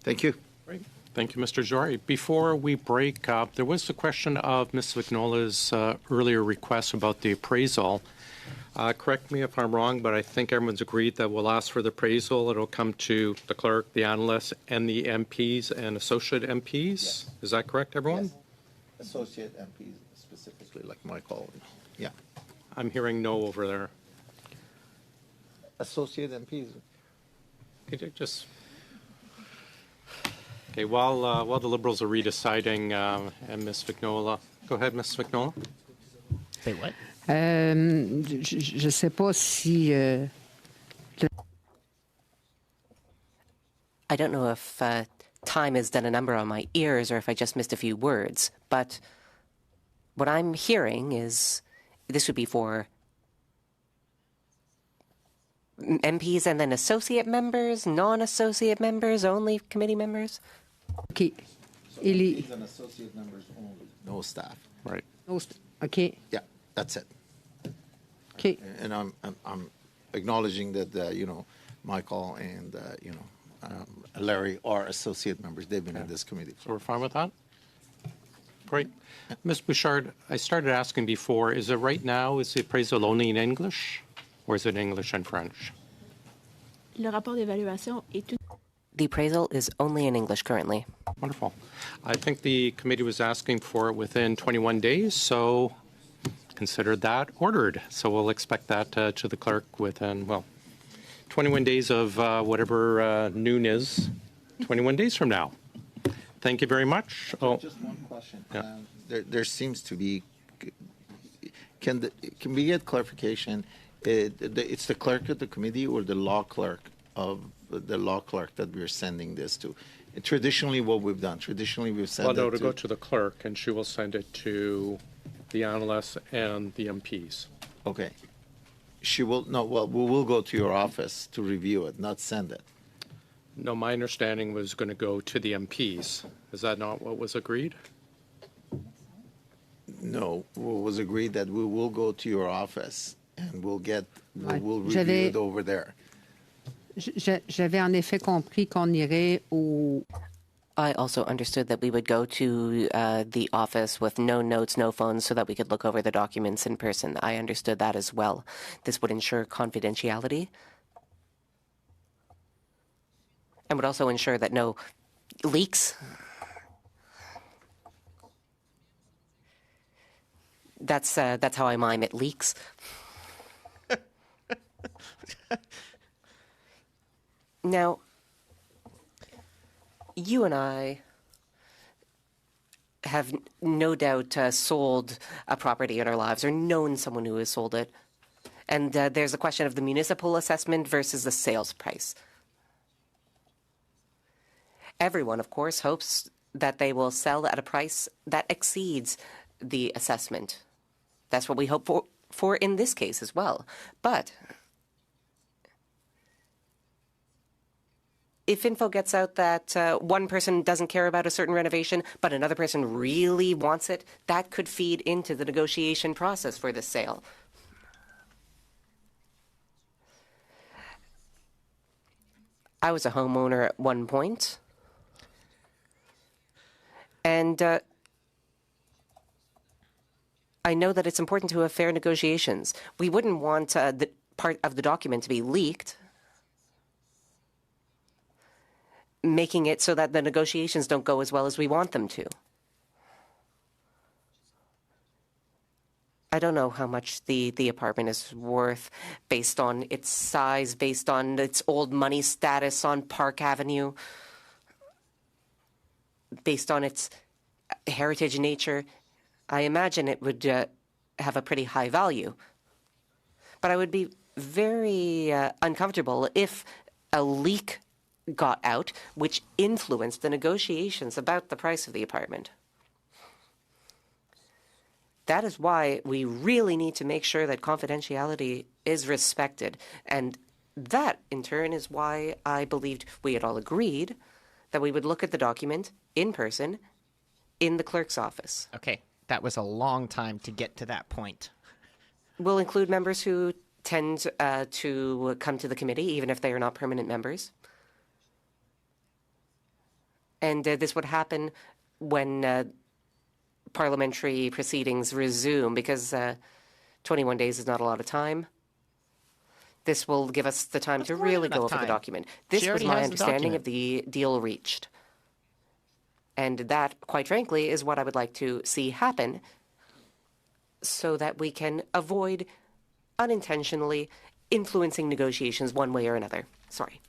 Thank you. Great. Thank you, Mr. Jory. Before we break up, there was a question of Ms. Vignola's earlier request about the appraisal. Correct me if I'm wrong, but I think everyone's agreed that we'll ask for the appraisal. It'll come to the clerk, the analysts, and the MPs and associate MPs. Yes. Is that correct, everyone? Yes. Associate MPs specifically, like my colleague. Yeah. I'm hearing no over there. Associate MPs. Could you just... Okay, while the Liberals are redeciding, and Ms. Vignola, go ahead, Ms. Vignola. Say what? Je sais pas si. I don't know if time has done a number on my ears or if I just missed a few words, but what I'm hearing is this would be for MPs and then associate members, non-associate members, only committee members? Okay. MPs and associate members only, no staff. Right. Okay. Yeah, that's it. Okay. And I'm acknowledging that Michael and Larry are associate members. They've been in this committee. So we're fine with that? Great. Ms. Bouchard, I started asking before, is it right now, is the appraisal only in English, or is it English and French? Le rapport d'évaluation est The appraisal is only in English currently. Wonderful. I think the committee was asking for it within 21 days, so consider that ordered. So we'll expect that to the clerk within, 21 days of whatever noon is, 21 days from now. Thank you very much. Just one question. Yeah. There seems to be. Can we get clarification? It's the clerk of the committee or the law clerk that we're sending this to. Traditionally, what we've done. Traditionally, we've sent it to go to the clerk, and she will send it to the analysts and the MPs. Okay. She will no. Well, we will go to your office to review it, not send it. No, my understanding was going to go to the MPs. Is that not what was agreed? No, it was agreed that we will go to your office and we'll review it over there. J'avais en effet compris qu'on irait au. I also understood that we would go to the office with no notes, no phones, so that we could look over the documents in person. I understood that as well. This would ensure confidentiality and would also ensure that no leaks. That's how I mime it, leaks. Now, you and I have no doubt sold a property in our lives or known someone who has sold it. And there's a question of the municipal assessment versus the sales price. Everyone, of course, hopes that they will sell at a price that exceeds the assessment. That's what we hope for in this case as well. But if info gets out that one person doesn't care about a certain renovation, but another person really wants it, that could feed into the negotiation process for this sale. I was a homeowner at one point, and I know that it's important to have fair negotiations. We wouldn't want the part of the document to be leaked, making it so that the negotiations don't go as well as we want them to. I don't know how much the apartment is worth based on its size, based on its old money status on Park Avenue, based on its heritage nature. I imagine it would have a pretty high value. But I would be very uncomfortable if a leak got out, which influenced the negotiations about the price of the apartment. That is why we really need to make sure that confidentiality is respected. And that, in turn, is why I believed we had all agreed that we would look at the document in person in the clerk's office. Okay, that was a long time to get to that point. We'll include members who tend to come to the committee, even if they are not permanent members. And this would happen when parliamentary proceedings resume, because 21 days is not a lot of time. This will give us the time to really go over the document. This was my understanding of the deal reached. And that, quite frankly, is what I would like to see happen so that we can avoid unintentionally influencing negotiations one way or another. Sorry.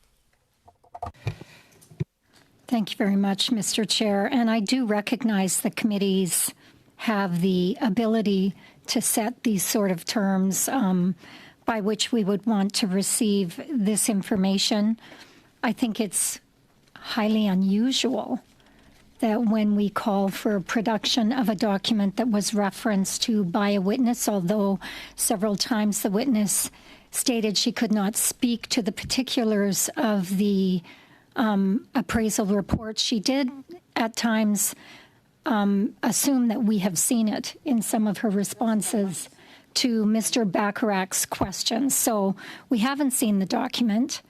Thank you very much, Mr. Chair. And I do recognize the committees have the ability to set these sort of terms by which we would want to receive this information. I think it's highly unusual that when we call for production of a document that was referenced to by a witness, although several times the witness stated she could not speak to the particulars of the appraisal report, she did at times assume that we have seen it in some of her responses to Mr. Bacharach's questions. So we haven't seen the document.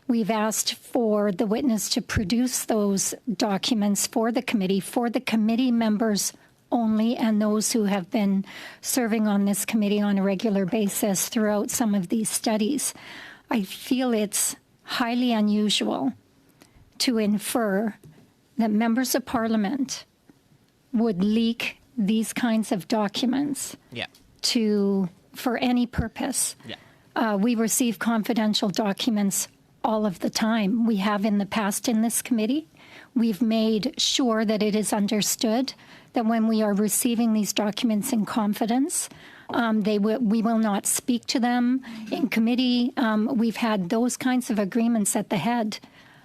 We've asked for the witness to produce those documents for the committee members only, and those who have been serving on this committee on a regular basis throughout some of these studies. I feel it's highly unusual to infer that members of Parliament would leak these kinds of documents for any purpose. We receive confidential documents all of the time. We have in the past in this committee. We've made sure that it is understood that when we are receiving these documents in confidence, we will not speak to them in committee. We've had those kinds of agreements at the head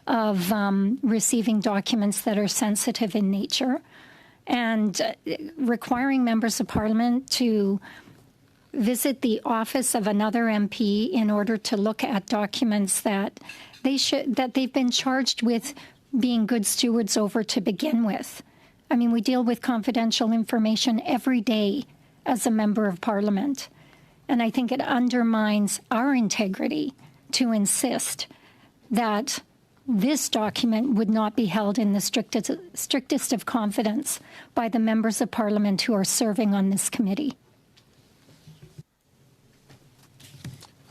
of receiving documents that are sensitive in nature, and requiring members of Parliament to visit the office of another MP in order to look at documents that they've been charged with being good stewards over to begin with. I mean, we deal with confidential information every day as a member of Parliament, and I think it undermines our integrity to insist that this document would not be held in the strictest of confidence by the members of Parliament who are serving on this committee.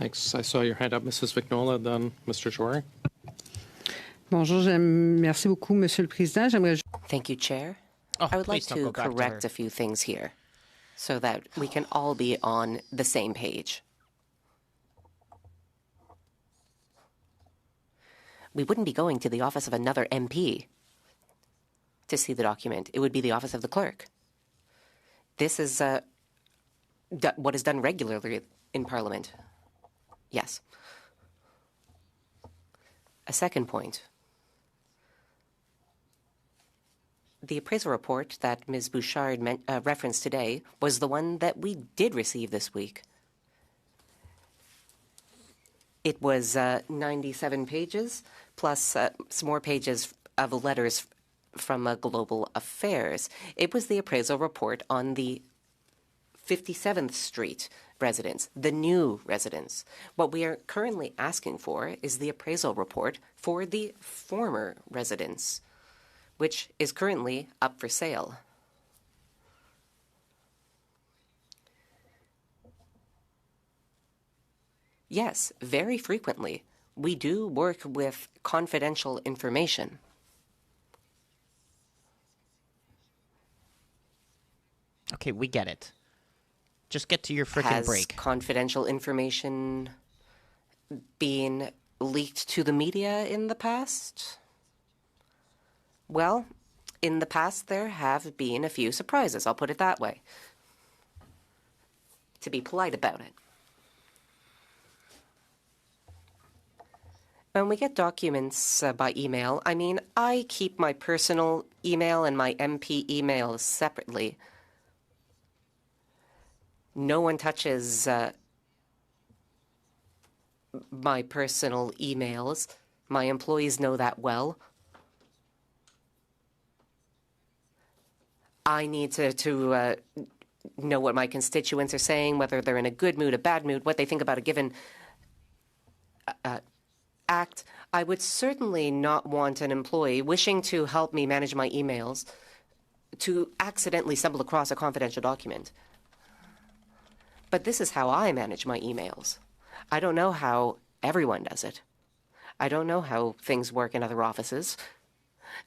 Thanks. I saw your hand up, Mrs. Vignola, then Mr. Jory. Bonjour, merci beaucoup, Monsieur le Président. Thank you, Chair. I would like to correct a few things here so that we can all be on the same page. We wouldn't be going to the office of another MP to see the document. It would be the office of the clerk. This is what is done regularly in Parliament. Yes. A second point. The appraisal report that Ms. Bouchard referenced today was the one that we did receive this week. It was 97 pages, plus some more pages of letters from Global Affairs. It was the appraisal report on the 57th Street residence, the new residence. What we are currently asking for is the appraisal report for the former residence, which is currently up for sale. Yes, very frequently, we do work with confidential information. Okay, we get it. Just get to your frickin' break. Has confidential information been leaked to the media in the past? Well, in the past there have been a few surprises, I'll put it that way. To be polite about it. When we get documents by email, I mean, I keep my personal email and my MP email separately. No one touches my personal emails. My employees know that well. I need to know what my constituents are saying, whether they're in a good mood, a bad mood, what they think about a given act. I would certainly not want an employee wishing to help me manage my emails to accidentally stumble across a confidential document. But this is how I manage my emails. I don't know how everyone does it. I don't know how things work in other offices.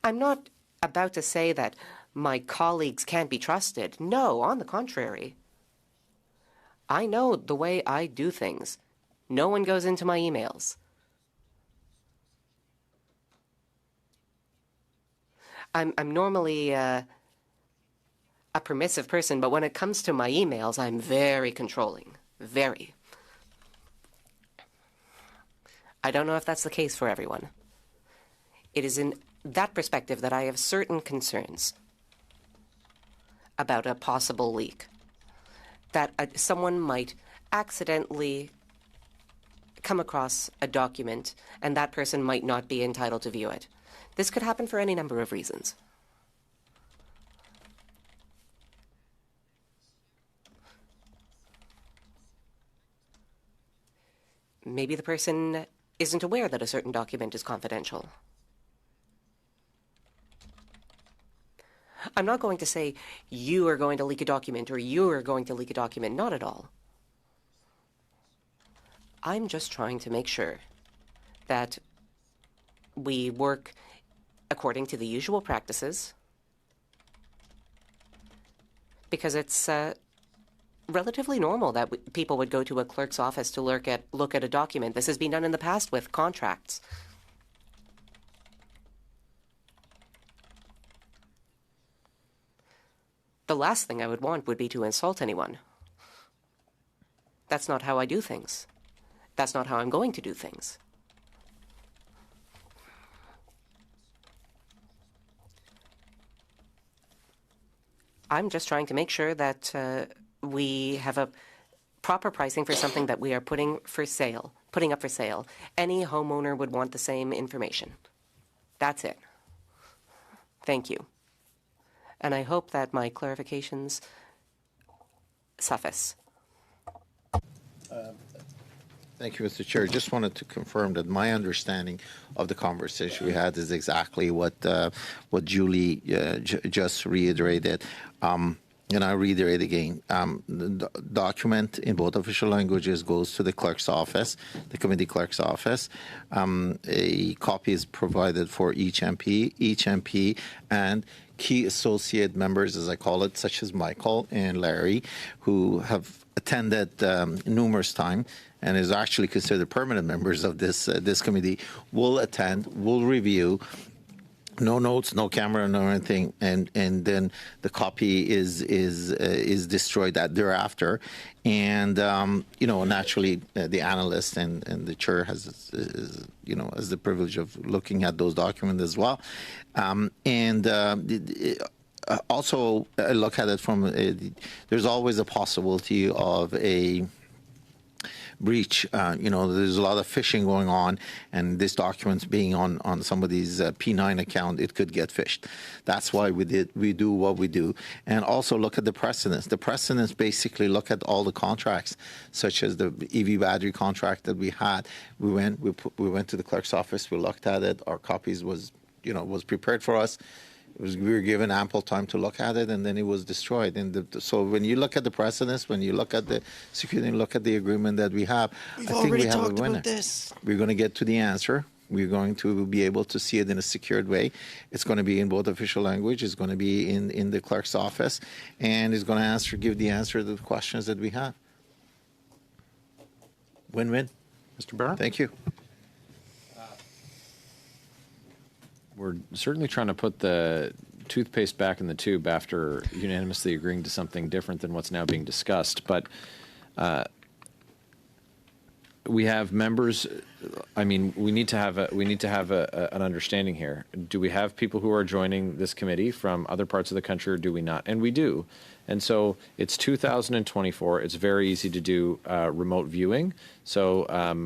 I'm not about to say that my colleagues can't be trusted. No, on the contrary. I know the way I do things. No one goes into my emails. I'm normally a permissive person, but when it comes to my emails, I'm very controlling. Very. I don't know if that's the case for everyone. It is in that perspective that I have certain concerns about a possible leak. That someone might accidentally come across a document and that person might not be entitled to view it. This could happen for any number of reasons. Maybe the person isn't aware that a certain document is confidential. I'm not going to say you are going to leak a document or you are going to leak a document. Not at all. I'm just trying to make sure that we work according to the usual practices, because it's relatively normal that people would go to a clerk's office to look at a document. This has been done in the past with contracts. The last thing I would want would be to insult anyone. That's not how I do things. That's not how I'm going to do things. I'm just trying to make sure that we have a proper pricing for something that we are putting up for sale. Any homeowner would want the same information. That's it. Thank you. And I hope that my clarifications suffice. Thank you, Mr. Chair. Just wanted to confirm that my understanding of the conversation we had is exactly what Julie just reiterated. And I reiterate again, the document in both official languages goes to the clerk's office, the committee clerk's office. A copy is provided for each MP and key associate members, as I call it, such as Michael and Larry, who have attended numerous times and is actually considered permanent members of this committee, will attend, will review. No notes, no camera, no anything, and then the copy is destroyed thereafter, and naturally the analyst and the chair has the privilege of looking at those documents as well, also I look at it from there's always a possibility of a breach. There's a lot of phishing going on, and this document being on somebody's P9 account, it could get phished. That's why we do what we do. And also look at the precedents. The precedents basically look at all the contracts, such as the EV battery contract that we had. We went to the clerk's office, we looked at it, our copies was prepared for us. We were given ample time to look at it, and then it was destroyed. And so when you look at the precedents, when you look at the security, look at the agreement that we have, I think we have a winner. About this. We're going to get to the answer. We're going to be able to see it in a secured way. It's going to be in both official language. It's going to be in the clerk's office, and it's going to give the answer to the questions that we have. Win-win. Mr. Barrett? Thank you. We're certainly trying to put the toothpaste back in the tube after unanimously agreeing to something different than what's now being discussed. But we have members. I mean, we need to have an understanding here. Do we have people who are joining this committee from other parts of the country, or do we not? And we do. And so it's 2024. It's very easy to do remote viewing. So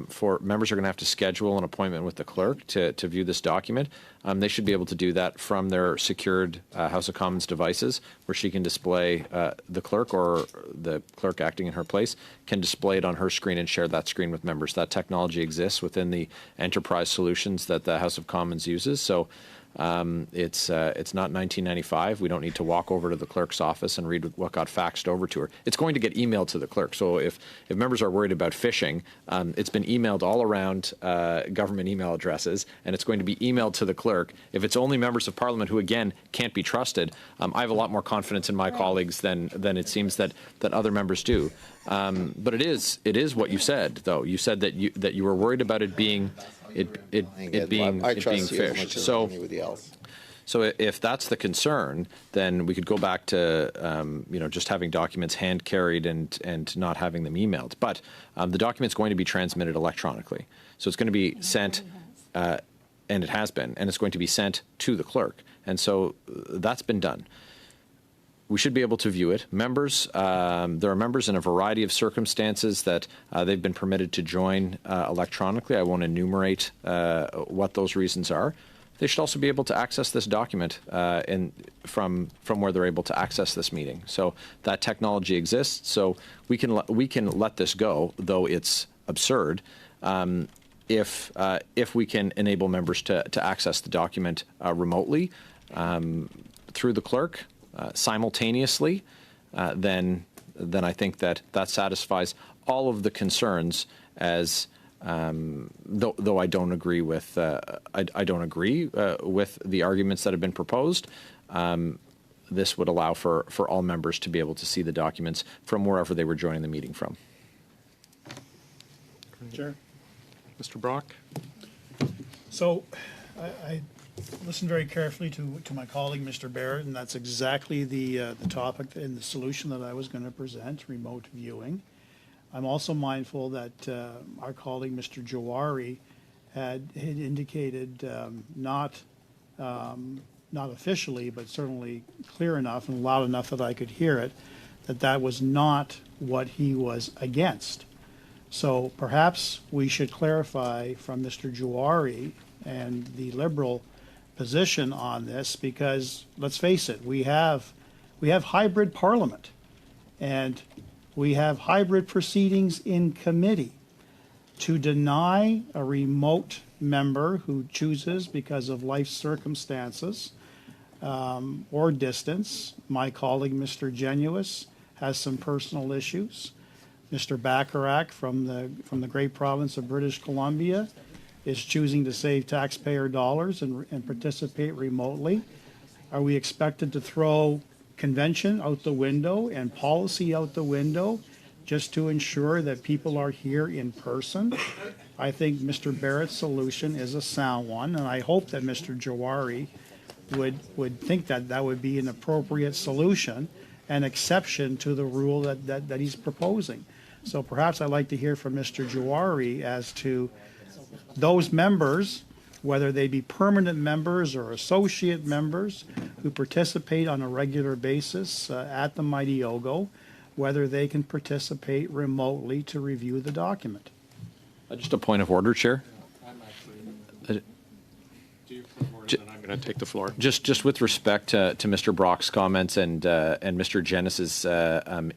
for members are going to have to schedule an appointment with the clerk to view this document. They should be able to do that from their secured House of Commons devices, where she can display the clerk, or the clerk acting in her place can display it on her screen and share that screen with members. That technology exists within the enterprise solutions that the House of Commons uses. So it's not 1995. We don't need to walk over to the clerk's office and read what got faxed over to her. It's going to get emailed to the clerk. So if members are worried about phishing, it's been emailed all around government email addresses, and it's going to be emailed to the clerk. If it's only members of Parliament who, again, can't be trusted, I have a lot more confidence in my colleagues than it seems that other members do. But it is what you said, though. You said that you were worried about it being being phished. So if that's the concern, then we could go back to just having documents hand carried and not having them emailed. But the document's going to be transmitted electronically, so it's going to be sent, and it has been, and it's going to be sent to the clerk, and so that's been done. We should be able to view it. Members, there are members in a variety of circumstances that they've been permitted to join electronically. I won't enumerate what those reasons are. They should also be able to access this document from where they're able to access this meeting. So that technology exists. So we can let this go, though it's absurd, if we can enable members to access the document remotely through the clerk. Simultaneously, then I think that satisfies all of the concerns. As though I don't agree with with the arguments that have been proposed. This would allow for all members to be able to see the documents from wherever they were joining the meeting from. Chair. Mr. Brock. So I listened very carefully to my colleague, Mr. Barrett, and that's exactly the topic and the solution that I was going to present, remote viewing. I'm also mindful that our colleague, Mr. Jawari, had indicated not officially, but certainly clear enough and loud enough that I could hear it, that was not what he was against. So perhaps we should clarify from Mr. Jawari and the Liberal position on this, because let's face it, we have hybrid parliament, and we have hybrid proceedings in committee. To deny a remote member who chooses because of life circumstances or distance, my colleague Mr. Genuis has some personal issues. Mr. Bacharach from the great province of British Columbia is choosing to save taxpayer dollars and participate remotely. Are we expected to throw convention out the window and policy out the window just to ensure that people are here in person? I think Mr. Barrett's solution is a sound one, and I hope that Mr. Jawari would think that would be an appropriate solution, an exception to the rule that he's proposing. So perhaps I'd like to hear from Mr. Jawari as to those members, whether they be permanent members or associate members who participate on a regular basis at the mighty OGGO, whether they can participate remotely to review the document. Just a point of order, Chair. I'm going to take the floor. Just with respect to Mr. Brock's comments and Mr. Genis's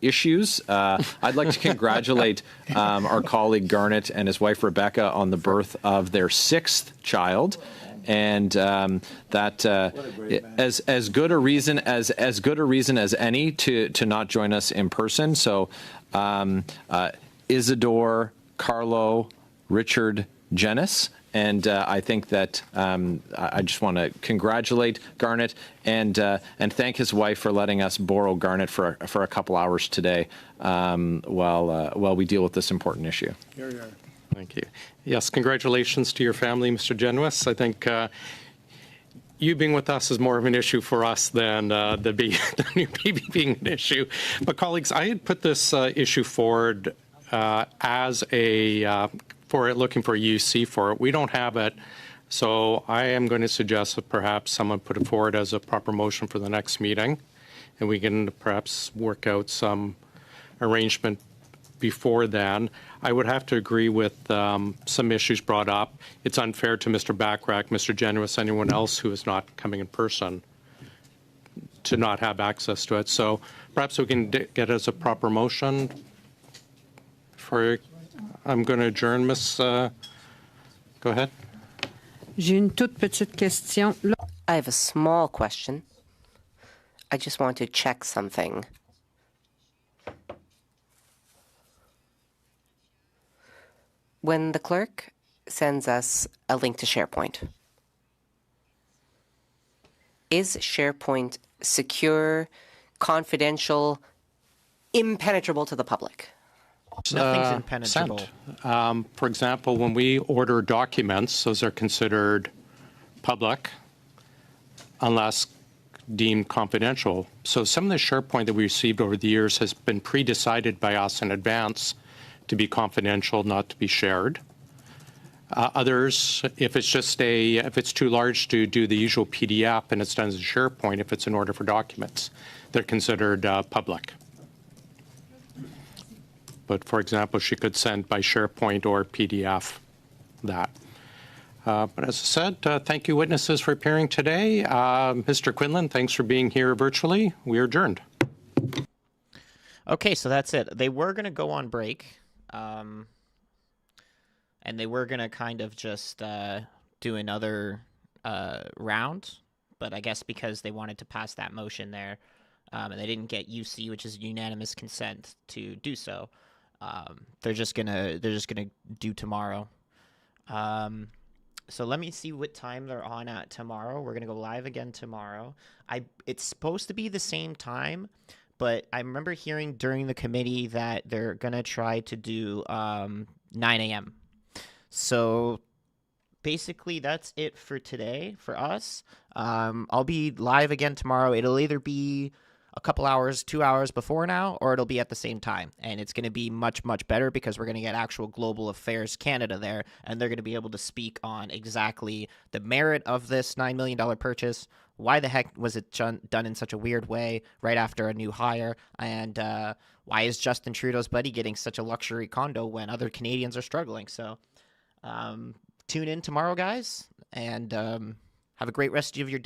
issues, I'd like to congratulate our colleague Garnet and his wife Rebecca on the birth of their 6th child, and that as good a reason as any to not join us in person. So Isidore, Carlo, Richard, Genis. And I think that I just want to congratulate Garnet and thank his wife for letting us borrow Garnet for a couple hours today while we deal with this important issue. Here you are. Thank you. Yes, congratulations to your family, Mr. Genuis. I think you being with us is more of an issue for us than the new baby being an issue. But colleagues, I had put this issue forward as looking for a UC for it. We don't have it, so I am going to suggest that perhaps someone put it forward as a proper motion for the next meeting, and we can perhaps work out some arrangement before then. I would have to agree with some issues brought up. It's unfair to Mr. Bacharach, Mr. Genuis, anyone else who is not coming in person to not have access to it. So perhaps we can get it as a proper motion for. I'm going to adjourn, Miss. Go ahead. J'ai une toute petite question. I have a small question. I just want to check something. When the clerk sends us a link to SharePoint, is SharePoint secure, confidential, impenetrable to the public? Nothing's impenetrable. For example, when we order documents, those are considered public. unless deemed confidential. So some of the SharePoint that we received over the years has been pre-decided by us in advance to be confidential, not to be shared. Others, if it's too large to do the usual PDF and it's done as a SharePoint, if it's an order for documents, they're considered public. But for example, she could send by SharePoint or PDF that. But as I said, thank you, witnesses, for appearing today. Mr. Quinlan, thanks for being here virtually. We are adjourned. Okay, so that's it. They were going to go on break, and they were going to kind of just do another round, but I guess because they wanted to pass that motion there, and they didn't get UC, which is unanimous consent, to do so, they're just gonna do tomorrow. So let me see what time they're on at tomorrow. We're going to go live again tomorrow. It's supposed to be the same time, but I remember hearing during the committee that they're going to try to do 9 a.m. So basically that's it for today for us. I'll be live again tomorrow. It'll either be a couple hours, 2 hours before now, or it'll be at the same time. And it's going to be much, much better because we're going to get actual Global Affairs Canada there, and they're going to be able to speak on exactly the merit of this $9 million purchase, why the heck was it done in such a weird way right after a new hire, and why is Justin Trudeau's buddy getting such a luxury condo when other Canadians are struggling. So tune in tomorrow, guys, and have a great rest of your day.